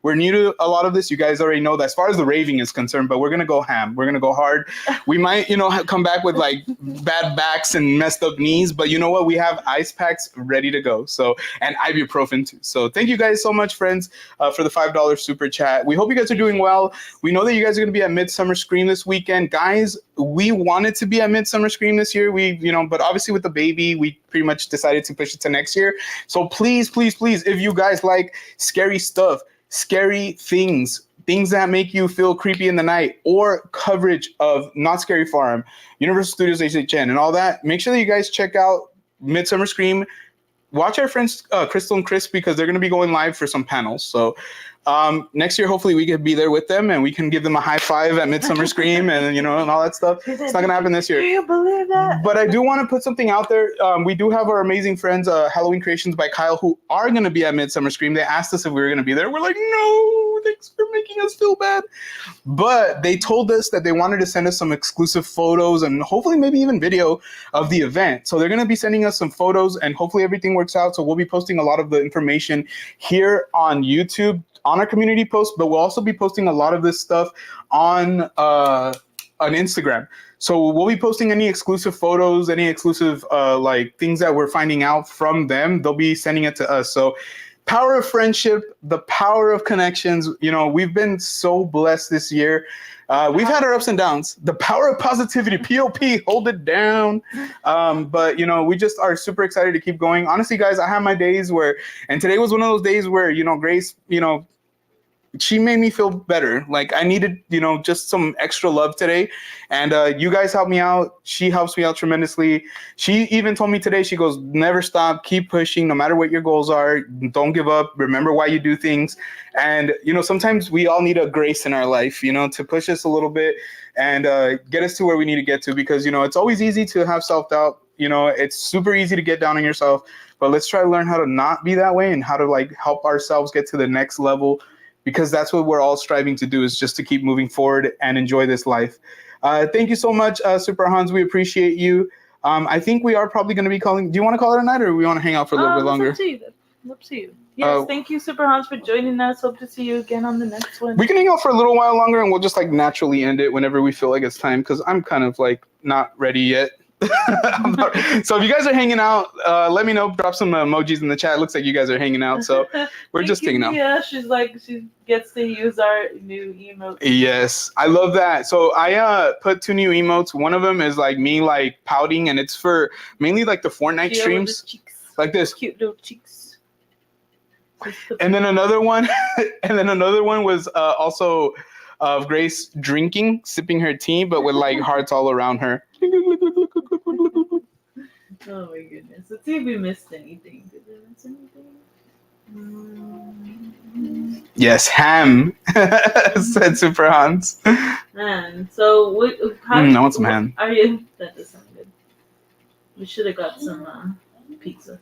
We're new to a lot of this. You guys already know that as far as the raving is concerned, but we're going to go ham. We're going to go hard. We might, come back with like bad backs and messed up knees, but you know what? We have ice packs ready to go. So, and ibuprofen too. So thank you guys so much, friends, for the $5 super chat. We hope you guys are doing well. We know that you guys are going to be at Midsummer Scream this weekend. Guys, we wanted to be at Midsummer Scream this year. But obviously with the baby, we pretty much decided to push it to next year. So please, please, please, if you guys like scary stuff, scary things that make you feel creepy in the night, or coverage of Not Scary Farm, Universal Studios HHN, and all that, make sure that you guys check out Midsummer Scream. Watch our friends Crystal and Chris because they're going to be going live for some panels. So next year, hopefully we can be there with them and we can give them a high five at Midsummer Scream and and all that stuff. It's not going to happen this year. Do you believe that? But I do want to put something out there. We do have our amazing friends, Halloween Creations by Kyle, who are going to be at Midsummer Scream. They asked us if we were going to be there. We're like, no, thanks for making us feel bad. But they told us that they wanted to send us some exclusive photos and hopefully maybe even video of the event. So they're going to be sending us some photos and hopefully everything works out. So we'll be posting a lot of the information here on YouTube, on our community post, but we'll also be posting a lot of this stuff on Instagram. So we'll be posting any exclusive photos, any exclusive things that we're finding out from them. They'll be sending it to us. So power of friendship, the power of connections. We've been so blessed this year. We've had our ups and downs. The power of positivity, POP, hold it down. But we just are super excited to keep going. Honestly, guys, I have my days and today was one of those days where, Grace, she made me feel better. Like I needed, just some extra love today. And you guys help me out. She helps me out tremendously. She even told me today, she goes, never stop, keep pushing, no matter what your goals are. Don't give up. Remember why you do things. And, sometimes we all need a grace in our life, to push us a little bit and get us to where we need to get to. Because, it's always easy to have self-doubt. It's super easy to get down on yourself. But let's try to learn how to not be that way and how to like help ourselves get to the next level. Because that's what we're all striving to do, is just to keep moving forward and enjoy this life. Thank you so much, Super Hans. We appreciate you. I think we are probably going to be calling. Do you want to call it a night, or do we want to hang out for a little bit longer? Up to you. Yes, thank you, Super Hans, for joining us. Hope to see you again on the next one. We can hang out for a little while longer, and we'll just like naturally end it whenever we feel like it's time, because I'm kind of like not ready yet. So if you guys are hanging out, let me know. Drop some emojis in the chat. It looks like you guys are hanging out, so we're just hanging out. Yeah, she gets to use our new emotes. Yes, I love that. So I put 2 new emotes. One of them is like me like pouting, and it's for mainly like the Fortnite streams, like this cute little cheeks. And then another one, was also of Grace drinking, sipping her tea, but with like hearts all around her. Oh my goodness. Let's see if we missed anything. Did we miss anything? Yes, ham, said Super Hans. Man, so I want some ham. Are you? That does sound good. We should have got some pizza.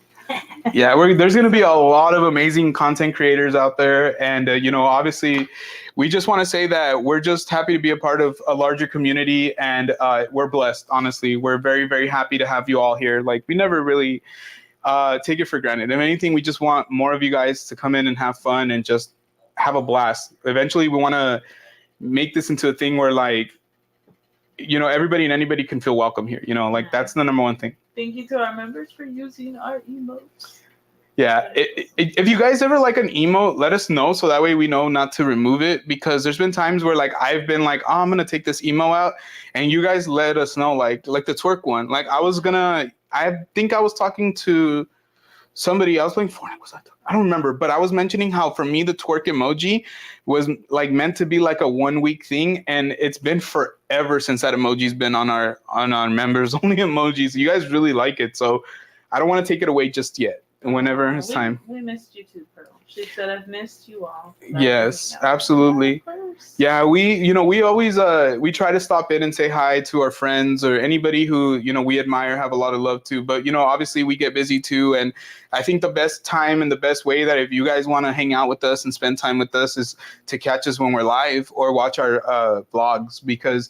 Yeah, there's going to be a lot of amazing content creators out there. And, obviously, we just want to say that we're just happy to be a part of a larger community. And we're blessed, honestly. We're very, very happy to have you all here. Like, we never really take it for granted. If anything, we just want more of you guys to come in and have fun and just have a blast. Eventually, we want to make this into a thing where, like, everybody and anybody can feel welcome here. That's the number one thing. Thank you to our members for using our emotes. Yeah, if you guys ever like an emote, let us know, so that way we know not to remove it, because there's been times where like I've been like, I'm gonna take this emo out, and you guys let us know, like the twerk one. Like I think I was talking to somebody else playing Fortnite. I don't remember, but I was mentioning how for me the twerk emoji was like meant to be like a 1 week thing, and it's been forever since that emoji's been on our members only emojis. You guys really like it, so I don't want to take it away just yet. Whenever it's time. We missed you too, Pearl. She said, I've missed you all. Yes, absolutely. Yeah, we always we try to stop in and say hi to our friends or anybody who we admire, have a lot of love to. But obviously we get busy too, and I think the best time and the best way that if you guys want to hang out with us and spend time with us is to catch us when we're live or watch our vlogs, because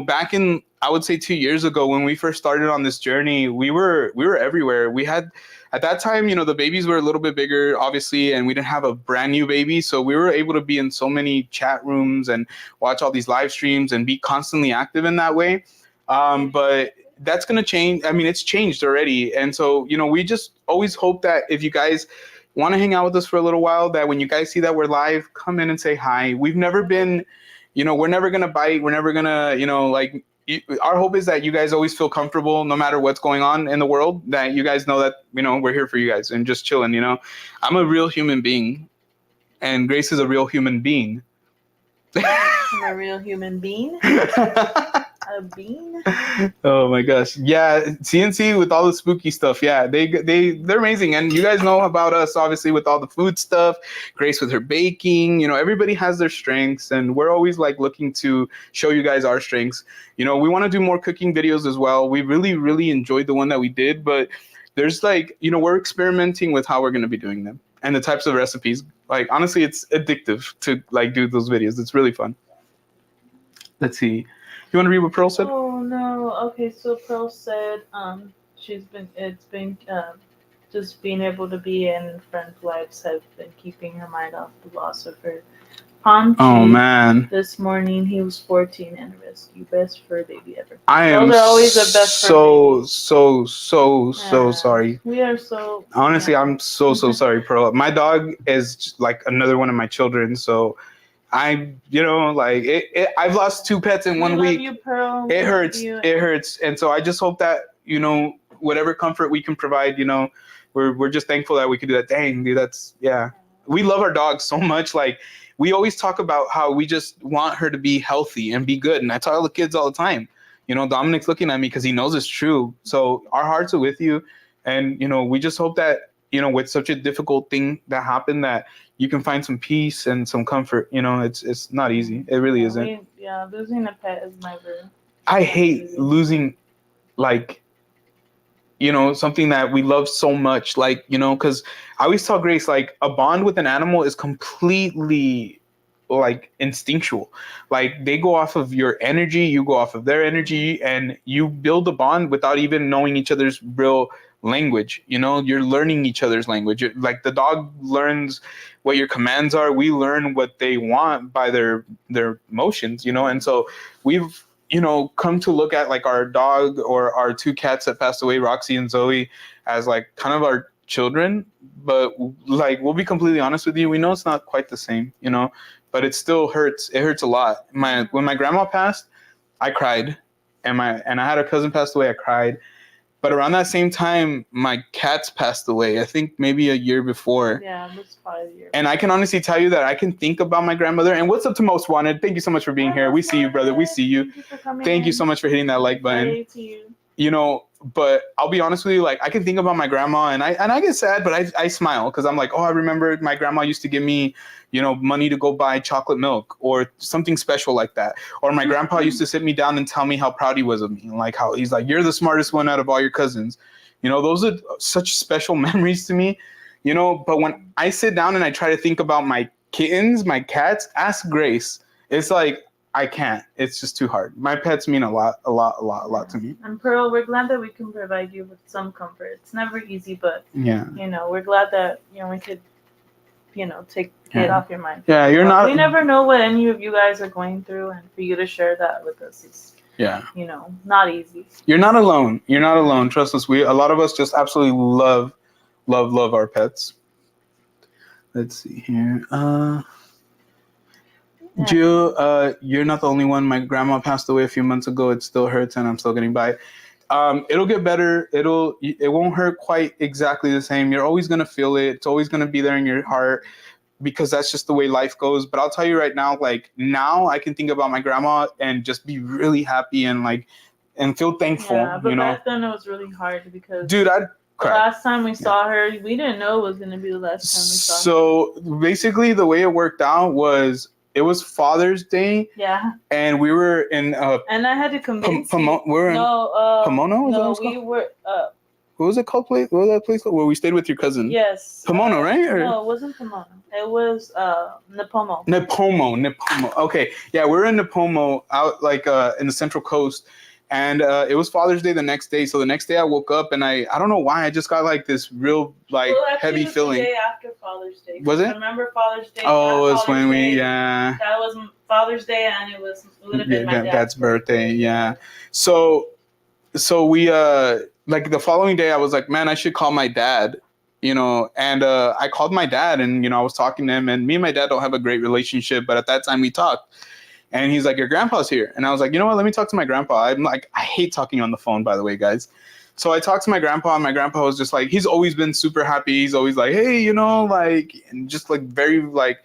back in, I would say 2 years ago when we first started on this journey, we were everywhere. We had, at that time, the babies were a little bit bigger, obviously, and we didn't have a brand new baby. So we were able to be in so many chat rooms and watch all these live streams and be constantly active in that way. But that's going to change. I mean, it's changed already. And so, we just always hope that if you guys want to hang out with us for a little while, that when you guys see that we're live, come in and say hi. We've never been, we're never going to bite. We're never going to, our hope is that you guys always feel comfortable no matter what's going on in the world, that you guys know that, we're here for you guys and just chilling, I'm a real human being, and Grace is a real human being. I'm a real human being. A bean? Oh my gosh. Yeah, CNC with all the spooky stuff. Yeah, they're amazing. And you guys know about us, obviously, with all the food stuff. Grace with her baking. Everybody has their strengths, and we're always like looking to show you guys our strengths. We want to do more cooking videos as well. We really, really enjoyed the one that we did, but there's we're experimenting with how we're going to be doing them and the types of recipes. Like, honestly, it's addictive to do those videos. It's really fun. Let's see. You want to read what Pearl said? Oh no. Okay, so Pearl said it's been just being able to be in friends' lives have been keeping her mind off the loss of her Pomchi. Oh man. This morning he was 14 and a rescue. Best fur baby ever. I am always a best so sorry. We are so honestly, I'm so sorry, Pearl. My dog is like another one of my children, so I've lost 2 pets in 1 week. You, Pearl. It hurts. It hurts. And so I just hope that, whatever comfort we can provide, we're just thankful that we could do that. Dang, dude, we love our dogs so much. Like, we always talk about how we just want her to be healthy and be good. And I tell the kids all the time, you know, Dominic's looking at me because he knows it's true. So our hearts are with you. And, you know, we just hope that, you know, with such a difficult thing that happened, that you can find some peace and some comfort. You know, it's not easy. It really isn't. Losing a pet is never. I hate losing, like, you know, something that we love so much, like, you know, because I always tell Grace, like, a bond with an animal is completely, like, instinctual. Like, they go off of your energy, you go off of their energy, and you build a bond without even knowing each other's real language. You know, you're learning each other's language. Like, the dog learns what your commands are. We learn what they want by their motions, you know. And so we've, you know, come to look at, like, our dog or our two cats that passed away, Roxy and Zoe, as, like, kind of our children. But, like, we'll be completely honest with you, we know it's not quite the same, you know, but it still hurts. It hurts a lot. When my grandma passed, I cried, and I had a cousin passed away, I cried. But around that same time, my cats passed away. I think maybe a year before. Yeah, it was 5 years. And I can honestly tell you that I can think about my grandmother. And what's up to Most Wanted? Thank you so much for being here. We see you, brother. We see you. Thank you for coming Thank you in. so much for hitting that like button. Hey to you. You know, but I'll be honest with you, like, I can think about my grandma, and I get sad, but I smile because I'm like, oh, I remember my grandma used to give me, you know, money to go buy chocolate milk or something special like that. Or my grandpa used to sit me down and tell me how proud he was of me, like how he's like, you're the smartest one out of all your cousins. You know, those are such special memories to me, you know. But when I sit down and I try to think about my kittens, my cats, ask Grace. It's like, I can't. It's just too hard. My pets mean a lot to me. And Pearl, we're glad that we can provide you with some comfort. It's never easy, but yeah, you know, we're glad that, you know, we could, you know, take it off your mind. Yeah, you're not. We never know what any of you guys are going through, and for you to share that with us is, you know, not easy. You're not alone. You're not alone. Trust us. A lot of us just absolutely love our pets. Let's see here. Jill, you're not the only one. My grandma passed away a few months ago. It still hurts, and I'm still getting by it. It'll get better. It won't hurt quite exactly the same. You're always gonna feel it. It's always gonna be there in your heart, because that's just the way life goes. But I'll tell you right now, like, now I can think about my grandma and just be really happy and feel thankful. Yeah, but you know, back then it was really hard because, dude, I'd cry. The last time we saw her, we didn't know it was gonna be the last time we saw her. So basically, the way it worked out was, it was Father's Day. Yeah. And we were in and I had to convince Pomona. Pomona? No, we were what was it called? What was that place called? Where we stayed with your cousin? Yes. Pomona, right? No, it wasn't Pomona. It was Napomo. Napomo. Okay. Yeah, we were in Napomo, out in the Central Coast. And it was Father's Day the next day. So the next day I woke up and I don't know why, I just got like this real heavy feeling. The day after Father's Day. Was it? Remember Father's Day? Oh, it was when that was Father's Day, and it would have been my dad's birthday. Yeah. So we like the following day I was like, man, I should call my dad. You know, and I called my dad, and you know, I was talking to him, and me and my dad don't have a great relationship, but at that time we talked. And he's like, your grandpa's here. And I was like, you know what? Let me talk to my grandpa. I'm like, I hate talking on the phone, by the way, guys. So I talked to my grandpa, and my grandpa was just like, he's always been super happy. He's always like, hey, you know, like, and just like very like,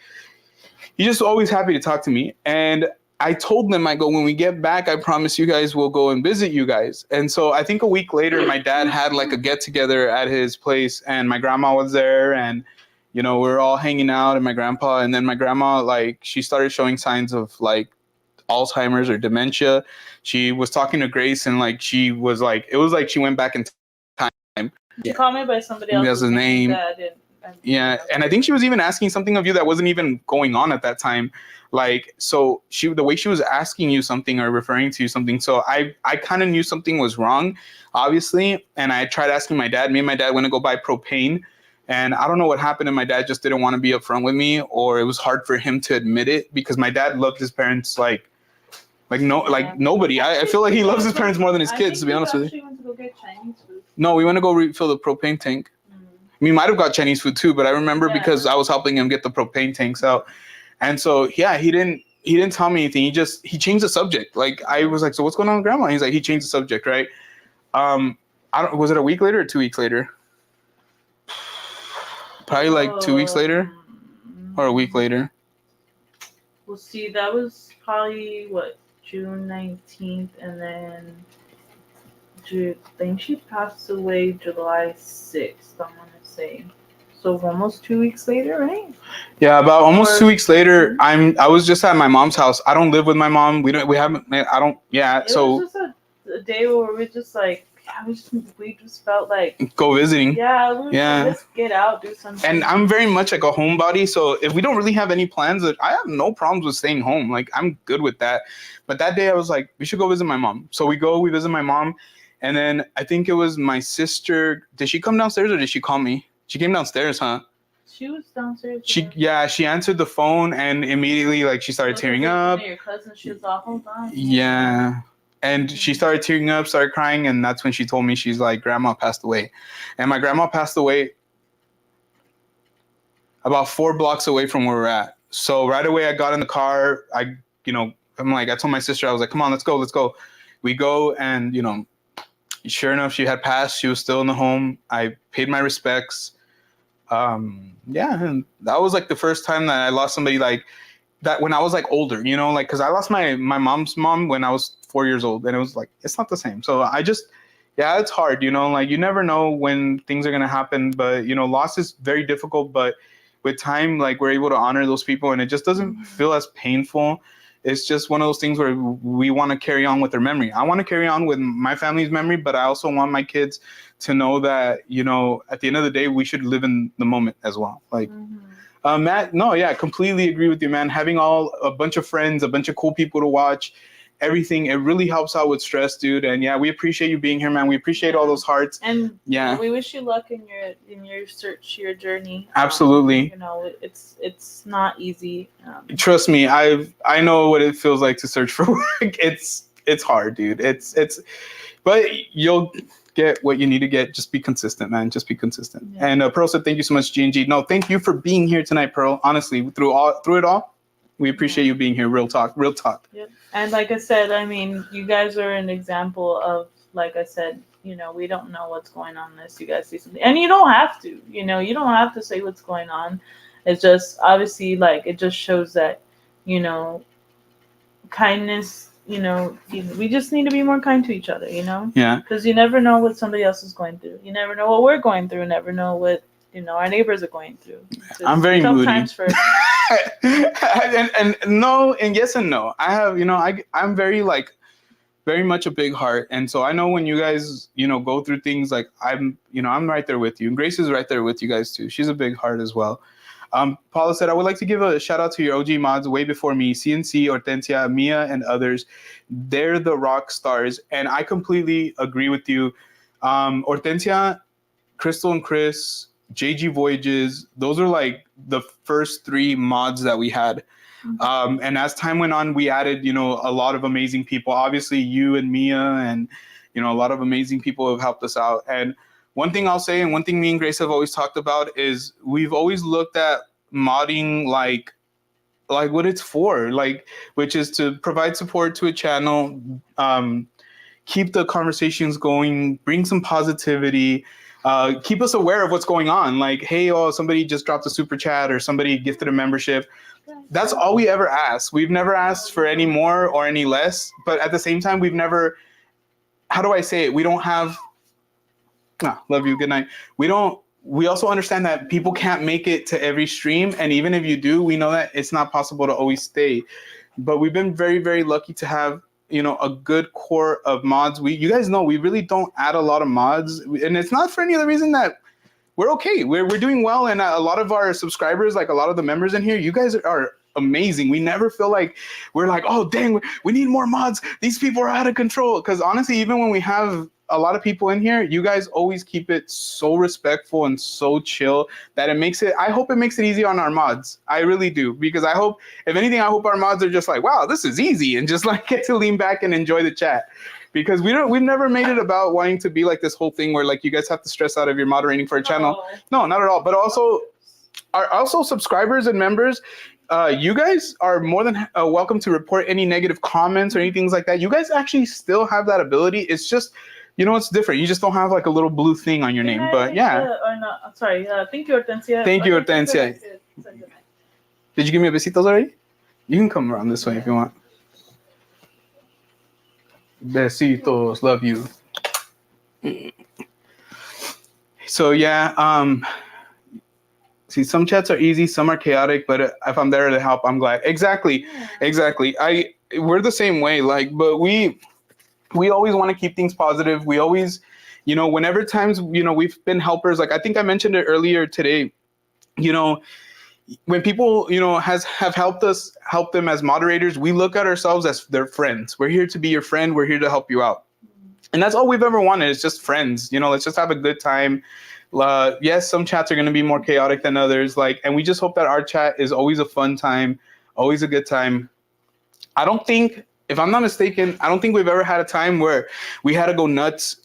he's just always happy to talk to me. And I told them, I go, when we get back, I promise you guys we'll go and visit you guys. And so I think a week later, my dad had like a get together at his place, and my grandma was there, and you know, we were all hanging out, and my grandpa, and then my grandma, like, she started showing signs of like Alzheimer's or dementia. She was talking to Grace, and like, she was like, it was like she went back in time. She called me by somebody else's name. Yeah, and I think she was even asking something of you that wasn't even going on at that time. Like, so the way she was asking you something or referring to you something, so I kind of knew something was wrong, obviously, and I tried asking my dad. Me and my dad went to go buy propane. And I don't know what happened, and my dad just didn't want to be upfront with me, or it was hard for him to admit it, because my dad loved his parents like nobody. I feel like he loves his parents more than his kids, to be honest with you. Went to go get Chinese food. No, we went to go refill the propane tank. We might have got Chinese food too, but I remember because I was helping him get the propane tanks out. And so yeah, he didn't tell me anything. He changed the subject. Like, I was like, so what's going on with grandma? He's like, he changed the subject, right? Was it a week later or 2 weeks later? Probably like 2 weeks later or a week later. Well, see, that was probably what, June 19th, and then I think she passed away July 6th. I'm gonna say. So almost 2 weeks later, right? Yeah, about almost Or- 2 weeks later, I was just at my mom's house. I don't live with my mom. We haven't. I don't. Yeah. It So was just a day where we just like, we just felt like, go visiting. yeah, let's get out, do something. And I'm very much like a homebody, so if we don't really have any plans, I have no problems with staying home. Like, I'm good with that. But that day I was like, we should go visit my mom. So we visit my mom, and then I think it was my sister. Did she come downstairs or did she call me? She came downstairs, huh? She was downstairs. She answered the phone and immediately like she started tearing up. Your cousin, she was all, hold on. Yeah. And she started tearing up, started crying, and that's when she told me, she's like, Grandma passed away. And my grandma passed away about 4 blocks away from where we're at. So right away I got in the car. I told my sister, I was like, come on, let's go. We go, and sure enough, she had passed. She was still in the home. I paid my respects. And that was like the first time that I lost somebody like that when I was like older, like, because I lost my mom's mom when I was 4 years old, and it was like, it's not the same. So I just, it's hard, like you never know when things are going to happen, but loss is very difficult, but with time, like, we're able to honor those people, and it just doesn't feel as painful. It's just one of those things where we want to carry on with their memory. I want to carry on with my family's memory, but I also want my kids to know that, at the end of the day, we should live in the moment as well. Like, Matt, no, yeah, completely agree with you, man. Having a bunch of friends, a bunch of cool people to watch, everything, it really helps out with stress, dude. And yeah, we appreciate you being here, man. We appreciate all those hearts. And yeah, we wish you luck in your search, your journey. Absolutely. It's not easy. Trust me, I know what it feels like to search for work. It's hard, dude. But you'll get what you need to get. Just be consistent, man. Just be consistent. Yeah. And Pearl said, thank you so much, G&G. No, thank you for being here tonight, Pearl. Honestly, through it all, we appreciate you being here. Real talk. Yep. And like I said, I mean, you guys are an example of, like I said, we don't know what's going on unless you guys see something. And you don't have to, you don't have to say what's going on. It's just, obviously, like, it just shows that, kindness, we just need to be more kind to each other, Yeah. Because you never know what somebody else is going through. You never know what we're going through. You never know what, our neighbors are going through. I'm very moody. Times for and no, and yes and no. I have, I'm very much a big heart, and so I know when you guys, go through things, like, I'm right there with you, and Grace is right there with you guys too. She's a big heart as well. Paula said, I would like to give a shout out to your OG mods way before me, CNC, Hortensia, Mia, and others. They're the rock stars, and I completely agree with you. Hortensia, Crystal and Chris, JG Voyages, those are like the first 3 mods that we had. And as time went on, we added, a lot of amazing people. Obviously, you and Mia, and, a lot of amazing people have helped us out. And one thing I'll say, and one thing me and Grace have always talked about, is we've always looked at modding like what it's for, like, which is to provide support to a channel, keep the conversations going, bring some positivity, keep us aware of what's going on. Like, hey, somebody just dropped a super chat, or somebody gifted a membership. That's all we ever ask. We've never asked for any more or any less, but at the same time, we've never, how do I say it? We don't have, love you, good night. We also understand that people can't make it to every stream. And even if you do, we know that it's not possible to always stay. But we've been very, very lucky to have, a good core of mods. You guys know, we really don't add a lot of mods. And it's not for any other reason that we're okay. We're doing well. And a lot of our subscribers, like a lot of the members in here, you guys are amazing. We never feel like we're like, oh, dang, we need more mods. These people are out of control. Because honestly, even when we have a lot of people in here, you guys always keep it so respectful and so chill that I hope it makes it easy on our mods. I really do. Because if anything, I hope our mods are just like, wow, this is easy, and just like get to lean back and enjoy the chat. Because we've never made it about wanting to be like this whole thing where like you guys have to stress out if you're moderating for a channel. No, not at all. But also subscribers and members, you guys are more than welcome to report any negative comments or anything like that. You guys actually still have that ability. It's just, it's different. You just don't have like a little blue thing on your name. But yeah. Sorry. Thank you, Hortensia. Thank you, Hortensia. Did you give me a besitos already? You can come around this way if you want. Besitos, love you. So yeah, see, some chats are easy, some are chaotic, but if I'm there to help, I'm glad. Exactly. We're the same way, like, but we always want to keep things positive. We always, whenever times, we've been helpers. Like I think I mentioned it earlier today, when people, have help them as moderators, we look at ourselves as their friends. We're here to be your friend. We're here to help you out. And that's all we've ever wanted. Is just friends. Let's just have a good time. Yes, some chats are going to be more chaotic than others. And we just hope that our chat is always a fun time, always a good time. I don't think, if I'm not mistaken, I don't think we've ever had a time where we had to go nuts,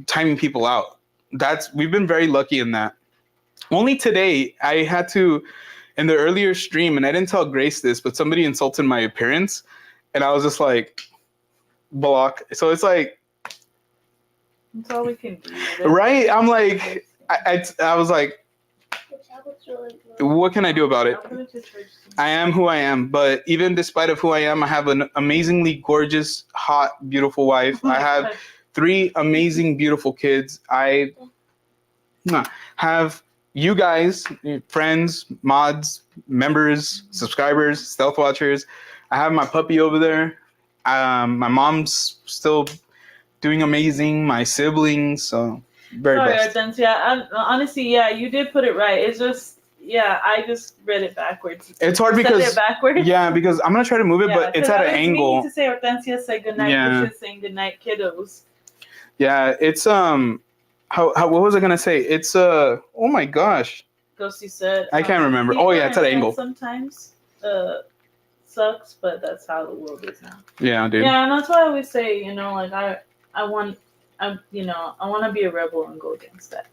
timing people out. We've been very lucky in that. Only today, I had to, in the earlier stream, and I didn't tell Grace this, but somebody insulted my appearance, and I was just like, block. So it's like, that's all we can do. Right? I'm like, I was like, what can I do about it? I am who I am, but even despite of who I am, I have an amazingly gorgeous, hot, beautiful wife. I have 3 amazing, beautiful kids. I have you guys, friends, mods, members, subscribers, stealth watchers. I have my puppy over there. My mom's still doing amazing. My siblings, so very blessed. Sorry, Hortensia. Honestly, yeah, you did put it right. It's just, I just read it backwards. It's hard because backwards. Yeah, because I'm gonna try to move it, but it's at an angle. Me to say Hortensia say goodnight. Yeah. She's saying goodnight, kiddos. Yeah, it's what was I gonna say? It's oh my gosh. Ghosty said. I can't remember. Oh yeah, it's at an angle. Sometimes sucks, but that's how the world is now. Yeah, dude. Yeah, and that's why I always say, I want to be a rebel and go against that.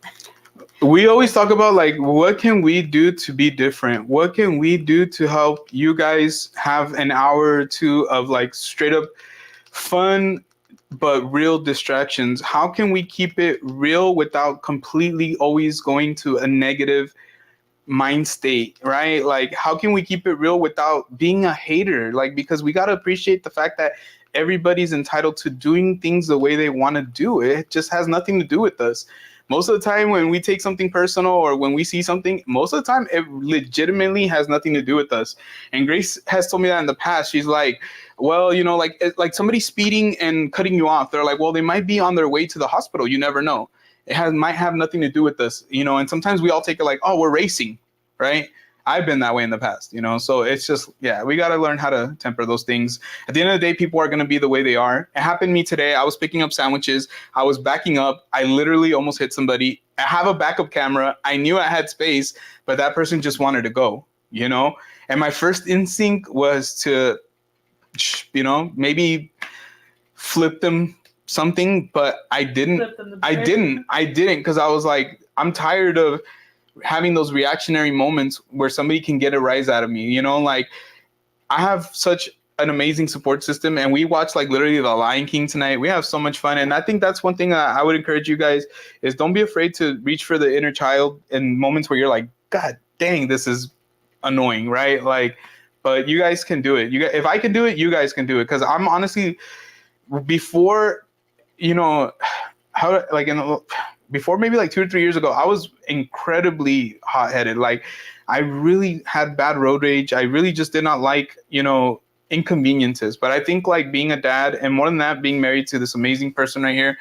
We always talk about what can we do to be different? What can we do to help you guys have an hour or two of straight up fun but real distractions? How can we keep it real without completely always going to a negative mind state, right? How can we keep it real without being a hater? Because we got to appreciate the fact that everybody's entitled to doing things the way they want to do it. It just has nothing to do with us. Most of the time when we take something personal or when we see something, most of the time it legitimately has nothing to do with us. And Grace has told me that in the past. She's like, well, like somebody speeding and cutting you off. They're like, well, they might be on their way to the hospital. You never know. Might have nothing to do with us, and sometimes we all take it like, oh, we're racing, right? I've been that way in the past, so it's just, we got to learn how to temper those things. At the end of the day, people are going to be the way they are. It happened to me today. I was picking up sandwiches. I was backing up. I literally almost hit somebody. I have a backup camera. I knew I had space, but that person just wanted to go, and my first instinct was to, maybe flip them something, but I didn't because I was like, I'm tired of having those reactionary moments where somebody can get a rise out of me. I have such an amazing support system, and we watched literally The Lion King tonight. We have so much fun, and I think that's one thing I would encourage you guys is don't be afraid to reach for the inner child in moments where you're like, God dang, this is annoying, right? But you guys can do it. If I can do it, you guys can do it. Because I'm honestly, before before maybe 2 or 3 years ago, I was incredibly hot-headed. I really had bad road rage. I really just did not like, inconveniences. But I think being a dad, and more than that, being married to this amazing person right here,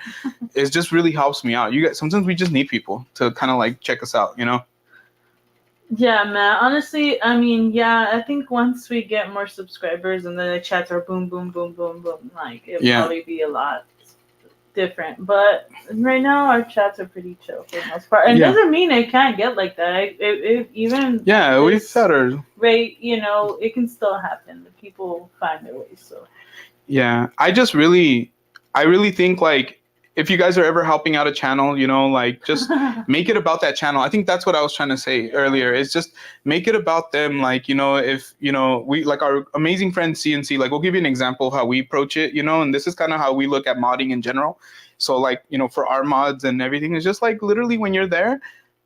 it just really helps me out. You guys, sometimes we just need people to kind of check us out, Yeah, man. Honestly, I think once we get more subscribers and then the chats are boom, boom, boom, boom, boom, it'll probably be a lot different. But right now, our chats are pretty chill for the most part. And it doesn't mean it can't get like that. Even we've had our rate, it can still happen. People find their ways. So I really think if you guys are ever helping out a channel, just make it about that channel. I think that's what I was trying to say earlier. Is just make it about them. If we our amazing friend CNC, we'll give you an example of how we approach it, and this is kind of how we look at modding in general. So for our mods and everything, it's just literally when you're there,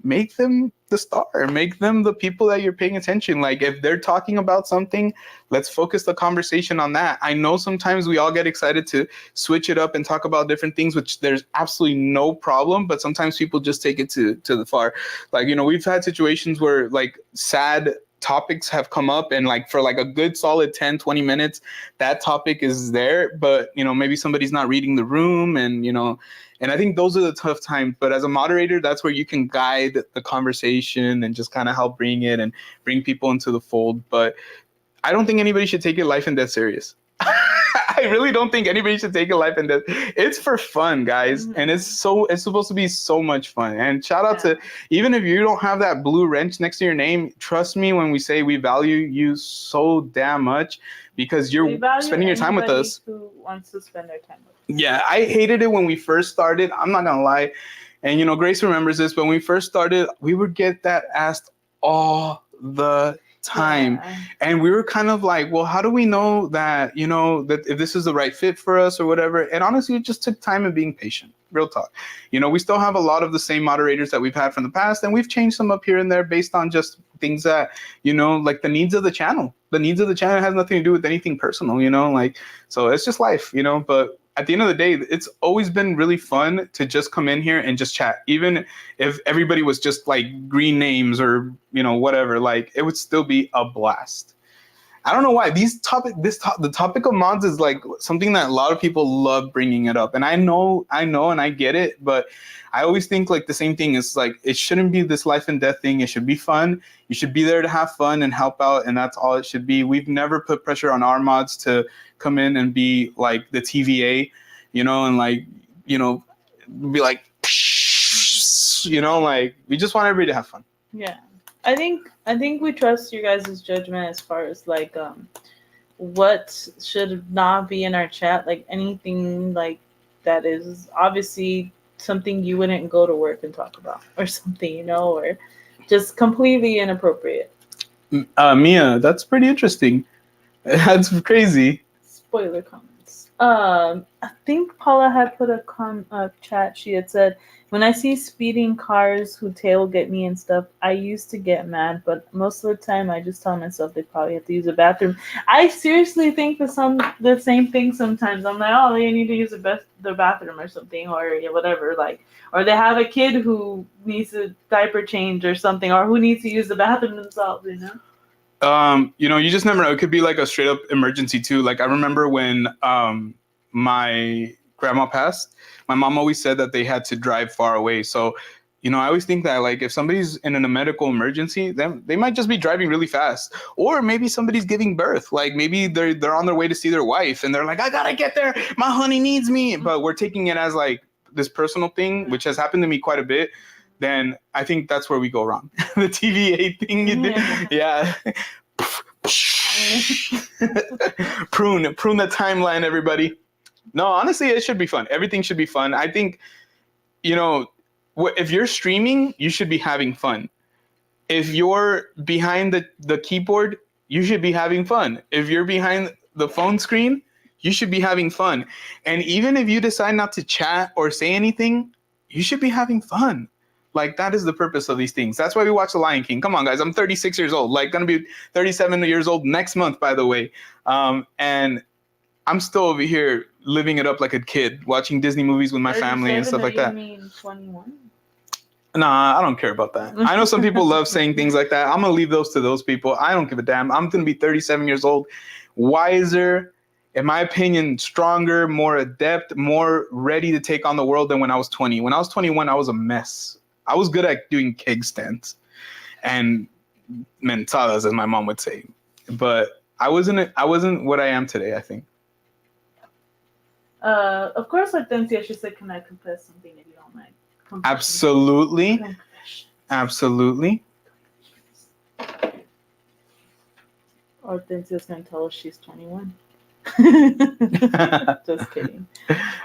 make them the star, make them the people that you're paying attention. Like if they're talking about something, let's focus the conversation on that. I know sometimes we all get excited to switch it up and talk about different things, which there's absolutely no problem, but sometimes people just take it to the far. Like, you know, we've had situations where like sad topics have come up, and like for like a good solid 10-20 minutes that topic is there, but you know, maybe somebody's not reading the room, and you know, and I think those are the tough times. But as a moderator, that's where you can guide the conversation and just kind of help bring it and bring people into the fold. But I don't think anybody should take it life and death serious. I really don't think anybody should take it life and death. It's for fun, guys, and it's supposed to be so much fun. And shout out to, even if you don't have that blue wrench next to your name, trust me when we say we value you so damn much, because you're spending your time with us. Who wants to spend their time with us. Yeah, I hated it when we first started. I'm not gonna lie, and you know, Grace remembers this. When we first started, we would get that asked all the time, and we were kind of like, well, how do we know that, you know, that if this is the right fit for us or whatever? And honestly, it just took time and being patient. Real talk. You know, we still have a lot of the same moderators that we've had from the past, and we've changed some up here and there based on just things that, you know, like the needs of the channel. The needs of the channel has nothing to do with anything personal, you know, like, so it's just life, you know. But at the end of the day, it's always been really fun to just come in here and just chat. Even if everybody was just like green names or, you know, whatever, like it would still be a blast. I don't know why the topic of mods is like something that a lot of people love bringing it up. And I know, and I get it, but I always think like the same thing is like, it shouldn't be this life and death thing. It should be fun. You should be there to have fun and help out. And that's all it should be. We've never put pressure on our mods to come in and be like the TVA, you know, and like, you know, be like, you know, like we just want everybody to have fun. Yeah. I think we trust you guys' judgment as far as like what should not be in our chat, like anything like that is obviously something you wouldn't go to work and talk about or something, you know, or just completely inappropriate. Mia, that's pretty interesting. That's crazy. Spoiler comments. I think Paula had put a chat. She had said, when I see speeding cars who tailgate me and stuff, I used to get mad, but most of the time I just tell myself they probably have to use a bathroom. I seriously think the same thing sometimes. I'm like, oh, they need to use the bathroom or something, or whatever, like, or they have a kid who needs a diaper change or something, or who needs to use the bathroom themselves, you know? You know, you just never know. It could be like a straight up emergency too. Like I remember when my grandma passed, my mom always said that they had to drive far away. So, you know, I always think that like if somebody's in a medical emergency, then they might just be driving really fast. Or maybe somebody's giving birth. Like maybe they're on their way to see their wife and they're like, I gotta get there. My honey needs me. But we're taking it as like this personal thing, which has happened to me quite a bit. Then I think that's where we go wrong. The TVA thing you did. Yeah. prune the timeline, everybody. No, honestly, it should be fun. Everything should be fun. I think, you know, if you're streaming, you should be having fun. If you're behind the keyboard, you should be having fun. If you're behind the phone screen, you should be having fun. And even if you decide not to chat or say anything, you should be having fun. Like, that is the purpose of these things. That's why we watch The Lion King. Come on, guys. I'm 36 years old. Like, going to be 37 years old next month, by the way. And I'm still over here living it up like a kid, watching Disney movies with my family and stuff like that. You mean 21? Nah, I don't care about that. I know some people love saying things like that. I'm going to leave those to those people. I don't give a damn. I'm going to be 37 years old, wiser, in my opinion, stronger, more adept, more ready to take on the world than when I was 20. When I was 21, I was a mess. I was good at doing keg stands and mentadas, as my mom would say. But I wasn't what I am today, I think. Of course, Hortensia, she said, can I confess something if you don't mind? Absolutely. Absolutely. Hortensia's going to tell us she's 21. Just kidding.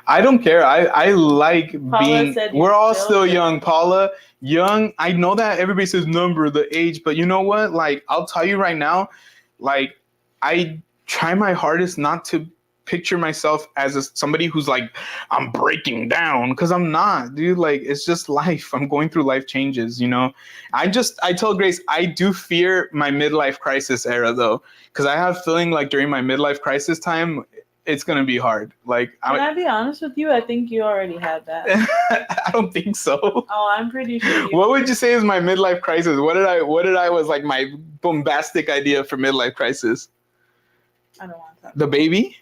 I don't care. I like Paula being, said we're all still still young. Paula, young. I know that everybody says number, the age, but you know what? Like, I'll tell you right now, like, I try my hardest not to picture myself as somebody who's like, I'm breaking down, because I'm not, dude. Like, it's just life. I'm going through life changes, you know. I tell Grace, I do fear my midlife crisis era though, because I have feeling like during my midlife crisis time, it's gonna be hard. Like, Can I be honest with you? I think you already had that. I don't think so. Oh, I'm pretty sure you. What would you say is my midlife crisis? What did I was like my bombastic idea for midlife crisis? I don't want to talk. The baby?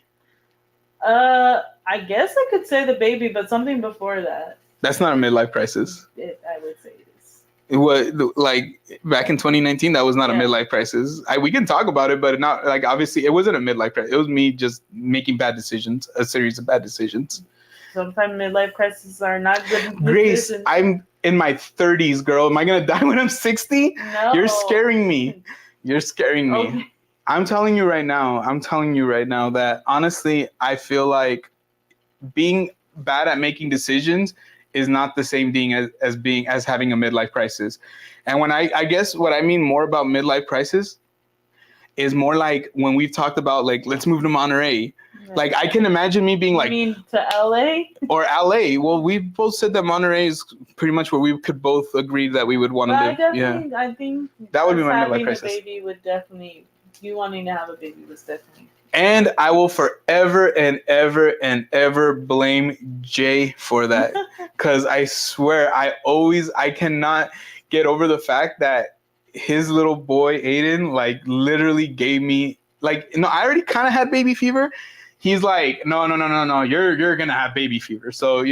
I guess I could say the baby, but something before that. That's not a midlife crisis. I would say it is. It was like back in 2019. That was not a midlife crisis. We can talk about it, but not like obviously it wasn't a midlife crisis. It was me just making bad decisions, a series of bad decisions. Sometimes midlife crises are not good. Grace, decisions. I'm in my 30s, girl. Am I gonna die when I'm 60? No. You're scaring me. You're scaring me. Okay. I'm telling you right now that honestly, I feel like being bad at making decisions is not the same thing as having a midlife crisis. And when I guess what I mean more about midlife crisis is more like when we've talked about like, let's move to Monterey. Like, I can imagine me being like, you mean to LA? Or LA. Well, we both said that Monterey is pretty much where we could both agree that we would want to live. Yeah. I think that would be my midlife having crisis. a baby would definitely, you wanting to have a baby was definitely. And I will forever and ever and ever blame Jay for that. Because I swear, I cannot get over the fact that his little boy, Aiden, like literally gave me, like, I already kind of had baby fever. He's like, no, you're going to have baby fever. So,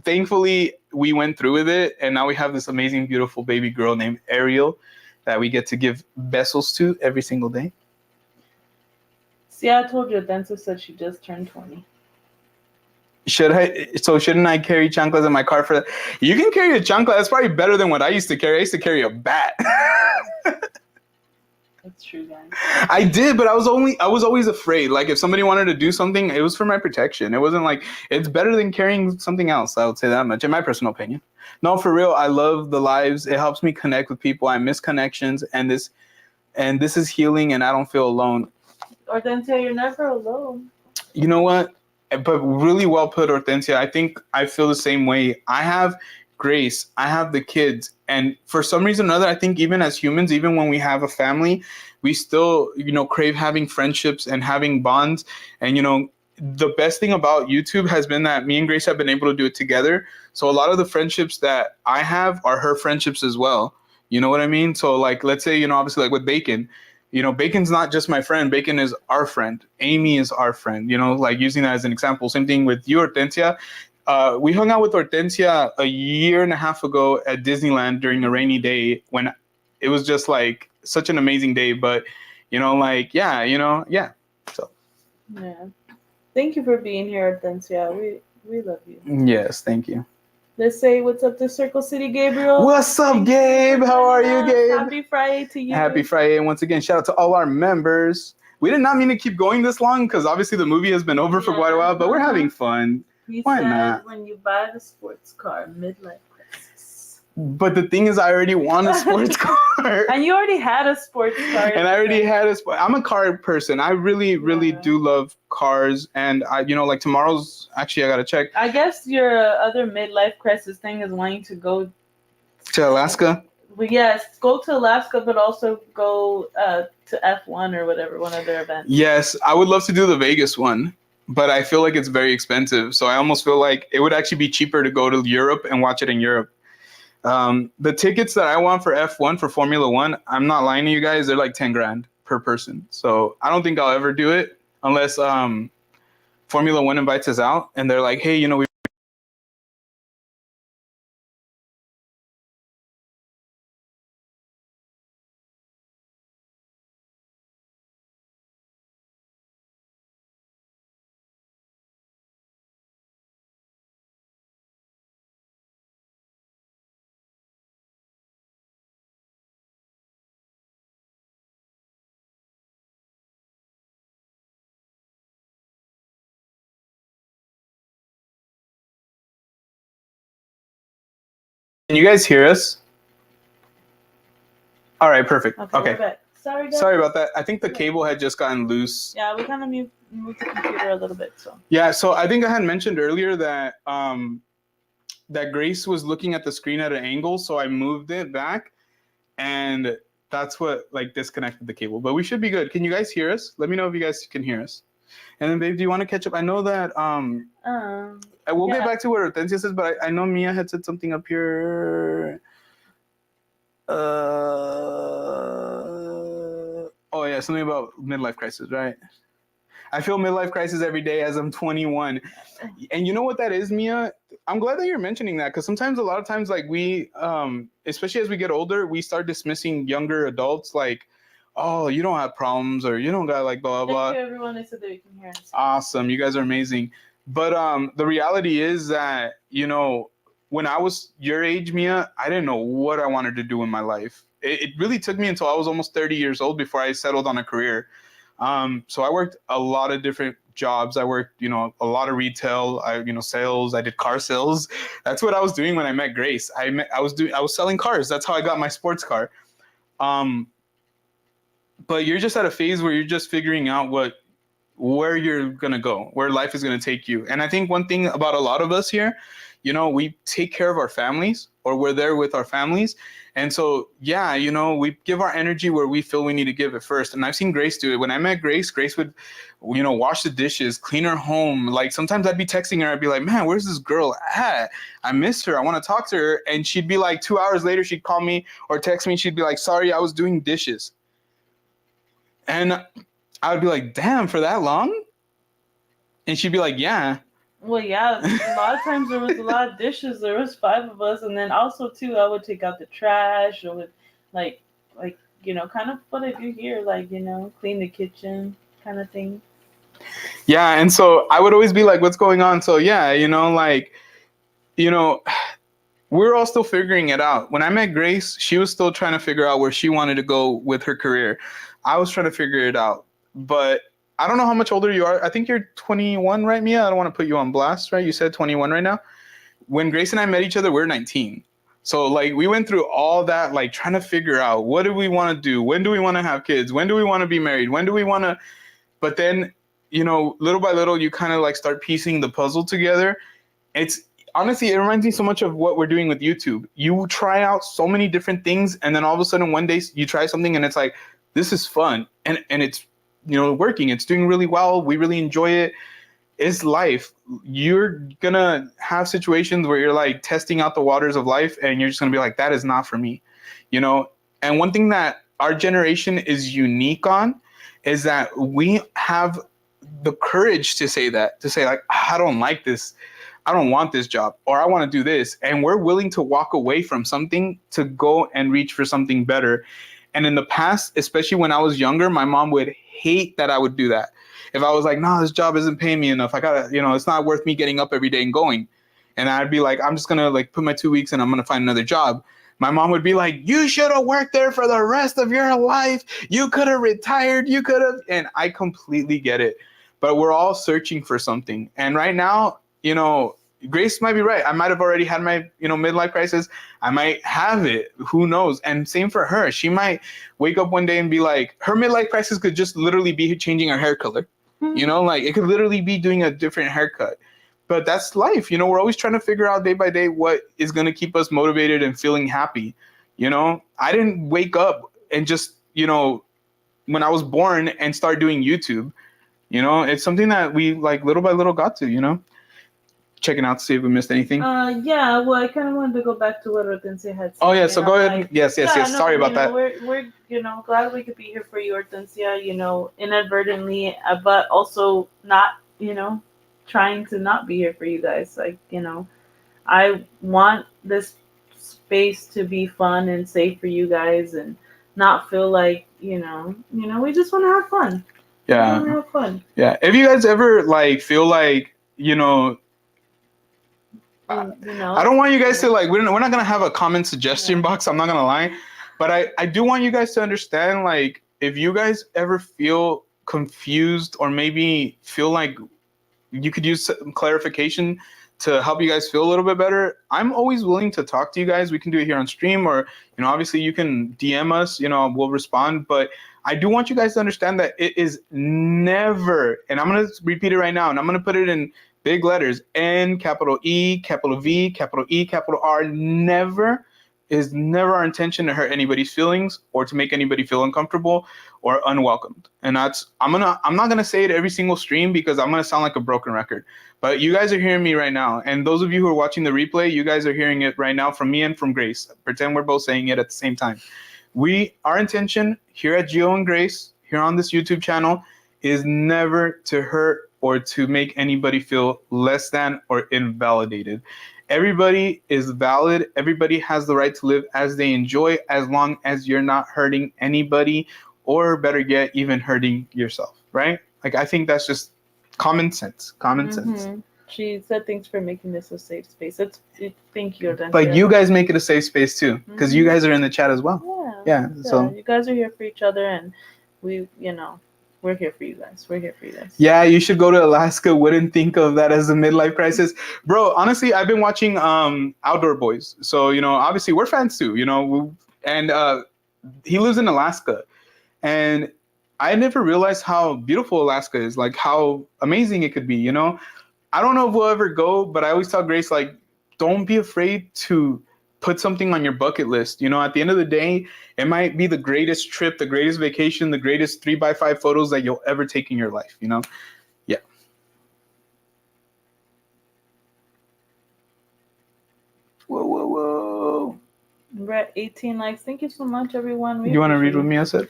thankfully we went through with it. And now we have this amazing, beautiful baby girl named Ariel that we get to give vessels to every single day. See, I told you, Denso said she just turned 20. Shouldn't I carry chanclas in my car for that? You can carry a chancla. That's probably better than what I used to carry. I used to carry a bat. That's true, guys. I did, but I was always afraid. Like, if somebody wanted to do something, it was for my protection. It wasn't like, it's better than carrying something else. I would say that much, in my personal opinion. No, for real, I love the lives. It helps me connect with people. I miss connections, and this is healing, and I don't feel alone. Hortensia, you're never alone. You know what? But really well put, Hortensia. I think I feel the same way. I have Grace. I have the kids. And for some reason or another, I think even as humans, even when we have a family, we still, crave having friendships and having bonds. And, the best thing about YouTube has been that me and Grace have been able to do it together. So a lot of the friendships that I have are her friendships as well. You know what I mean? So, like, let's say, obviously, like with Bacon, Bacon's not just my friend. Bacon is our friend. Amy is our friend, like using that as an example. Same thing with you, Hortensia. We hung out with Hortensia a year and a half ago at Disneyland during a rainy day when it was just like such an amazing day. But, So. Yeah. Thank you for being here, Hortensia. We love you. Yes, thank you. Let's say what's up to Circle City, Gabriel. What's up, Gabe? How are you, Gabe? Happy Friday to you. Happy Friday. And once again, shout out to all our members. We did not mean to keep going this long because obviously the movie has been over for quite a while, but we're having fun. Why not? When you buy the sports car, midlife crisis. But the thing is, I already want a sports car. And you already had a sports car. And I already had I'm a car person. I really, really do love cars. And like tomorrow's, actually, I got to check. I guess your other midlife crisis thing is wanting to go to Alaska. Well, yes, go to Alaska, but also go to F1 or whatever, one of their events. Yes, I would love to do the Vegas one, but I feel like it's very expensive. So I almost feel like it would actually be cheaper to go to Europe and watch it in Europe. The tickets that I want for F1 for Formula One, I'm not lying to you guys, they're like 10 grand per person. So I don't think I'll ever do it unless Formula One invites us out and they're like, hey, we Can you guys hear us? All right, perfect. Okay. So Sorry, guys. Sorry about that. I think the cable had just gotten loose. Yeah, we kind of moved the computer a little bit, so. Yeah, so I think I had mentioned earlier that that Grace was looking at the screen at an angle, so I moved it back, and that's what like disconnected the cable. But we should be good. Can you guys hear us? Let me know if you guys can hear us. And then, babe, do you want to catch up? I know that we'll get back to what Hortensia says, but I know Mia had said something up here. Oh yeah, something about midlife crisis, right? I feel midlife crisis every day as I'm 21. And you know what that is, Mia? I'm glad that you're mentioning that, because sometimes, a lot of times, like we, especially as we get older, we start dismissing younger adults like, oh, you don't have problems, or you don't got like blah, blah, blah. Thank you, everyone. They said that we can hear us. Awesome. You guys are amazing. But the reality is that, you know, when I was your age, Mia, I didn't know what I wanted to do in my life. It really took me until I was almost 30 years old before I settled on a career. So I worked a lot of different jobs. I worked, you know, a lot of retail, sales. I did car sales. That's what I was doing when I met Grace. I was selling cars. That's how I got my sports car. But you're just at a phase where you're just figuring out where you're going to go, where life is going to take you. And I think one thing about a lot of us here, you know, we take care of our families, or we're there with our families. And so, yeah, you know, we give our energy where we feel we need to give it first. And I've seen Grace do it. When I met Grace would, you know, wash the dishes, clean her home. Like sometimes I'd be texting her. I'd be like, man, where's this girl at? I miss her. I want to talk to her. And she'd be like, 2 hours later, she'd call me or text me. She'd be like, sorry, I was doing dishes. And I would be like, damn, for that long? And she'd be like, yeah. Well, yeah, a lot of times there was a lot of dishes. There was 5 of us, and then also too, I would take out the trash, or would like you know, kind of what I do here, like, you know, clean the kitchen, kind of thing. Yeah, and so I would always be like, what's going on? So yeah, you know, like, you know, we're all still figuring it out. When I met Grace, she was still trying to figure out where she wanted to go with her career. I was trying to figure it out, but I don't know how much older you are. I think you're 21, right, Mia? I don't want to put you on blast, right? You said 21 right now. When Grace and I met each other, we were 19. So, like, we went through all that, like, trying to figure out, what do we want to do? When do we want to have kids? When do we want to be married? When do we want to... But then, you know, little by little, you kind of, like, start piecing the puzzle together. It's... Honestly, it reminds me so much of what we're doing with YouTube. You try out so many different things, and then all of a sudden, one day, you try something, and it's like, this is fun. And it's... you know, working. It's doing really well. We really enjoy it. It's life. You're gonna have situations where you're like testing out the waters of life, and you're just gonna be like, that is not for me, you know. And one thing that our generation is unique on is that we have the courage to say like, I don't like this, I don't want this job, or I want to do this, and we're willing to walk away from something to go and reach for something better. And in the past, especially when I was younger, my mom would hate that I would do that. If I was like, no, this job isn't paying me enough, I gotta, you know, it's not worth me getting up every day and going. And I'd be like, I'm just gonna like put my 2 weeks and I'm gonna find another job. My mom would be like, you should have worked there for the rest of your life. You could have retired. You could have. And I completely get it. But we're all searching for something. And right now, you know, Grace might be right. I might have already had my, you know, midlife crisis. I might have it. Who knows? And same for her. She might wake up one day and be like, her midlife crisis could just literally be changing her hair color. You know, like it could literally be doing a different haircut. But that's life. You know, we're always trying to figure out day by day what is going to keep us motivated and feeling happy. You know, I didn't wake up and just, you know, when I was born and start doing YouTube. You know, it's something that we like little by little got to, you know. Checking out to see if we missed anything. Yeah, well, I kind of wanted to go back to what Hortensia had said. Oh yeah, so go ahead. Like, yes. No, sorry about that. We're you know, glad we could be here for you, Hortensia. You know, inadvertently, but also not, you know, trying to not be here for you guys. Like, you know, I want this space to be fun and safe for you guys, and not feel like, you know, we just want to have fun. Yeah. We want to have fun. Yeah. If you guys ever like feel like, you know. You know, I don't want you guys to like, we're not going to have a comment suggestion box. I'm not going to lie. But I do want you guys to understand, like, if you guys ever feel confused or maybe feel like you could use some clarification to help you guys feel a little bit better, I'm always willing to talk to you guys. We can do it here on stream, or, you know, obviously you can DM us, you know, we'll respond. But I do want you guys to understand that it is never, and I'm going to repeat it right now, and I'm going to put it in big letters, N, capital E, capital V, capital E, capital R, never our intention to hurt anybody's feelings or to make anybody feel uncomfortable or unwelcomed. And that's, I'm not going to say it every single stream because I'm going to sound like a broken record. But you guys are hearing me right now. And those of you who are watching the replay, you guys are hearing it right now from me and from Grace. Pretend we're both saying it at the same time. Our intention here at Gio and Grace, here on this YouTube channel, is never to hurt or to make anybody feel less than or invalidated. Everybody is valid. Everybody has the right to live as they enjoy, as long as you're not hurting anybody, or better yet, even hurting yourself, right? Like, I think that's just common sense. Sense. She said thanks for making this a safe space. Thank you. But you guys make it a safe space too, because you guys are in the chat as well. Yeah. So you guys are here for each other, and we're here for you guys. Yeah, you should go to Alaska. Wouldn't think of that as a midlife crisis. Bro, honestly, I've been watching Outdoor Boys. So, obviously we're fans too, and he lives in Alaska. And I never realized how beautiful Alaska is, like how amazing it could be, I don't know if we'll ever go, but I always tell Grace, like, don't be afraid to put something on your bucket list. At the end of the day, it might be the greatest trip, the greatest vacation, the greatest 3x5 photos that you'll ever take in your life, Yeah. Whoa. We're at 18 likes. Thank you so much, everyone. You want to read with me, I said?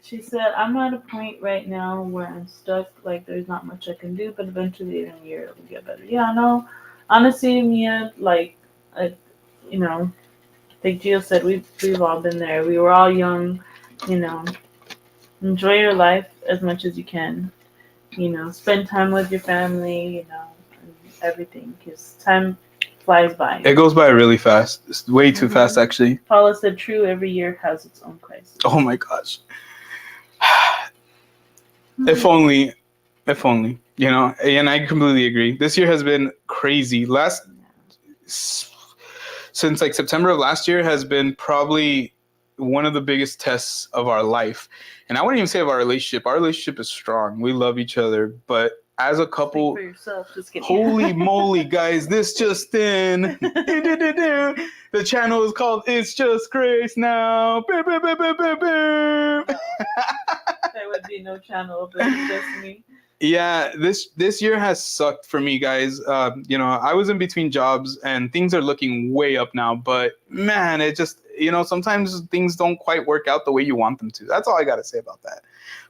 She said, I'm at a point right now where I'm stuck. Like, there's not much I can do, but eventually in a year it will get better. Yeah, I know. Honestly, Mia, like Gio said, we've all been there. We were all young, Enjoy your life as much as you can. Spend time with your family, and everything, because time flies by. It goes by really fast. It's way too fast, actually. Paula said, true, every year has its own crisis. Oh my gosh. If only, and I completely agree. This year has been crazy. Since like September of last year has been probably one of the biggest tests of our life. And I wouldn't even say of our relationship. Our relationship is strong. We love each other, but as a couple, Speak for yourself. Just kidding. Holy moly, guys, this just in. The channel is called It's Just Grace now. There would be no channel, but it's just me. Yeah, this year has sucked for me, guys. I was in between jobs and things are looking way up now, but man, it just, sometimes things don't quite work out the way you want them to. That's all I got to say about that.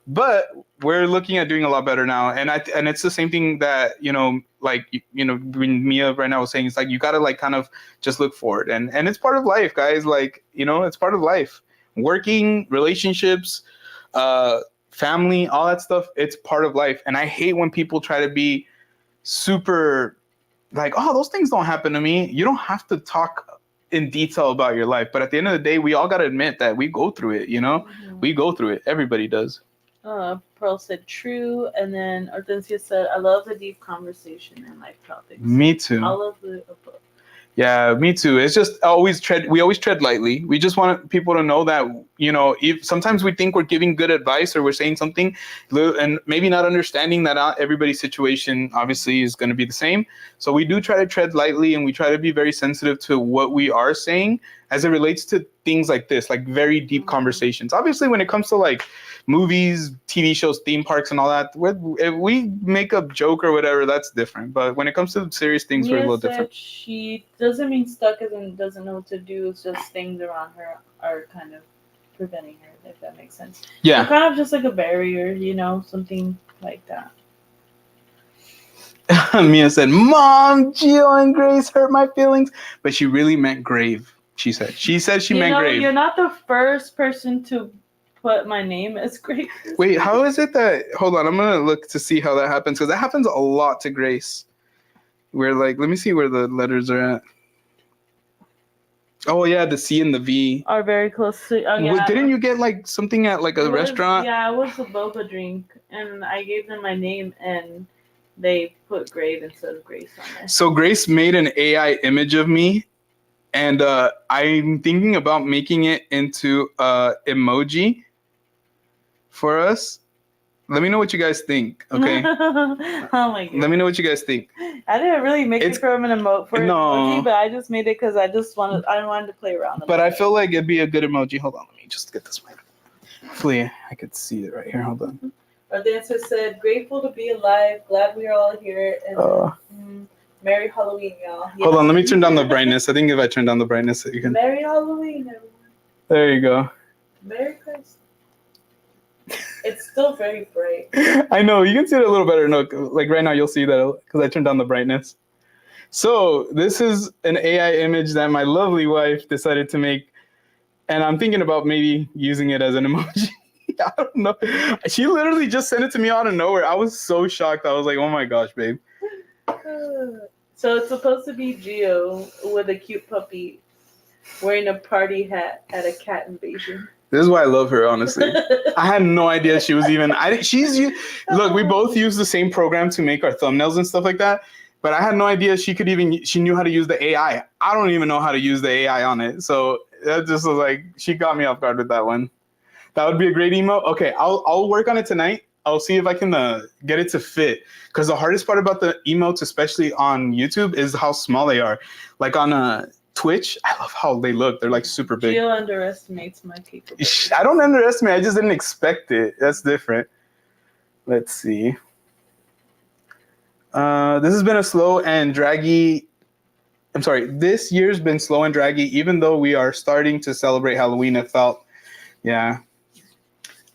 But we're looking at doing a lot better now, and it's the same thing that when Mia right now was saying, it's like you gotta like kind of just look forward, and it's part of life, guys. Like it's part of life. Working, relationships, family, all that stuff. It's part of life, and I hate when people try to be super like, oh, those things don't happen to me. You don't have to talk in detail about your life, but at the end of the day, we all gotta admit that we go through it. Mm-hmm. We go through it. Everybody does. Pearl said true, and then Hortensia said, I love the deep conversation and life topics. Me too. All of the above. Yeah, me too. It's just we always tread lightly. We just want people to know that, if sometimes we think we're giving good advice or we're saying something and maybe not understanding that not everybody's situation obviously is going to be the same. So we do try to tread lightly, and we try to be very sensitive to what we are saying as it relates to things like this, like very deep conversations. Obviously, when it comes to like movies, TV shows, theme parks, and all that, if we make a joke or whatever, that's different. But when it comes to serious things, we're a little different. She doesn't mean stuck as in doesn't know what to do. It's just things around her are kind of preventing her, if that makes sense. Yeah. So kind of just like a barrier, something like that. Mia said, Mom, Gio and Grace hurt my feelings. But she really meant grave. She said she meant grave. You're not the first person to put my name as Grace. Wait, how is it that, hold on, I'm going to look to see how that happens, because that happens a lot to Grace. Where like, let me see where the letters are at. Oh yeah, the C and the V are very close to. Oh yeah. Didn't you get like something at like a restaurant? Yeah, it was a boba drink, and I gave them my name, and they put Grave instead of Grace on there. So Grace made an AI image of me, And I'm thinking about making it into emoji for us. Let me know what you guys think, okay? Oh my god. Let me know what you guys think. I didn't really make it from an emoji, but I just made it because I wanted to play around. But I feel like it'd be a good emoji. Hold on, let me just get this one. Hopefully I could see it right here. Hold on. Our dancer said, "Grateful to be alive. Glad we are all here." And Merry Halloween, y'all. Yes. Hold on, let me turn down the brightness. I think if I turn down the brightness, you can. Merry Halloween, everyone. There you go. Merry Christmas. It's still very bright. I know, you can see it a little better. No, like right now you'll see that because I turned down the brightness. So this is an AI image that my lovely wife decided to make, and I'm thinking about maybe using it as an emoji. I don't know. She literally just sent it to me out of nowhere. I was so shocked. I was like, oh my gosh, babe. So it's supposed to be Geo with a cute puppy wearing a party hat at a cat invasion. This is why I love her, honestly. I had no idea she was even. Look, we both use the same program to make our thumbnails and stuff like that, but I had no idea she knew how to use the AI. I don't even know how to use the AI on it. So that just was like, she got me off guard with that one. That would be a great emo. Okay, I'll work on it tonight. I'll see if I can get it to fit. Because the hardest part about the emotes, especially on YouTube, is how small they are. Like on Twitch, I love how they look. They're like super big. Gio underestimates my capabilities. I don't underestimate. I just didn't expect it. That's different. Let's see. This has been a slow and draggy. I'm sorry. This year's been slow and draggy. Even though we are starting to celebrate Halloween, it felt, yeah.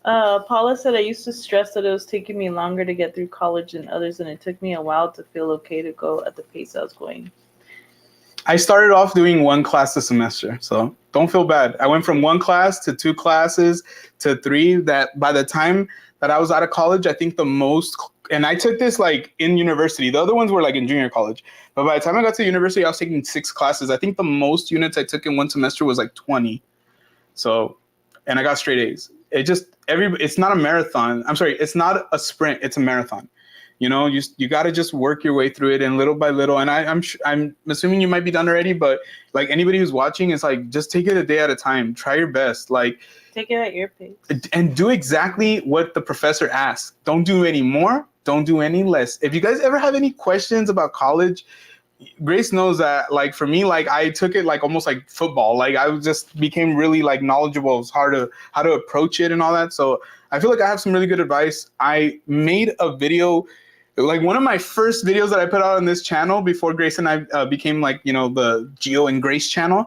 Paula said, I used to stress that it was taking me longer to get through college than others, and it took me a while to feel okay to go at the pace I was going. I started off doing one class a semester, so don't feel bad. I went from one class to 2 classes to 3. That by the time that I was out of college, I think the most, and I took this like in university. The other ones were like in junior college. But by the time I got to university, I was taking 6 classes. I think the most units I took in one semester was like 20. So, and I got straight A's. It's not a marathon. I'm sorry, it's not a sprint. It's a marathon. You know, you got to just work your way through it, and little by little. And I'm assuming you might be done already, but like anybody who's watching, it's like just take it a day at a time. Try your best. Like take it at your pace, and do exactly what the professor asks. Don't do any more. Don't do any less. If you guys ever have any questions about college, Grace knows that. Like for me, like I took it like almost like football. Like I just became really like knowledgeable as how to approach it and all that. So I feel like I have some really good advice. I made a video. Like one of my first videos that I put out on this channel before Grace and I became like, you know, the Geo and Grace channel,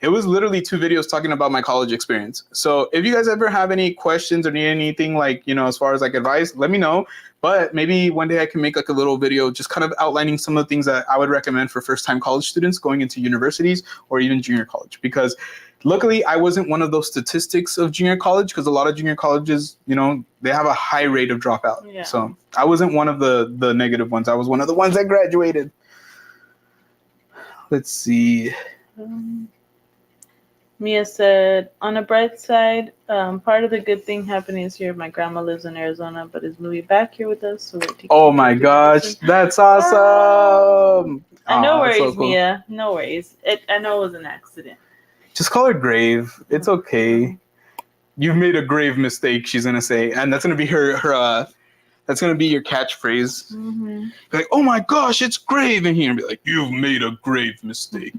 it was literally 2 videos talking about my college experience. So if you guys ever have any questions or need anything like, you know, as far as like advice, let me know. But maybe one day I can make like a little video just kind of outlining some of the things that I would recommend for first-time college students going into universities or even junior college. Because luckily, I wasn't one of those statistics of junior college because a lot of junior colleges, you know, they have a high rate of dropout. Yeah. So I wasn't one of the negative ones. I was one of the ones that graduated. Let's see. Mia said, on a bright side, part of the good thing happening is here. My grandma lives in Arizona, but is moving back here with us. So we're taking Oh my gosh, that's awesome. No worries, so cool. Mia. No worries. I know it was an accident. Just call her Grave. It's okay. You've made a grave mistake, she's going to say. And that's going to be her that's going to be your catchphrase. Mm-hmm. Be like, oh my gosh, it's Grave in here. And be like, you've made a grave mistake.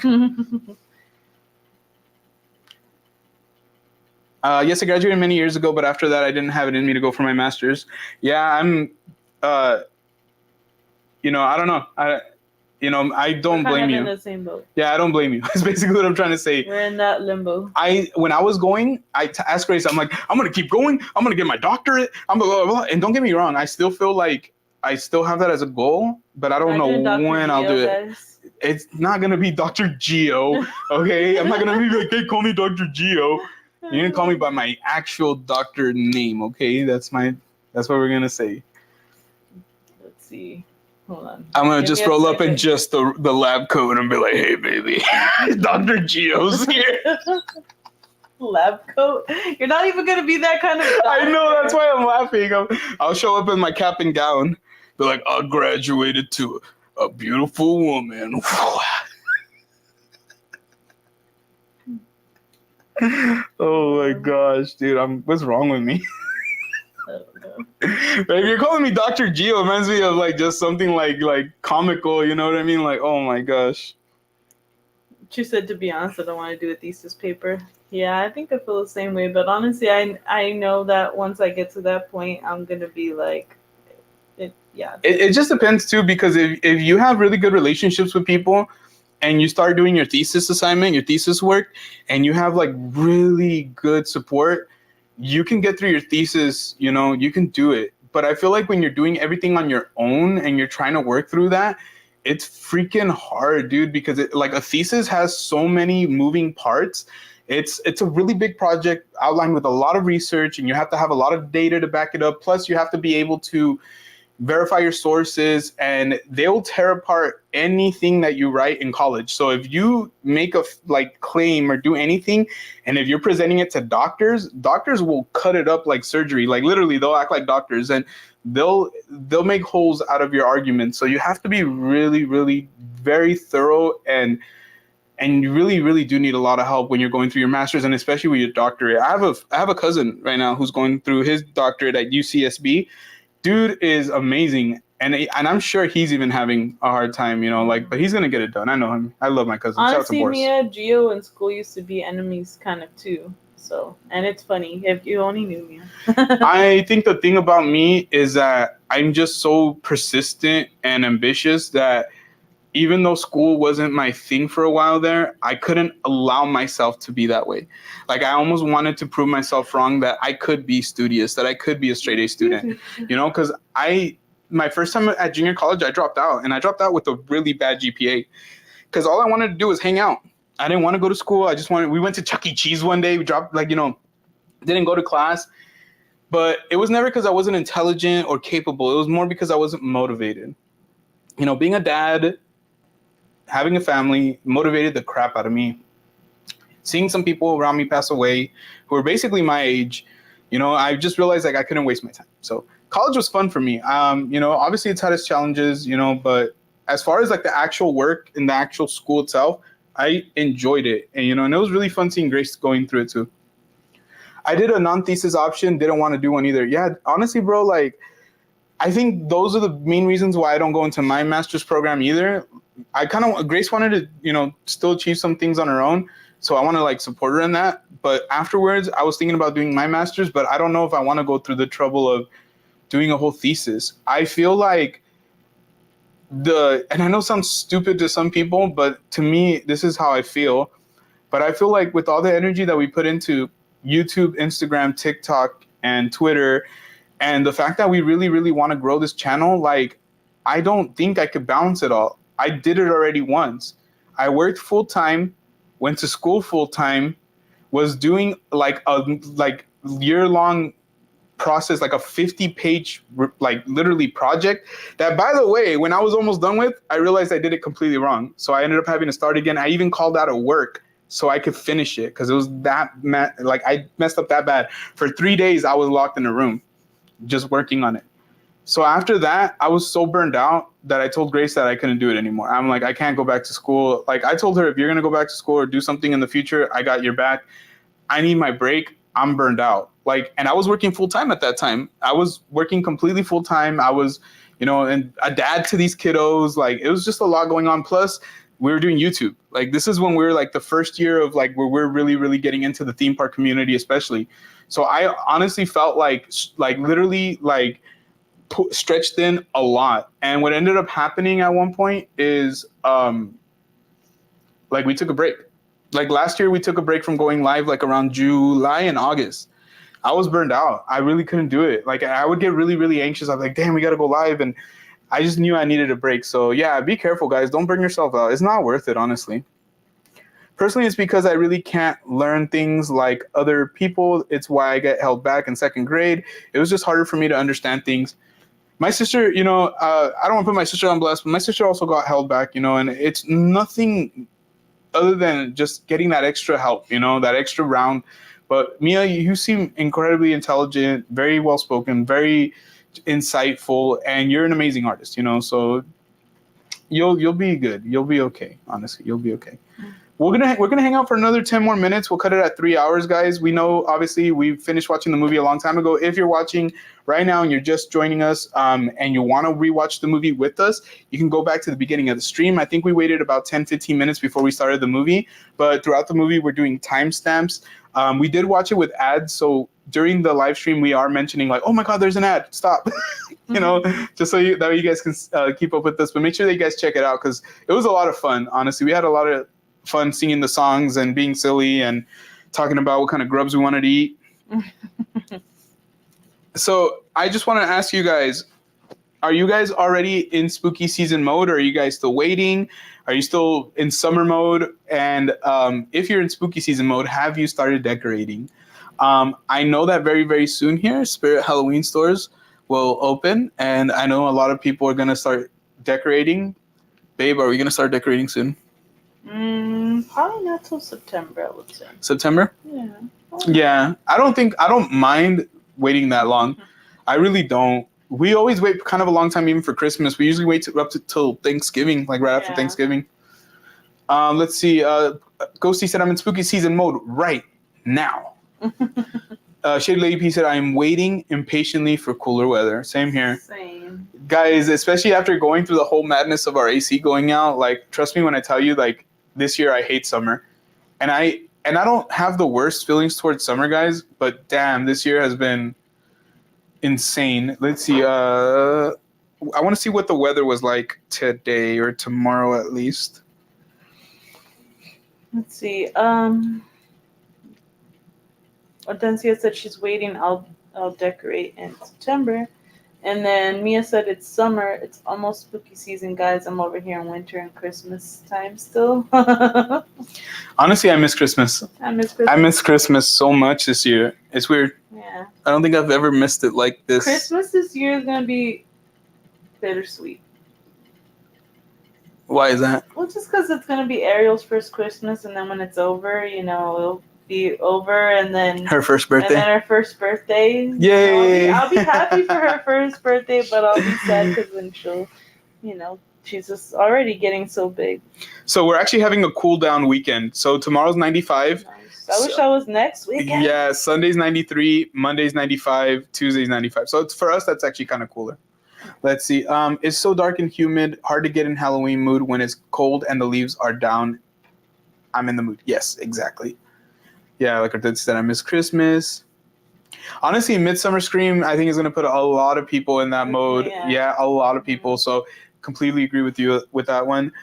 Yes, I graduated many years ago, but after that, I didn't have it in me to go for my master's. Yeah, I'm, you know, I don't know. I don't blame you. We're in the same boat. Yeah, I don't blame you. That's basically what I'm trying to say. We're in that limbo. When I was going, I asked Grace, I'm like, I'm going to keep going. I'm going to get my doctorate. I'm blah, blah, blah. And don't get me wrong. I still feel like I still have that as a goal, but I don't know when I'll do it. Guys. It's not going to be Dr. Geo, okay? I'm not going to be like, hey, call me Dr. Geo. You can call me by my actual doctor name, okay? That's what we're going to say. Let's see. Hold on. I'm going to just roll up in just the lab coat and be like, hey, baby, Dr. Geo's here. Lab coat? You're not even going to be that kind of doctor. I know, that's why I'm laughing. I'll show up in my cap and gown. Be like, I graduated to a beautiful woman. Oh my gosh, dude, what's wrong with me? I don't know. But if you're calling me Dr. Gio, it reminds me of like just something like comical, you know what I mean? Like, oh my gosh. She said, to be honest, I don't want to do a thesis paper. Yeah, I think I feel the same way. But honestly, I know that once I get to that point, I'm gonna be like, yeah. It just depends too, because if you have really good relationships with people and you start doing your thesis assignment, your thesis work, and you have like really good support, you can get through your thesis, you know, you can do it. But I feel like when you're doing everything on your own and you're trying to work through that, it's freaking hard, dude, because like a thesis has so many moving parts. It's a really big project outlined with a lot of research, and you have to have a lot of data to back it up. Plus, you have to be able to verify your sources, and they'll tear apart anything that you write in college. So if you make a claim or do anything, and if you're presenting it to doctors will cut it up like surgery. Like literally, they'll act like doctors, and they'll make holes out of your arguments. So you have to be really, really very thorough, and you really, really do need a lot of help when you're going through your master's, and especially with your doctorate. I have a cousin right now who's going through his doctorate at UCSB. Dude is amazing, and I'm sure he's even having a hard time, you know, like, but he's gonna get it done. I know him. I love my cousin. Honestly, Mia, Gio and school used to be enemies kind of too. So, and it's funny if you only knew Mia. I think the thing about me is that I'm just so persistent and ambitious that even though school wasn't my thing for a while there, I couldn't allow myself to be that way. Like I almost wanted to prove myself wrong, that I could be studious, that I could be a straight A student, you know, because my first time at junior college, I dropped out, and I dropped out with a really bad GPA because all I wanted to do was hang out. I didn't want to go to school. We went to Chuck E. Cheese one day. We dropped, didn't go to class, but it was never because I wasn't intelligent or capable. It was more because I wasn't motivated. You know, being a dad, having a family motivated the crap out of me. Seeing some people around me pass away who were basically my age, you know, I just realized like I couldn't waste my time. So college was fun for me. You know, obviously it's had its challenges, you know, but as far as like the actual work in the actual school itself, I enjoyed it. And, you know, and it was really fun seeing Grace going through it too. I did a non-thesis option, didn't want to do one either. Yeah, honestly, bro, like, I think those are the main reasons why I don't go into my master's program either. Grace wanted to, you know, still achieve some things on her own. So I want to like support her in that. But afterwards, I was thinking about doing my master's, but I don't know if I want to go through the trouble of doing a whole thesis. I feel like and I know it sounds stupid to some people, but to me, this is how I feel. But I feel like with all the energy that we put into YouTube, Instagram, TikTok, and Twitter, and the fact that we really, really want to grow this channel, like, I don't think I could balance it all. I did it already once. I worked full time, went to school full time, was doing like a year-long process, like a 50-page like literally project that, by the way, when I was almost done with, I realized I did it completely wrong. So I ended up having to start again. I even called out of work so I could finish it because it was I messed up that bad. For 3 days, I was locked in a room just working on it. So after that, I was so burned out that I told Grace that I couldn't do it anymore. I'm like, I can't go back to school. Like I told her, if you're going to go back to school or do something in the future, I got your back. I need my break. I'm burned out. Like, and I was working full time at that time. I was working completely full time. I was, you know, and a dad to these kiddos. Like it was just a lot going on. Plus we were doing YouTube. Like this is when we were like the first year of like where we're really, really getting into the theme park community, especially. So I honestly felt like literally like stretched thin a lot. And what ended up happening at one point is like we took a break. Like last year we took a break from going live like around July and August. I was burned out. I really couldn't do it. Like I would get really, really anxious. I was like, damn, we got to go live. And I just knew I needed a break. So yeah, be careful, guys. Don't burn yourself out. It's not worth it, honestly. Personally, it's because I really can't learn things like other people. It's why I get held back in second grade. It was just harder for me to understand things. My sister, you know, I don't want to put my sister on blast, but my sister also got held back, you know, and it's nothing other than just getting that extra help, you know, that extra round. But Mia, you seem incredibly intelligent, very well-spoken, very insightful, and you're an amazing artist, you know, so you'll be good. You'll be okay. Honestly, you'll be okay. we're gonna hang out for another 10 more minutes. We'll cut it at 3 hours, guys. We know obviously we finished watching the movie a long time ago. If you're watching right now and you're just joining us, and you want to rewatch the movie with us, you can go back to the beginning of the stream. I think we waited about 10-15 minutes before we started the movie, but throughout the movie we're doing timestamps. We did watch it with ads, so during the live stream we are mentioning like, oh my god, there's an ad, stop. You know, just so that way you guys can keep up with us. But make sure that you guys check it out, because it was a lot of fun. Honestly, we had a lot of fun singing the songs and being silly and talking about what kind of grubs we wanted to eat. So I just want to ask you guys, are you guys already in spooky season mode, or are you guys still waiting? Are you still in summer mode? And if you're in spooky season mode, have you started decorating? I know that very, very soon here, Spirit Halloween stores will open, and I know a lot of people are going to start decorating. Babe, are we going to start decorating soon? Probably not till September, I would say. September? Yeah. Yeah. I don't mind waiting that long. I really don't. We always wait kind of a long time even for Christmas. We usually wait up till Thanksgiving, like right after Thanksgiving. Let's see. Ghosty said, I'm in spooky season mode right now. Shady Lady P said, I am waiting impatiently for cooler weather. Same here. Same. Guys, especially after going through the whole madness of our AC going out, like, trust me when I tell you, like, this year I hate summer. And I don't have the worst feelings towards summer, guys, but damn, this year has been insane. Let's see. I want to see what the weather was like today, or tomorrow at least. Let's see. Hortensia said she's waiting. I'll decorate in September. And then Mia said it's summer. It's almost spooky season, guys. I'm over here in winter and Christmas time still. Honestly, I miss Christmas. I miss Christmas. I miss Christmas so much this year. It's weird. Yeah. I don't think I've ever missed it like this. Christmas this year is going to be bittersweet. Why is that? Well, just because it's going to be Ariel's first Christmas, and then when it's over, you know, it'll be over, and then her first birthday. And then her first birthday. Yay! I'll be happy for her first birthday, but I'll be sad because then she'll, you know, she's just already getting so big. So we're actually having a cool down weekend. So tomorrow's 95. Nice. I wish I was next weekend. Yeah, Sunday's 93, Monday's 95, Tuesday's 95. So for us, that's actually kind of cooler. Let's see. It's so dark and humid, hard to get in Halloween mood when it's cold and the leaves are down. I'm in the mood. Yes, exactly. Yeah, like I said, I miss Christmas. Honestly, Midsummer Scream, I think, is going to put a lot of people in that mode. Yeah, a lot of people. So completely agree with you with that one.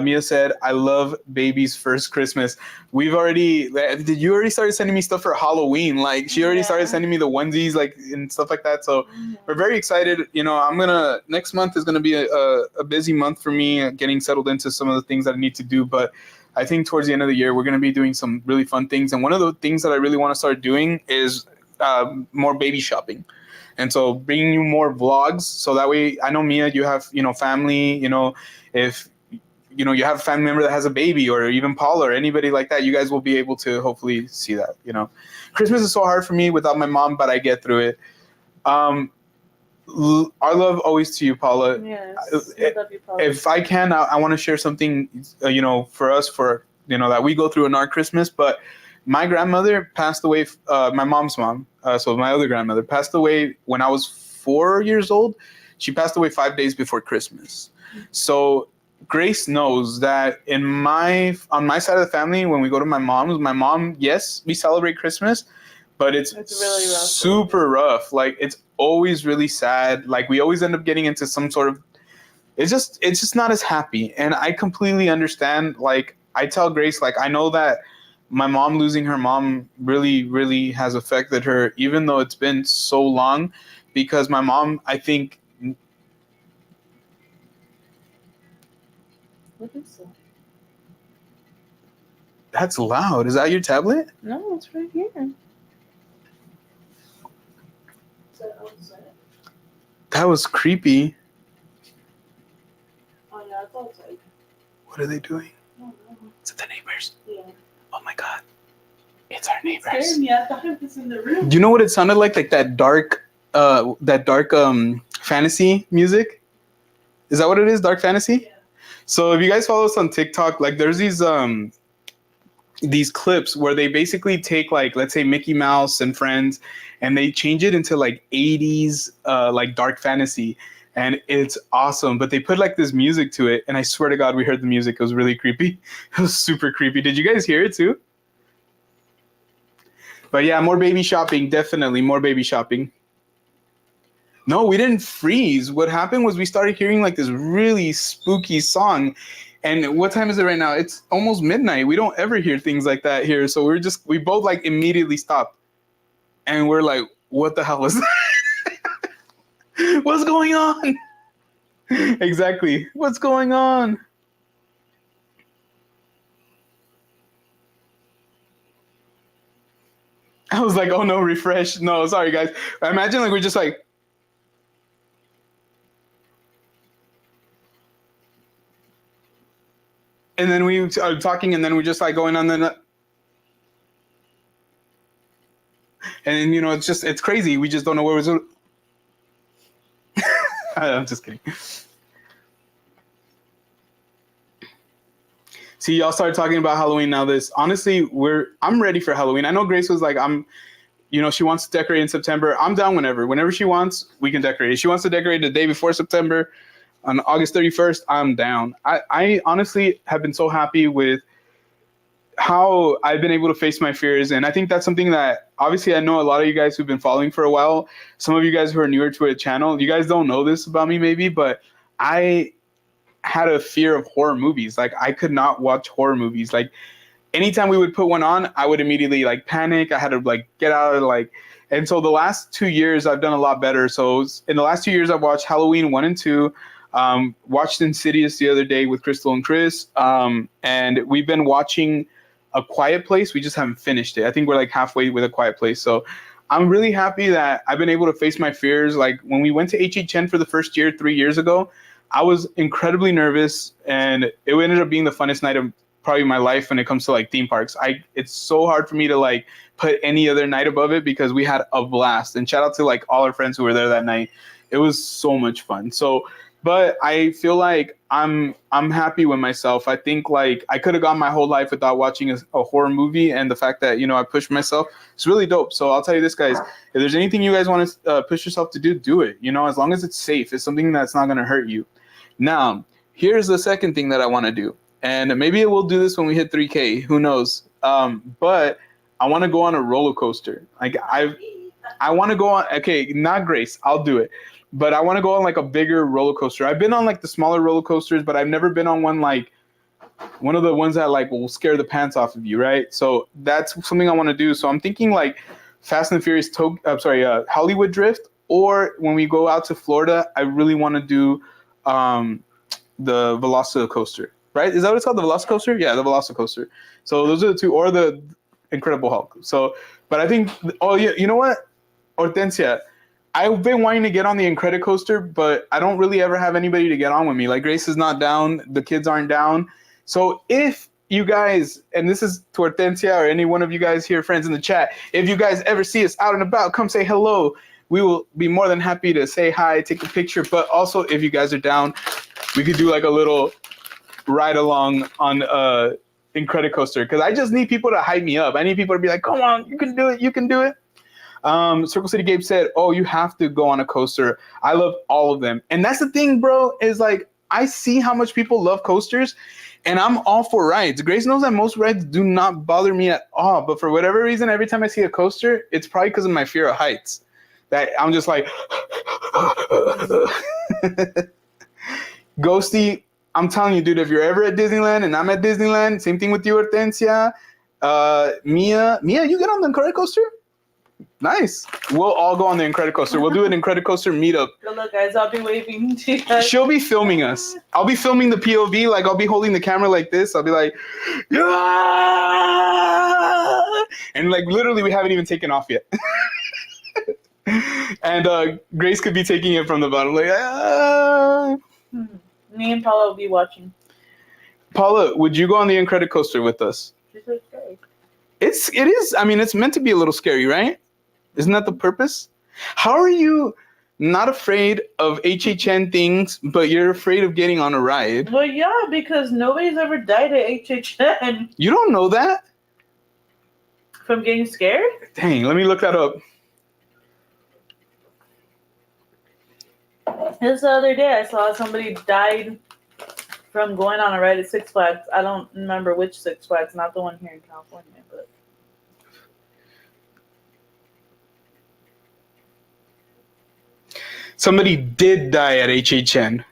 Mia said, I love baby's first Christmas. Did you already started sending me stuff for Halloween? Like, she already started sending me the onesies, like, and stuff like that. So we're very excited. You know, next month is going to be a busy month for me, getting settled into some of the things that I need to do. But I think towards the end of the year, we're going to be doing some really fun things. And one of the things that I really want to start doing is more baby shopping. And so bringing you more vlogs. So that way, I know, Mia, you have, you know, family, you know, if, you know, you have a family member that has a baby, or even Paula or anybody like that, you guys will be able to hopefully see that, you know. Christmas is so hard for me without my mom, but I get through it. Our love always to you, Paula. Yes, I love you, Paula. If I can, I want to share something, you know, for us, for, you know, that we go through in our Christmas. But my grandmother passed away, my mom's mom, so my other grandmother passed away when I was 4 years old. She passed away 5 days before Christmas. So Grace knows that on my side of the family, when we go to my mom, yes, we celebrate Christmas, but it's really rough. super rough. Like, it's always really sad. Like, we always end up getting into some sort of, it's just not as happy. And I completely understand. Like, I tell Grace, like, I know that my mom losing her mom really, really has affected her, even though it's been so long, because my mom, I think. What is that? That's loud. Is that your tablet? No, it's right here. Is that outside? That was creepy. Oh, yeah, it's outside. What are they doing? No. Is it the neighbors? Yeah. Oh my god. It's our neighbors. It scared me. I thought it was in the room. Do you know what it sounded like? Like that dark fantasy music? Is that what it is? Dark fantasy? Yeah. So if you guys follow us on TikTok, like, there's these these clips where they basically take like, let's say Mickey Mouse and Friends, and they change it into like 80s like dark fantasy, and it's awesome. But they put like this music to it, and I swear to God, we heard the music. It was really creepy. It was super creepy. Did you guys hear it too? But yeah, more baby shopping, definitely more baby shopping. No, we didn't freeze. What happened was we started hearing like this really spooky song. And what time is it right now? It's almost midnight. We don't ever hear things like that here. So we both like immediately stopped. And we're like, what the hell was that? What's going on? Exactly. What's going on? I was like, oh no, refresh. No, sorry guys. Imagine like we're just like, and then we are talking, and then we're just like going on the, and then, you know, it's crazy. We just don't know where we're. I'm just kidding. See, y'all started talking about Halloween now. Honestly, I'm ready for Halloween. I know Grace was like, she wants to decorate in September. I'm down whenever she wants, we can decorate. If she wants to decorate the day before September, on August 31st, I'm down. I honestly have been so happy with how I've been able to face my fears. And I think that's something that, obviously, I know a lot of you guys who've been following for a while, some of you guys who are newer to the channel, you guys don't know this about me maybe, but I had a fear of horror movies. Like, I could not watch horror movies. Like, anytime we would put one on, I would immediately like panic. I had to like get out of like, and so the last 2 years I've done a lot better. So in the last 2 years, I've watched Halloween 1 and 2, watched Insidious the other day with Crystal and Chris, and we've been watching A Quiet Place. We just haven't finished it. I think we're like halfway with A Quiet Place. So I'm really happy that I've been able to face my fears. Like when we went to HHN for the first year 3 years ago, I was incredibly nervous, and it ended up being the funnest night of probably my life when it comes to like theme parks. It's so hard for me to like put any other night above it because we had a blast. And shout out to like all our friends who were there that night. It was so much fun. So, but I feel like I'm happy with myself. I think like I could have gone my whole life without watching a horror movie, and the fact that, I pushed myself, it's really dope. So I'll tell you this, guys, if there's anything you guys want to push yourself to do it. As long as it's safe. It's something that's not going to hurt you. Now, here's the second thing that I want to do. And maybe we'll do this when we hit 3K. Who knows? But I want to go on a roller coaster. Like I want to go on. Okay, not Grace. I'll do it. But I want to go on like a bigger roller coaster. I've been on like the smaller roller coasters, but I've never been on one like one of the ones that like will scare the pants off of you, right? So that's something I want to do. So I'm thinking like Fast and Furious, Hollywood Drift, or when we go out to Florida, I really want to do the Velocicoaster. Right? Is that what it's called? The Velocicoaster? Yeah, the Velocicoaster. So those are the two, or the Incredible Hulk. So, but I think, you know what? Hortensia, I've been wanting to get on the Incredicoaster, but I don't really ever have anybody to get on with me. Like Grace is not down. The kids aren't down. So if you guys, and this is to Hortensia or any one of you guys here, friends in the chat, if you guys ever see us out and about, come say hello. We will be more than happy to say hi, take a picture. But also, if you guys are down, we could do like a little ride along on Incredicoaster, because I just need people to hype me up. I need people to be like, come on, you can do it, you can do it. Circle City Gabe said, oh, you have to go on a coaster. I love all of them. And that's the thing, bro, is like I see how much people love coasters, and I'm all for rides. Grace knows that most rides do not bother me at all, but for whatever reason, every time I see a coaster, it's probably because of my fear of heights that I'm just like Ghosty. I'm telling you, dude, if you're ever at Disneyland and I'm at Disneyland, same thing with you, Hortensia. Mia, you get on the Incredicoaster? Nice. We'll all go on the Incredicoaster. We'll do an Incredicoaster meetup. Good luck, guys. I'll be waving to you guys. She'll be filming us. I'll be filming the POV. Like, I'll be holding the camera like this. I'll be like, yeah! And like, literally, we haven't even taken off yet. And Grace could be taking it from the bottom. Like, Me and Paula will be watching. Paula, would you go on the Incredicoaster with us? She's so scary. It is. I mean, it's meant to be a little scary, right? Isn't that the purpose? How are you not afraid of HHN things, but you're afraid of getting on a ride? Well, yeah, because nobody's ever died at HHN. You don't know that? From getting scared? Dang, let me look that up. Just the other day, I saw somebody died from going on a ride at Six Flags. I don't remember which Six Flags, not the one here in California, but. Somebody did die at HHN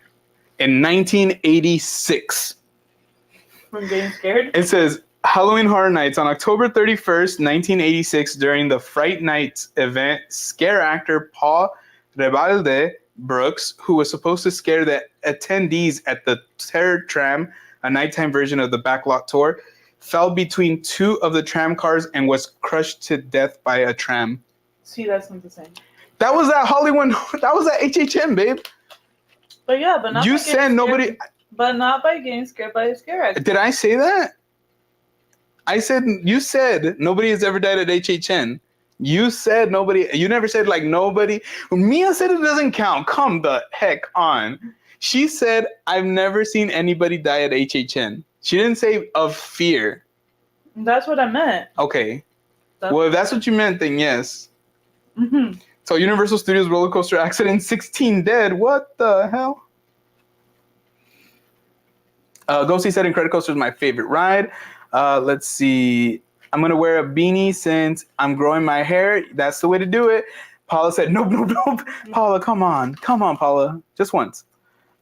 in 1986. From getting scared? It says Halloween Horror Nights on October 31st, 1986, during the Fright Nights event, scare actor Paul Rebalde Brooks, who was supposed to scare the attendees at the Terror Tram, a nighttime version of the Backlot Tour, fell between two of the tram cars and was crushed to death by a tram. See, that's not the same. That was at Hollywood. That was at HHN, babe. But yeah, but not You by said getting nobody. scared, but not by getting scared by a scare actor. Did I say that? I said, you said nobody has ever died at HHN. You said nobody. You never said like nobody. Mia said it doesn't count. Come the heck on. She said, I've never seen anybody die at HHN. She didn't say of fear. That's what I meant. Okay. Well, if that's what you meant, then yes. Mm-hmm. So Universal Studios roller coaster accident, 16 dead. What the hell? Ghosty said Incredicoaster Coaster is my favorite ride. Let's see. I'm going to wear a beanie since I'm growing my hair. That's the way to do it. Paula said, nope. Paula, come on. Come on, Paula. Just once.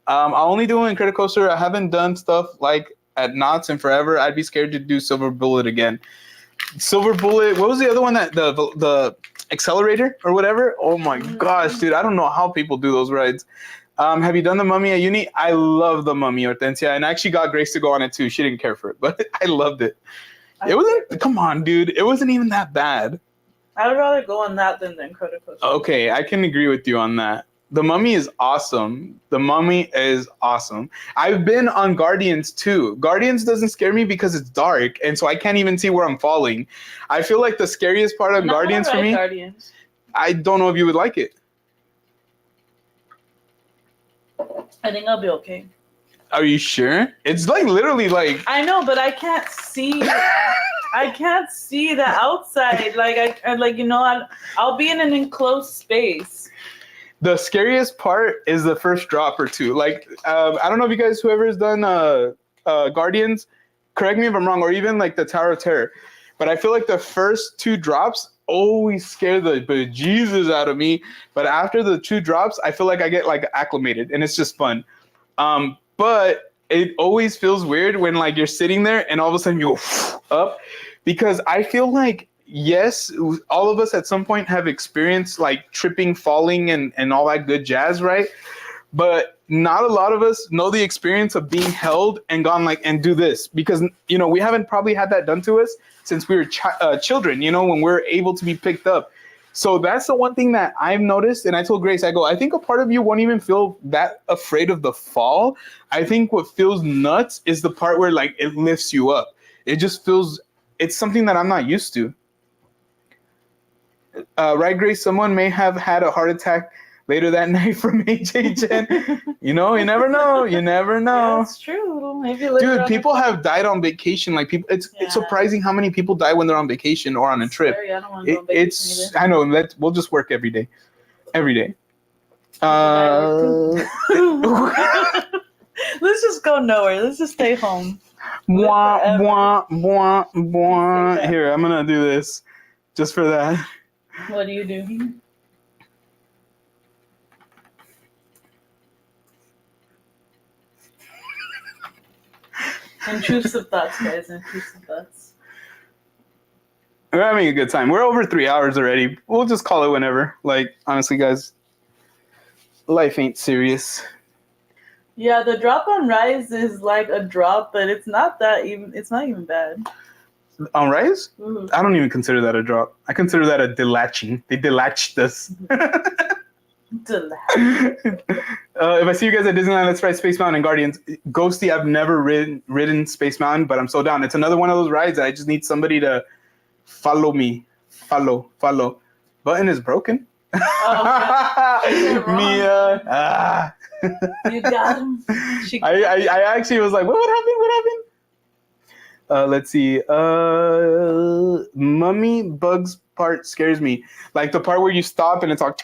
I'll only do an Incredicoaster Coaster. I haven't done stuff like at Knott's in forever. I'd be scared to do Silver Bullet again. Silver Bullet. What was the other one? That the Accelerator or whatever? Oh my gosh, dude. I don't know how people do those rides. Have you done the Mummy at uni? I love the Mummy, Hortensia, and I actually got Grace to go on it too. She didn't care for it, but I loved it. It wasn't. Come on, dude. It wasn't even that bad. I would rather go on that than the Incredicoaster. Okay, I can agree with you on that. The Mummy is awesome. The Mummy is awesome. I've been on Guardians too. Guardians doesn't scare me because it's dark, and so I can't even see where I'm falling. I feel like the scariest part of Guardians for me. Guardians. I don't know if you would like it. I think I'll be okay. Are you sure? It's like literally like. I know, but I can't see. I can't see the outside. Like I like I'll be in an enclosed space. The scariest part is the first drop or two. Like I don't know if you guys, whoever has done Guardians, correct me if I'm wrong, or even like the Tower of Terror. But I feel like the first two drops always scare the bejesus out of me. But after the two drops, I feel like I get like acclimated and it's just fun. But it always feels weird when like you're sitting there and all of a sudden you go up, because I feel like, yes, all of us at some point have experienced like tripping, falling, and all that good jazz, right? But not a lot of us know the experience of being held and gone like, and do this, because, we haven't probably had that done to us since we were children, when we're able to be picked up. So that's the one thing that I've noticed. And I told Grace, I think a part of you won't even feel that afraid of the fall. I think what feels nuts is the part where like it lifts you up. It just feels, it's something that I'm not used to. Right, Grace? Someone may have had a heart attack later that night from HHN. You never know. You never know. That's true. Maybe dude, people have died on vacation. Like people, it's surprising how many people die when they're on vacation or on a trip. Scary. I don't want to go on vacation either. I know. We'll just work every day. Every day. Let's just go nowhere. Let's just stay home. Bwah, bwah, bwah, bwah. Here, I'm gonna do this just for that. What do you do? Intrusive thoughts, guys. Intrusive thoughts. We're having a good time. We're over 3 hours already. We'll just call it whenever. Like, honestly, guys, life ain't serious. Yeah, the drop on Rise is like a drop, but it's not even bad. On Rise? Mm-hmm. I don't even consider that a drop. I consider that a delatching. They delatched us. If I see you guys at Disneyland, let's ride Space Mountain and Guardians. Ghosty, I've never ridden Space Mountain, but I'm so down. It's another one of those rides that I just need somebody to follow me. Follow. Button is broken. Oh, Mia. You got him. I actually was like, what happened? Let's see. Mummy bugs part scares me. Like the part where you stop and it's all,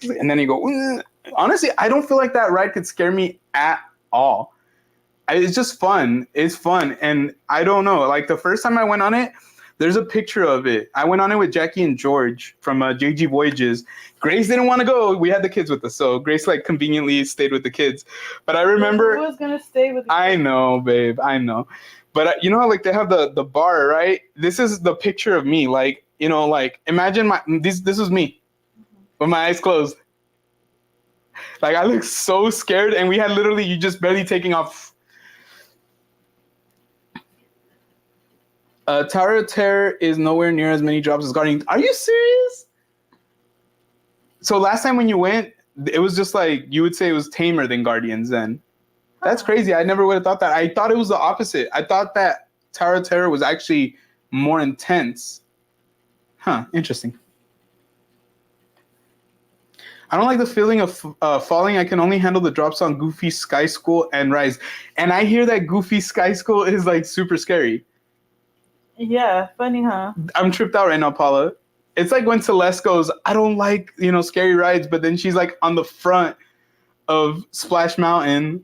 and then you go. "Ugh." Honestly, I don't feel like that ride could scare me at all. It's just fun. It's fun, and I don't know. Like the first time I went on it, there's a picture of it. I went on it with Jackie and George from JG Voyages. Grace didn't want to go. We had the kids with us, so Grace like conveniently stayed with the kids. But I remember. Who was gonna stay with? I know, babe. I know. But you know how like they have the bar, right? This is the picture of me. Like, you know, like imagine this is me with my eyes closed. Like I look so scared, and we had literally you just barely taking off. Tower of Terror is nowhere near as many drops as Guardians. Are you serious? So last time when you went, it was just like you would say it was tamer than Guardians then. That's crazy. I never would have thought that. I thought it was the opposite. I thought that Tower of Terror was actually more intense. Huh, interesting. I don't like the feeling of falling. I can only handle the drops on Goofy Sky School and Rise. And I hear that Goofy Sky School is like super scary. Yeah, funny, huh? I'm tripped out right now, Paula. It's like when Celeste goes, I don't like, scary rides, but then she's like on the front of Splash Mountain.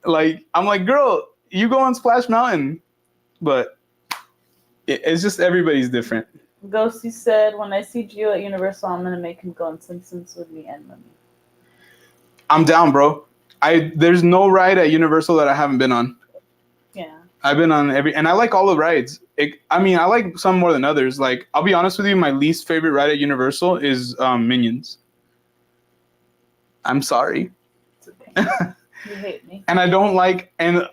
Like, I'm like, girl, you go on Splash Mountain. But it's just everybody's different. Ghosty said, when I see Gio at Universal, I'm going to make him go on Simpsons with me and Mummy. I'm down, bro. There's no ride at Universal that I haven't been on. Yeah. I've been on and I like all the rides. I like some more than others. Like, I'll be honest with you, my least favorite ride at Universal is Minions. I'm sorry. It's okay. You hate me. And I don't like, and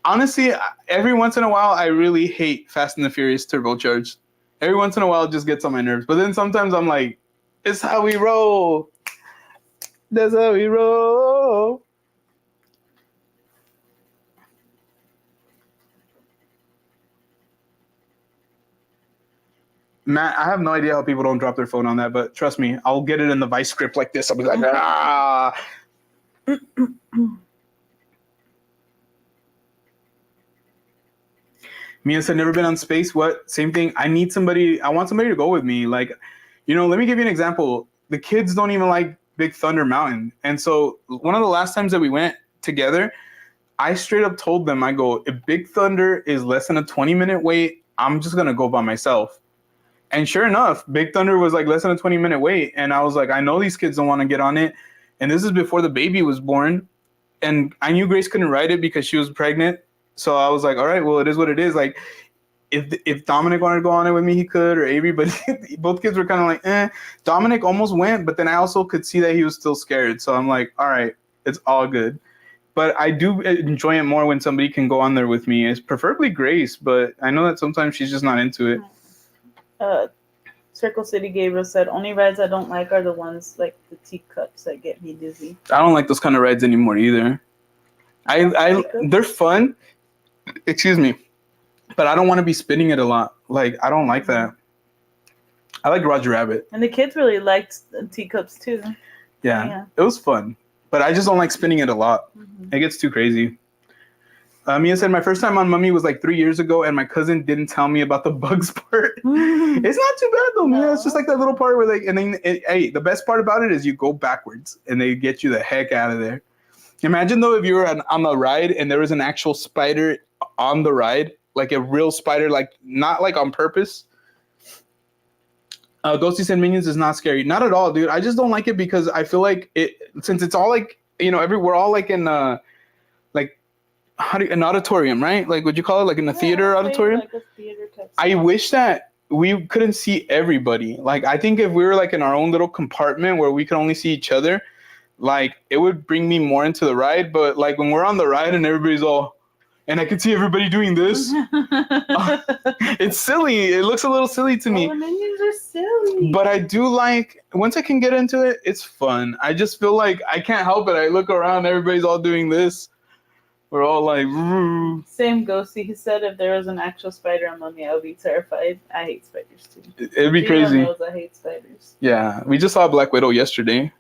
honestly, every once in a while, I really hate Fast and the Furious Turbocharged. Every once in a while, it just gets on my nerves. But then sometimes I'm like, it's how we roll. That's how we roll. Matt, I have no idea how people don't drop their phone on that, but trust me, I'll get it in the vice script like this. I'll be like, ah. Mia said, never been on space. What? Same thing. I want somebody to go with me. Like, let me give you an example. The kids don't even like Big Thunder Mountain. And so one of the last times that we went together, I straight up told them, I go, if Big Thunder is less than a 20-minute wait, I'm just going to go by myself. And sure enough, Big Thunder was like less than a 20-minute wait. And I was like, I know these kids don't want to get on it. And this is before the baby was born. And I knew Grace couldn't ride it because she was pregnant. So I was like, all right, well, it is what it is. Like, if Dominic wanted to go on it with me, he could, or Avery. But both kids were kind of like, eh. Dominic almost went, but then I also could see that he was still scared. So I'm like, all right, it's all good. But I do enjoy it more when somebody can go on there with me. It's preferably Grace, but I know that sometimes she's just not into it. Circle City Gabriel said, only rides I don't like are the ones like the teacups that get me dizzy. I don't like those kind of rides anymore either. They're fun. Excuse me. But I don't want to be spinning it a lot. Like, I don't like that. I like Roger Rabbit. And the kids really liked the teacups too. Yeah. It was fun. But I just don't like spinning it a lot. Mm-hmm. It gets too crazy. Mia said, my first time on Mummy was like 3 years ago, and my cousin didn't tell me about the bugs part. It's not too bad, though, Mia. It's just like that little part where, like, and then, hey, the best part about it is you go backwards, and they get you the heck out of there. Imagine, though, if you were on the ride, and there was an actual spider on the ride, like a real spider, like, not like on purpose. Ghosty said Minions is not scary. Not at all, dude. I just don't like it because I feel like since it's all like, we're all like in an auditorium, right? Like, would you call it like in a theater auditorium? Like a theater type I wish that we couldn't see everybody. Like, I think if we were like in our own little compartment where we could only see each other, like, it would bring me more into the ride. But like when we're on the ride and everybody's all, and I could see everybody doing this, it's silly. It looks a little silly to me. The Minions are silly. But I do like, once I can get into it, it's fun. I just feel like I can't help it. I look around, everybody's all doing this. We're all like, woo. Same Ghosty. He said if there was an actual spider on Mummy, I would be terrified. I hate spiders too. It'd be crazy. Knows I hate spiders. Yeah, we just saw Black Widow yesterday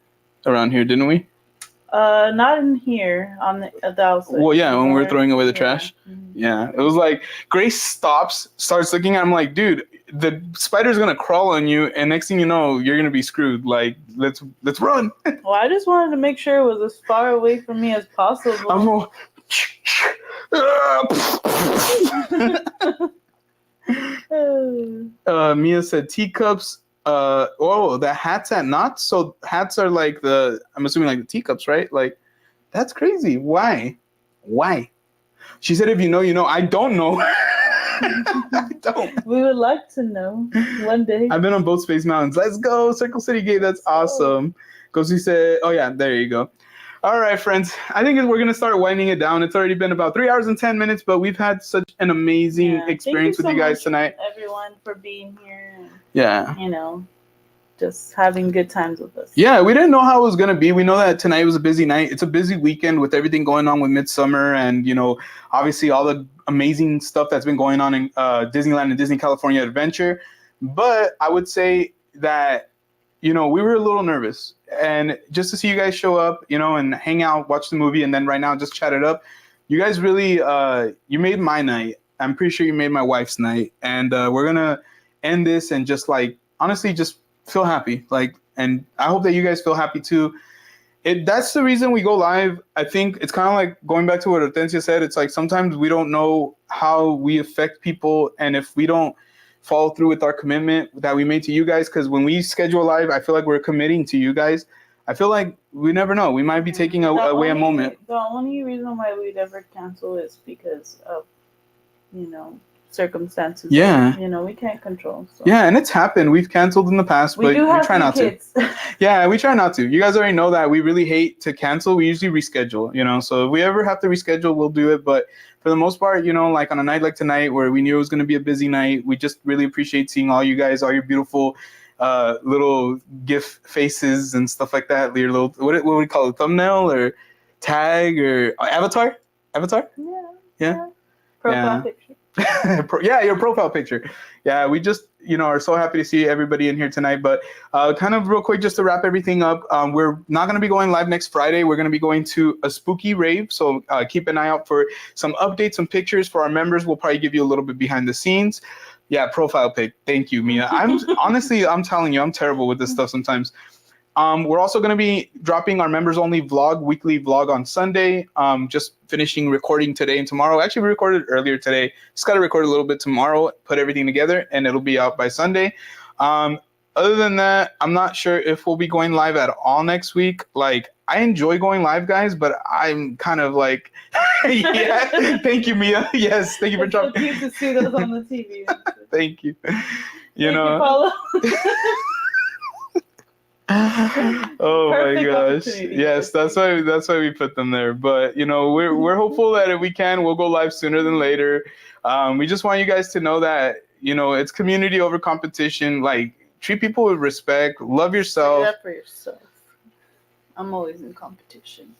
around here, didn't we? Not in here on the outside. Well, yeah, when we were Or- throwing away the yeah. trash. Mhm. Yeah, it was like Grace starts looking at him like, dude, the spider's gonna crawl on you, and next thing you know, you're gonna be screwed. Like, let's run. Well, I just wanted to make sure it was as far away from me as possible. I'm all, Mia said teacups. The hats at knots. So hats are like I'm assuming like the teacups, right? Like, that's crazy. Why? She said, if you know, you know. I don't know. I don't. We would like to know one day. I've been on both Space Mountains. Let's go. Circle City Gate. That's awesome. Ghosty said, oh, yeah, there you go. All right, friends. I think we're going to start winding it down. It's already been about 3 hours and 10 minutes, but we've had such an amazing experience with you guys tonight. Everyone for being here. And, yeah. You know, just having good times with us. Yeah, we didn't know how it was going to be. We know that tonight was a busy night. It's a busy weekend with everything going on with Midsummer and, you know, obviously all the amazing stuff that's been going on in Disneyland and Disney California Adventure. But I would say that, you know, we were a little nervous. And just to see you guys show up, you know, and hang out, watch the movie, and then right now just chat it up. You guys really, you made my night. I'm pretty sure you made my wife's night. And we're going to end this and just like, honestly, just feel happy. Like, and I hope that you guys feel happy too. That's the reason we go live. I think it's kind of like going back to what Hortensia said. It's like sometimes we don't know how we affect people. And if we don't follow through with our commitment that we made to you guys, because when we schedule live, I feel like we're committing to you guys. I feel like we never know. We might be taking away a moment. The only reason why we'd ever cancel is because of, you know, circumstances. Yeah. You know, we can't control. So. Yeah, and it's happened. We've canceled in the past, but we try not to. Yeah, we try not to. You guys already know that we really hate to cancel. We usually reschedule, you know. So if we ever have to reschedule, we'll do it. But for the most part, you know, like on a night like tonight where we knew it was going to be a busy night, we just really appreciate seeing all you guys, all your beautiful little GIF faces and stuff like that. Your little, what do we call it? Thumbnail or tag or avatar? Yeah. Profile picture. Yeah, your profile picture. Yeah, we just, you know, are so happy to see everybody in here tonight. But kind of real quick, just to wrap everything up, we're not going to be going live next Friday. We're going to be going to a spooky rave. So keep an eye out for some updates, some pictures for our members. We'll probably give you a little bit behind the scenes. Yeah, profile pic. Thank you, Mia. I'm telling you, I'm terrible with this stuff sometimes. We're also going to be dropping our members only weekly vlog on Sunday. Just finishing recording today and tomorrow. Actually, we recorded earlier today. Just got to record a little bit tomorrow, put everything together, and it'll be out by Sunday. Other than that, I'm not sure if we'll be going live at all next week. Like, I enjoy going live, guys, but I'm kind of like, yeah. Thank you, Mia. Yes, thank you for dropping. It's so cute to see those on the TV. Thank you. You know. Oh Perfect my gosh. opportunity. Yes, that's why we put them there. But you know, we're hopeful that if we can, we'll go live sooner than later. We just want you guys to know that, you know, it's community over competition. Like, treat people with respect, love yourself. Stand up for yourself. I'm always in competition.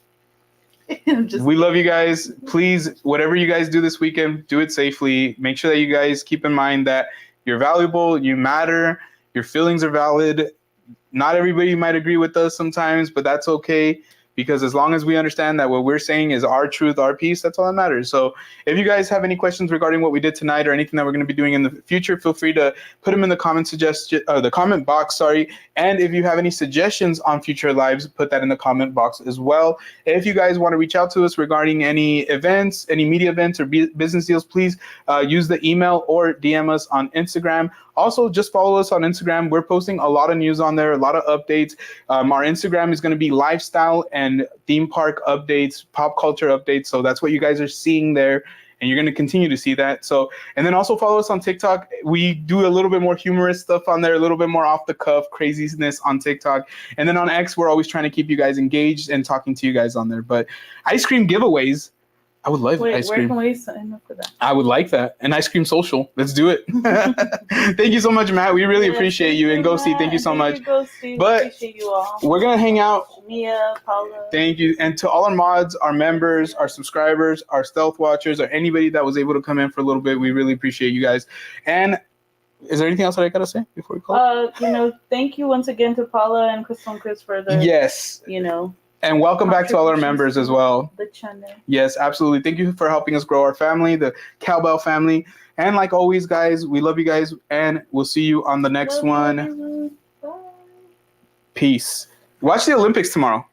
We love you guys. Please, whatever you guys do this weekend, do it safely. Make sure that you guys keep in mind that you're valuable, you matter, your feelings are valid. Not everybody might agree with us sometimes, but that's okay, because as long as we understand that what we're saying is our truth, our piece, that's all that matters. So if you guys have any questions regarding what we did tonight or anything that we're going to be doing in the future, feel free to put them in the comment box. And if you have any suggestions on future lives, put that in the comment box as well. If you guys want to reach out to us regarding any events, any media events or business deals, please use the email or DM us on Instagram. Also, just follow us on Instagram. We're posting a lot of news on there, a lot of updates. Our Instagram is going to be lifestyle and theme park updates, pop culture updates. So that's what you guys are seeing there, and you're going to continue to see that. So, and then also follow us on TikTok. We do a little bit more humorous stuff on there, a little bit more off the cuff craziness on TikTok. And then on X, we're always trying to keep you guys engaged and talking to you guys on there. But ice cream giveaways. I would love ice cream. Where can we sign up for that? I would like that. An ice cream social. Let's do it. Thank you so much, Matt. We really appreciate you. And Ghosty, thank you so much. But appreciate you all. We're going to hang out. Mia, Paula. Thank you. And to all our mods, our members, our subscribers, our stealth watchers, or anybody that was able to come in for a little bit, we really appreciate you guys. And is there anything else that I got to say before we call? You know, thank you once again to Paula and Crystal and Chris for the, yes, you know, And welcome back to all our members as well. The channel. Yes, absolutely. Thank you for helping us grow our family, the Cowbell family. And like always, guys, we love you guys, and we'll see you on the next one. Bye. Peace. Watch the Olympics tomorrow.